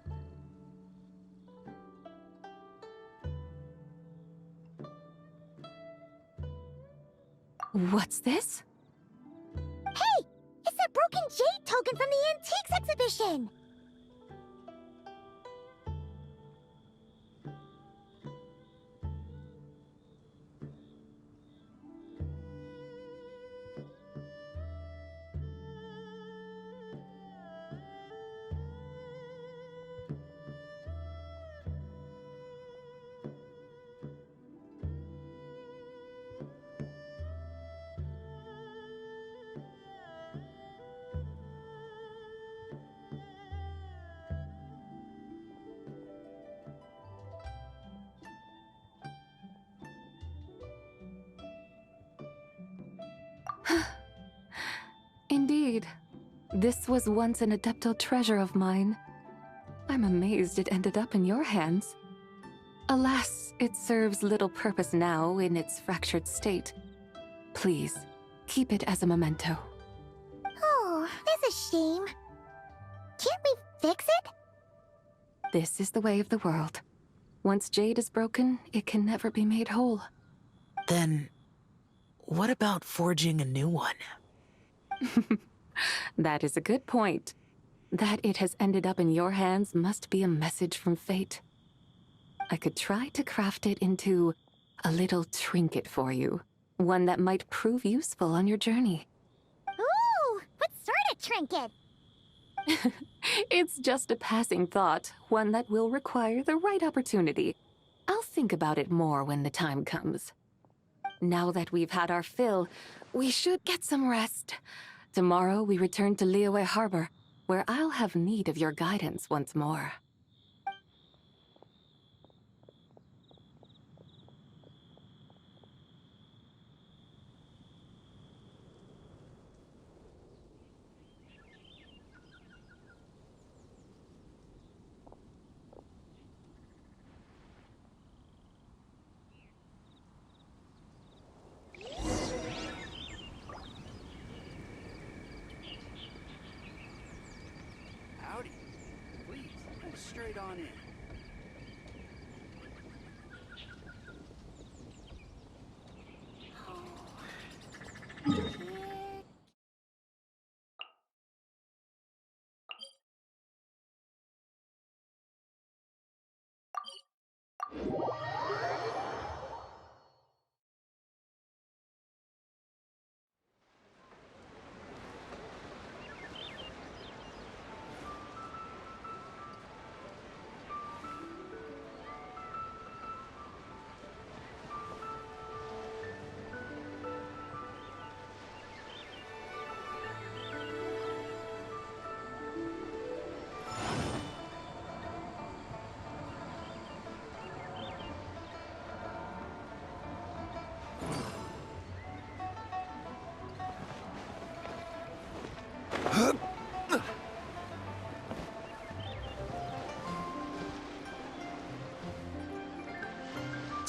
What's this? Hey! It's that broken jade token from the antiques exhibition! Indeed. This was once an Adeptal treasure of mine. I'm amazed it ended up in your hands. Alas, it serves little purpose now in its fractured state. Please, keep it as a memento. Oh, that's a shame. Can't we fix it? This is the way of the world. Once jade is broken, it can never be made whole. Then, what about forging a new one? That is a good point. That it has ended up in your hands must be a message from fate. I could try to craft it into a little trinket for you. One that might prove useful on your journey. Ooh! What sort of trinket? It's just a passing thought, one that will require the right opportunity. I'll think about it more when the time comes. Now that we've had our fill, we should get some rest. Tomorrow we return to Liyue Harbor, where I'll have need of your guidance once more. Howdy. Please, come straight on in.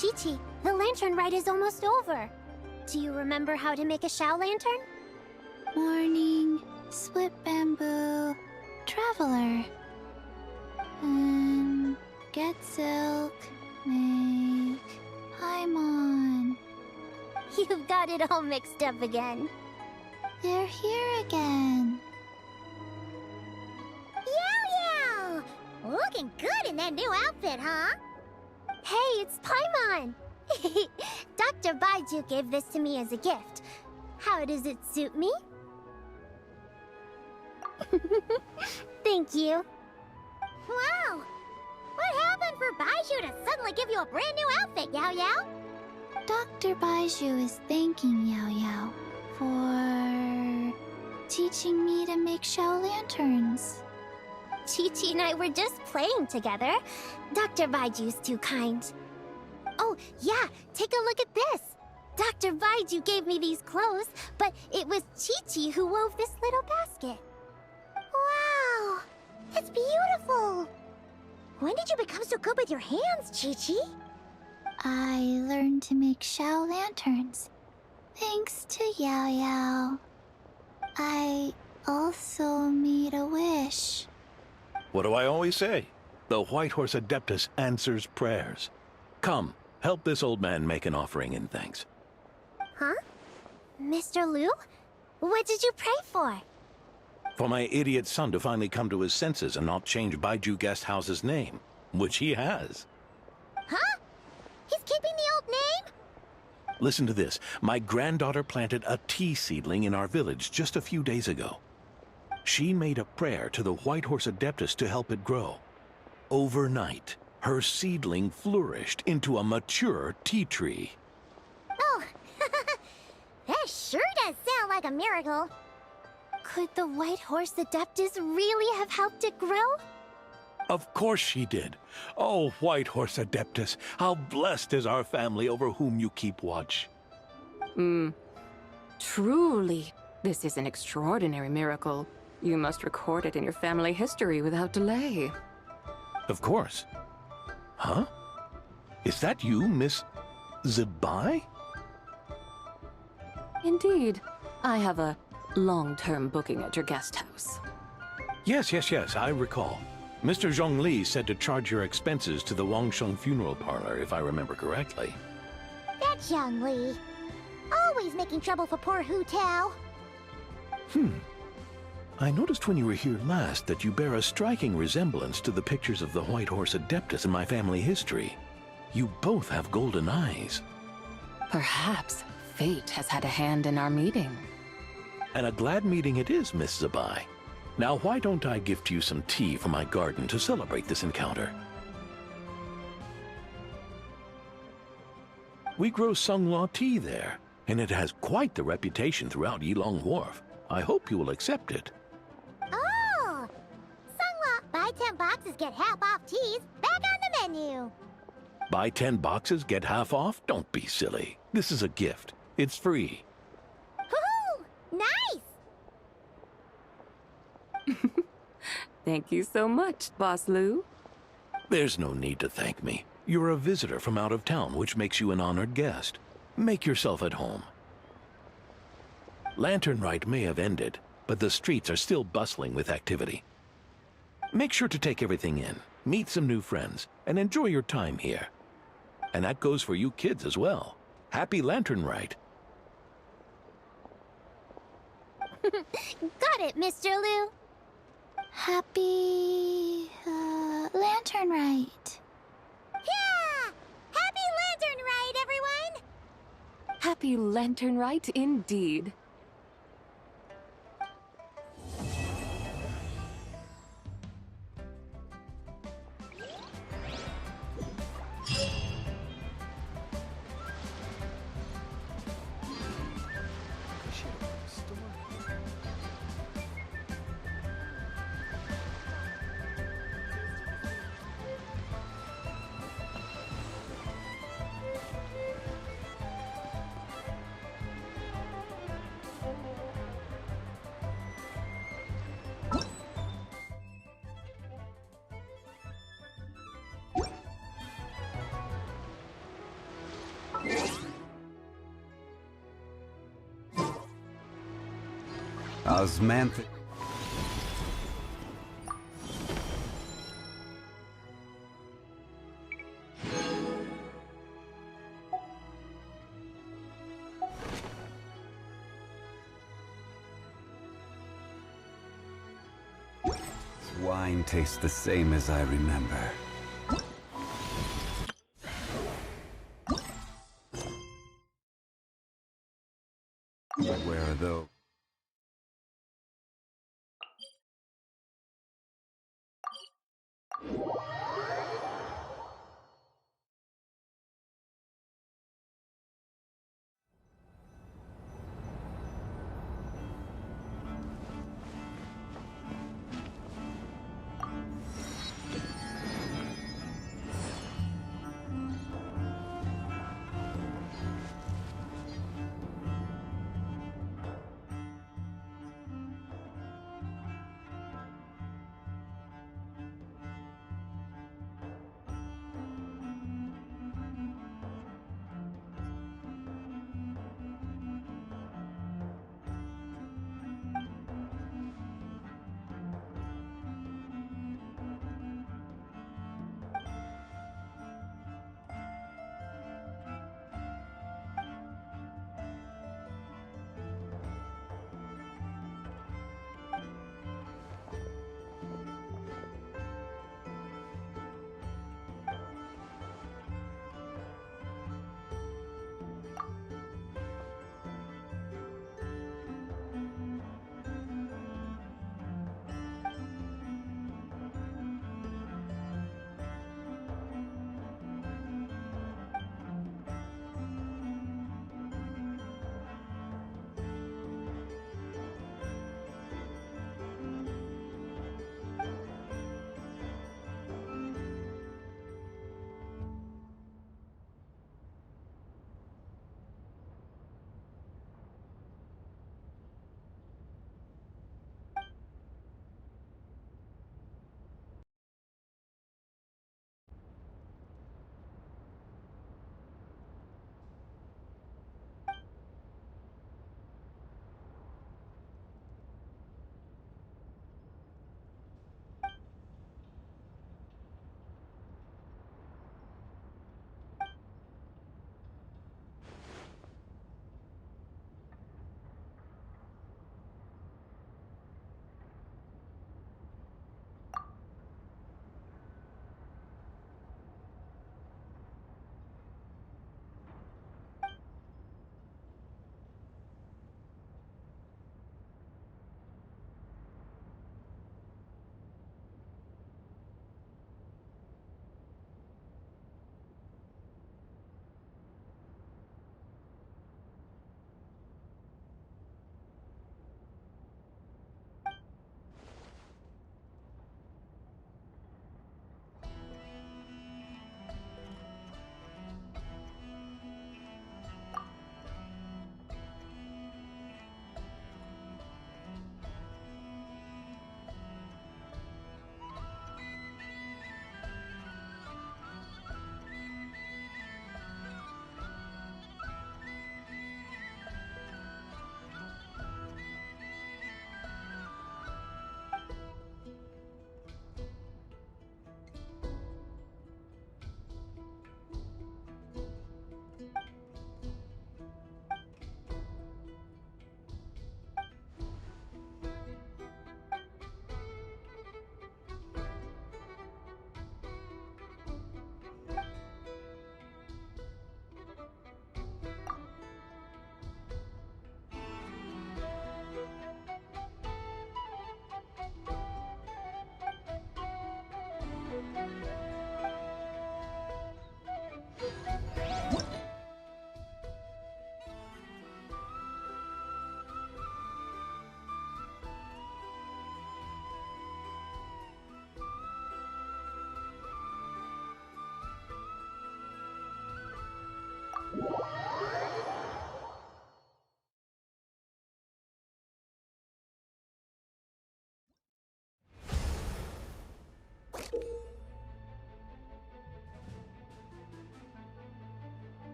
Chi-Chi, the lantern ride is almost over. Do you remember how to make a Shao lantern? Morning, split bamboo, traveler. Get silk, make Paimon. You've got it all mixed up again. They're here again. Yow Yow! Looking good in that new outfit, huh? Hey, it's Paimon! Dr. Baiju gave this to me as a gift. How does it suit me? Thank you. Wow! What happened for Baiju to suddenly give you a brand new outfit, Yao Yao? Dr. Baiju is thanking Yao Yao for teaching me to make Shao lanterns. Chi-Chi and I were just playing together. Dr. Baiju's too kind. Oh, yeah, take a look at this. Dr. Baiju gave me these clothes, but it was Chi-Chi who wove this little basket. Wow, it's beautiful. When did you become so good with your hands, Chi-Chi? I learned to make Xiao lanterns, thanks to Yao Yao. I also made a wish. What do I always say? The White Horse Adeptus answers prayers. Come, help this old man make an offering in thanks. Huh? Mr. Liu? What did you pray for? For my idiot son to finally come to his senses and not change Baiju Guest House's name, which he has. Huh? He's keeping the old name? Listen to this. My granddaughter planted a tea seedling in our village just a few days ago. She made a prayer to the White Horse Adeptus to help it grow. Overnight, her seedling flourished into a mature tea tree. Oh, that sure does sound like a miracle. Could the White Horse Adeptus really have helped it grow? Of course she did. Oh, White Horse Adeptus, how blessed is our family over whom you keep watch. Truly, this is an extraordinary miracle. You must record it in your family history without delay. Of course. Huh? Is that you, Miss Zibai? Indeed. I have a long-term booking at your guest house. Yes, I recall. Mr. Zhongli said to charge your expenses to the Wangsheng Funeral Parlor, if I remember correctly. That's Young Li. Always making trouble for poor Hu Tao. I noticed when you were here last that you bear a striking resemblance to the pictures of the White Horse Adeptus in my family history. You both have golden eyes. Perhaps fate has had a hand in our meeting. And a glad meeting it is, Miss Zabai. Now why don't I gift you some tea from my garden to celebrate this encounter? We grow Sunghua tea there, and it has quite the reputation throughout Yilong Wharf. I hope you will accept it. Oh! Sunghua, buy 10 boxes, get half off teas, back on the menu. Buy 10 boxes, get half off? Don't be silly. This is a gift. It's free. Woohoo! Nice! Thank you so much, Boss Liu. There's no need to thank me. You're a visitor from out of town, which makes you an honored guest. Make yourself at home. Lantern Rite may have ended, but the streets are still bustling with activity. Make sure to take everything in, meet some new friends, and enjoy your time here. And that goes for you kids as well. Happy Lantern Rite. Got it, Mr. Liu. Happy... Lantern Rite. Yeah! Happy Lantern Rite, everyone! Happy Lantern Rite indeed. Osmanth... Wine tastes the same as I remember. Where are those?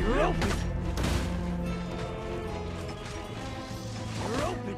You're open! You're open!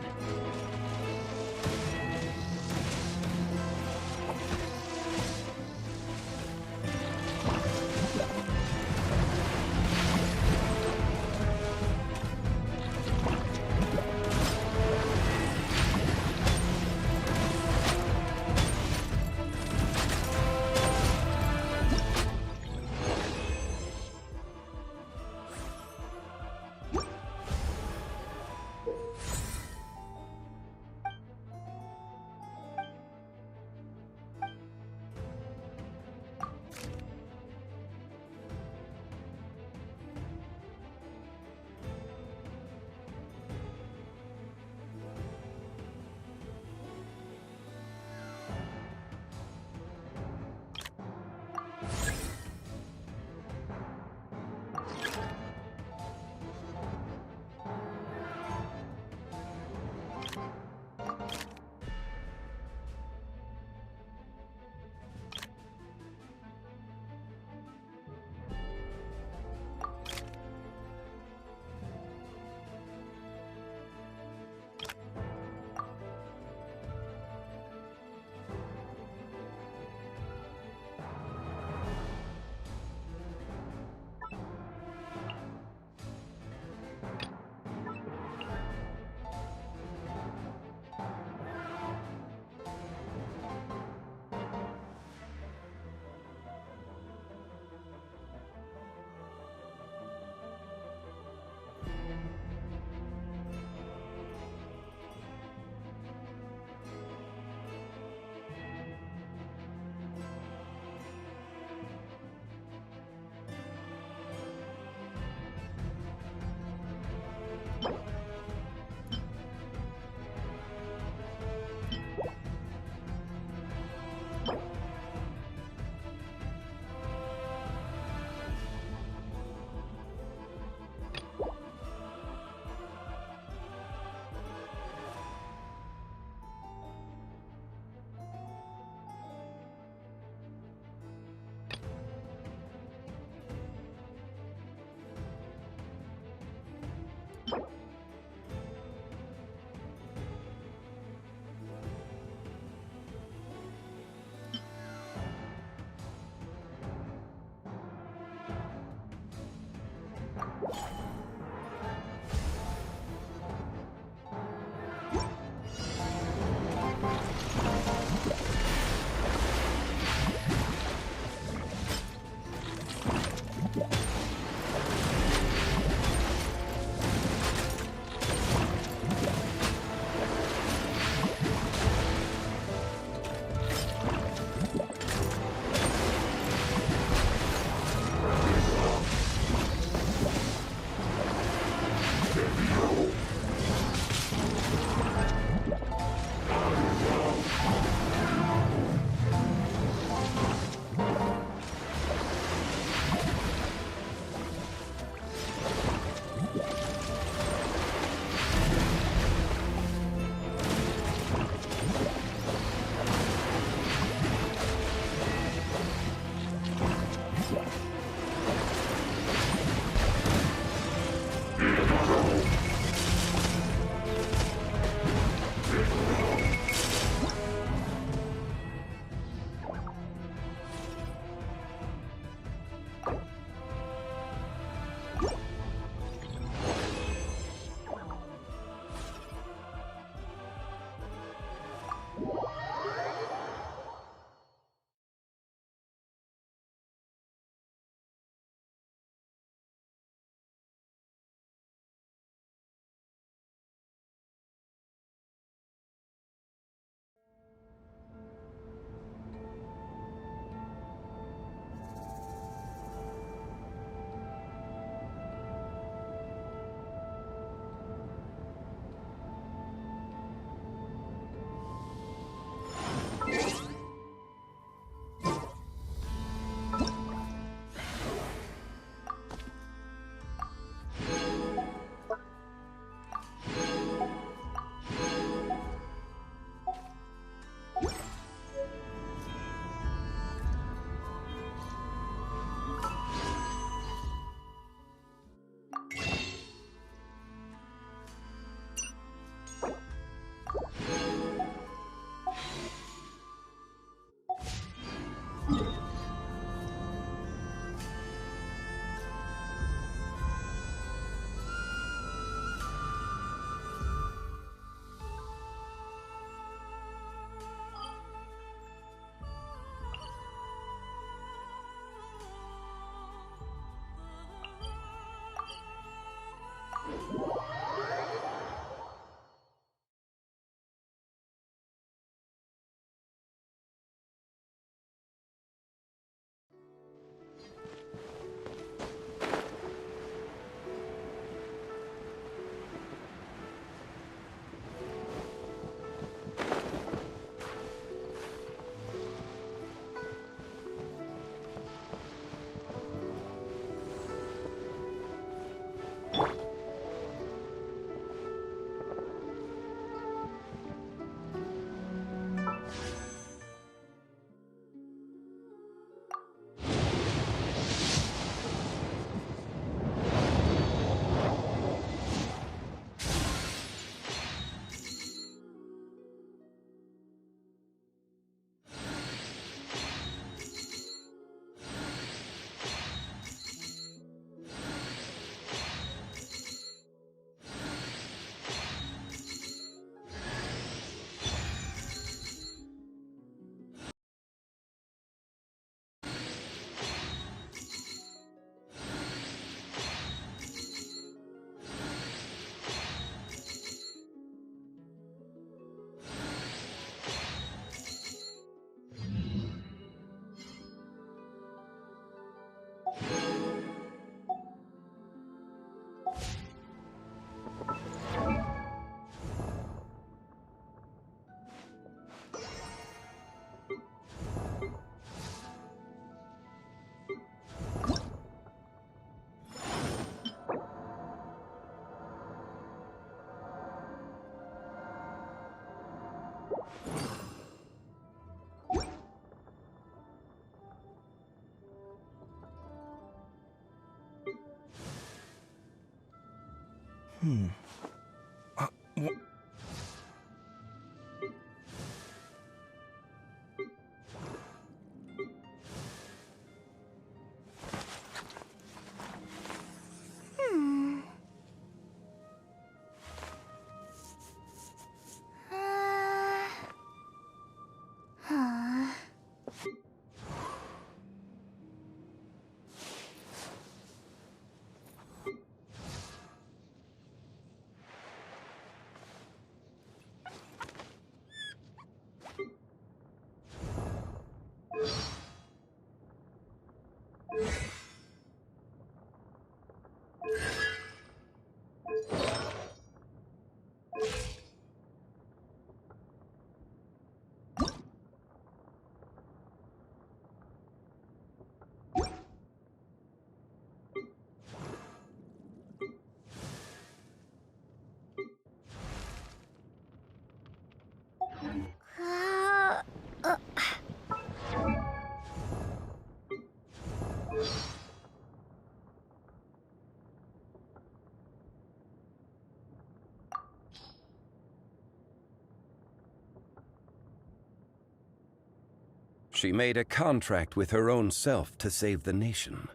She made a contract with her own self to save the nation,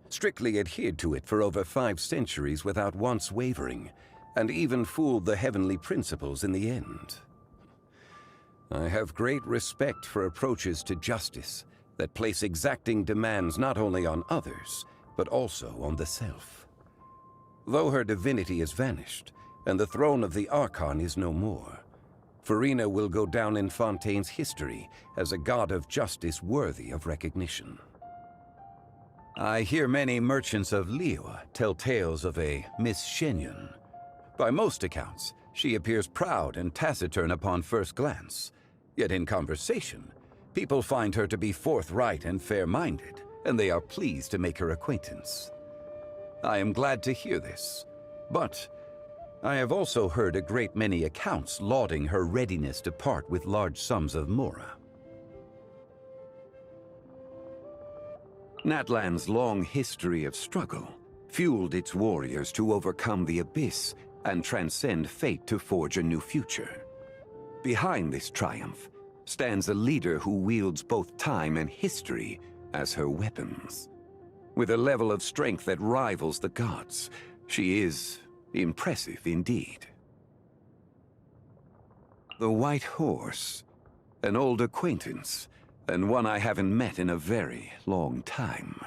strictly adhered to it for over 5 centuries without once wavering, and even fooled the heavenly principles in the end. I have great respect for approaches to justice that place exacting demands not only on others, but also on the self. Though her divinity has vanished, and the throne of the Archon is no more, Farina will go down in Fontaine's history as a god of justice worthy of recognition. I hear many merchants of Liyue tell tales of a Miss Shenyan. By most accounts, she appears proud and taciturn upon first glance. Yet in conversation, people find her to be forthright and fair-minded, and they are pleased to make her acquaintance. I am glad to hear this, but I have also heard a great many accounts lauding her readiness to part with large sums of Mora. Natlan's long history of struggle fueled its warriors to overcome the abyss and transcend fate to forge a new future. Behind this triumph stands a leader who wields both time and history as her weapons. With a level of strength that rivals the gods, she is impressive indeed. The White Horse, an old acquaintance, and one I haven't met in a very long time.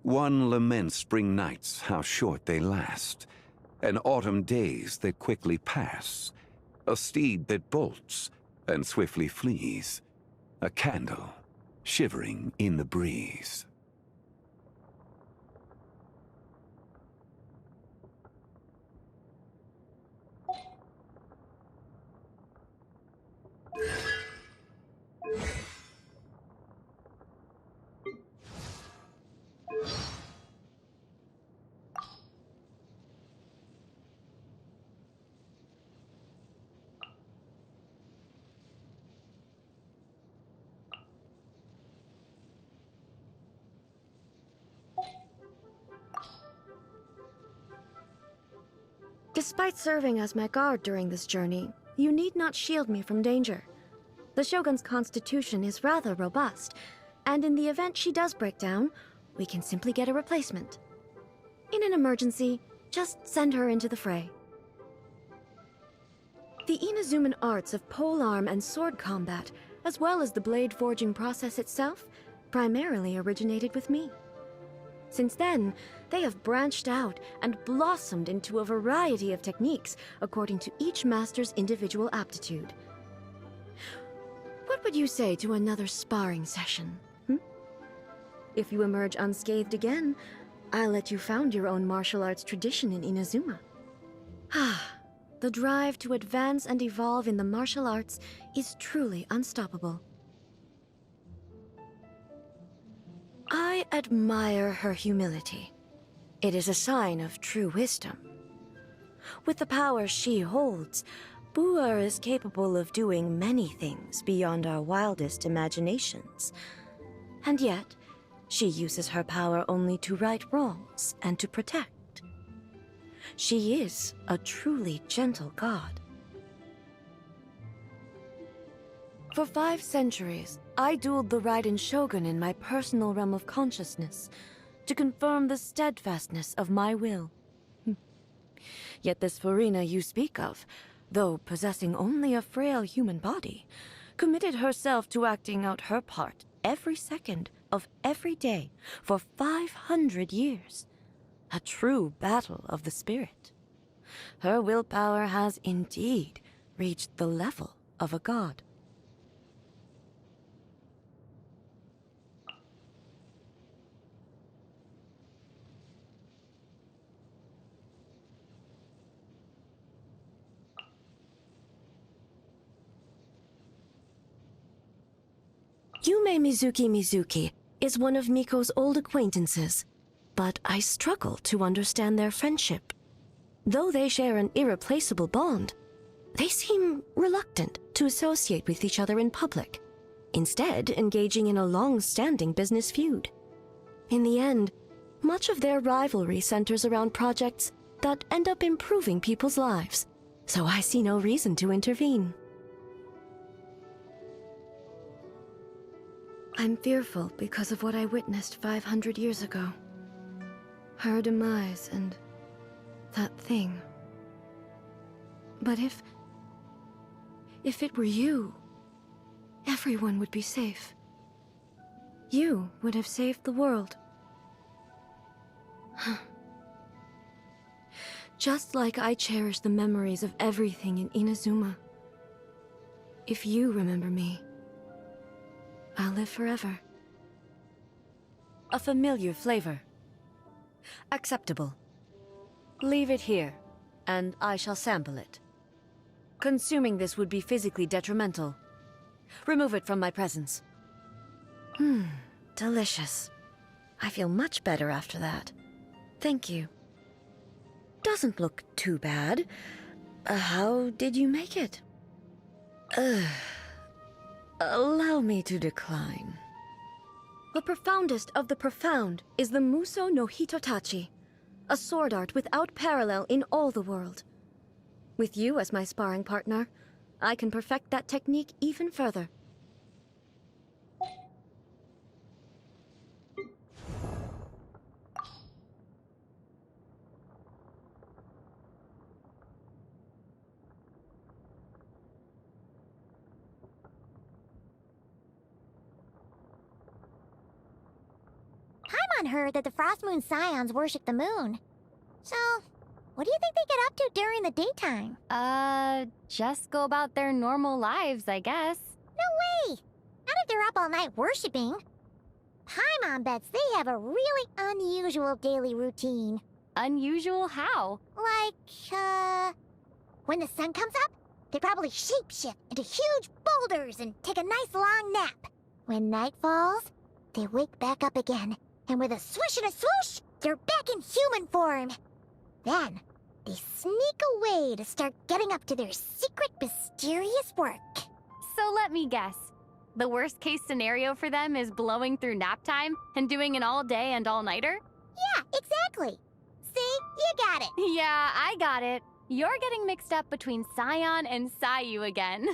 One laments spring nights, how short they last, and autumn days that quickly pass, a steed that bolts and swiftly flees, a candle shivering in the breeze. Despite serving as my guard during this journey, you need not shield me from danger. The Shogun's constitution is rather robust, and in the event she does break down, we can simply get a replacement. In an emergency, just send her into the fray. The Inazuman arts of polearm and sword combat, as well as the blade forging process itself, primarily originated with me. Since then, they have branched out and blossomed into a variety of techniques according to each master's individual aptitude. What would you say to another sparring session? If you emerge unscathed again, I'll let you found your own martial arts tradition in Inazuma. The drive to advance and evolve in the martial arts is truly unstoppable. I admire her humility. It is a sign of true wisdom. With the power she holds, Buer is capable of doing many things beyond our wildest imaginations. And yet, she uses her power only to right wrongs and to protect. she is a truly gentle god. For 5 centuries, I dueled the Raiden Shogun in my personal realm of consciousness to confirm the steadfastness of my will. Yet this Farina you speak of, though possessing only a frail human body, committed herself to acting out her part every second of every day for 500 years. A true battle of the spirit. Her willpower has indeed reached the level of a god. Yume Mizuki is one of Miko's old acquaintances, but I struggle to understand their friendship. Though they share an irreplaceable bond, they seem reluctant to associate with each other in public, instead engaging in a long-standing business feud. In the end, much of their rivalry centers around projects that end up improving people's lives, so I see no reason to intervene. I'm fearful because of what I witnessed 500 years ago. Her demise and that thing. But if it were you, everyone would be safe. You would have saved the world. Just like I cherish the memories of everything in Inazuma. If you remember me, I'll live forever. A familiar flavor. Acceptable. Leave it here, and I shall sample it. Consuming this would be physically detrimental. Remove it from my presence. Delicious. I feel much better after that. Thank you. Doesn't look too bad. How did you make it? Allow me to decline. The profoundest of the profound is the Muso no Hitotachi, a sword art without parallel in all the world. With you as my sparring partner, I can perfect that technique even further. Paimon heard that the Frost Moon Scions worship the moon. So, what do you think they get up to during the daytime? Just go about their normal lives, I guess. No way! Not if they're up all night worshiping. Paimon bets they have a really unusual daily routine. Unusual how? Like, when the sun comes up, they probably shapeshift into huge boulders and take a nice long nap. When night falls, they wake back up again, and with a swish and a swoosh, they're back in human form. Then, they sneak away to start getting up to their secret, mysterious work. So let me guess. The worst case scenario for them is blowing through nap time and doing an all-day and all-nighter? Yeah, exactly. See? You got it. Yeah, I got it. You're getting mixed up between Scion and Sayu again.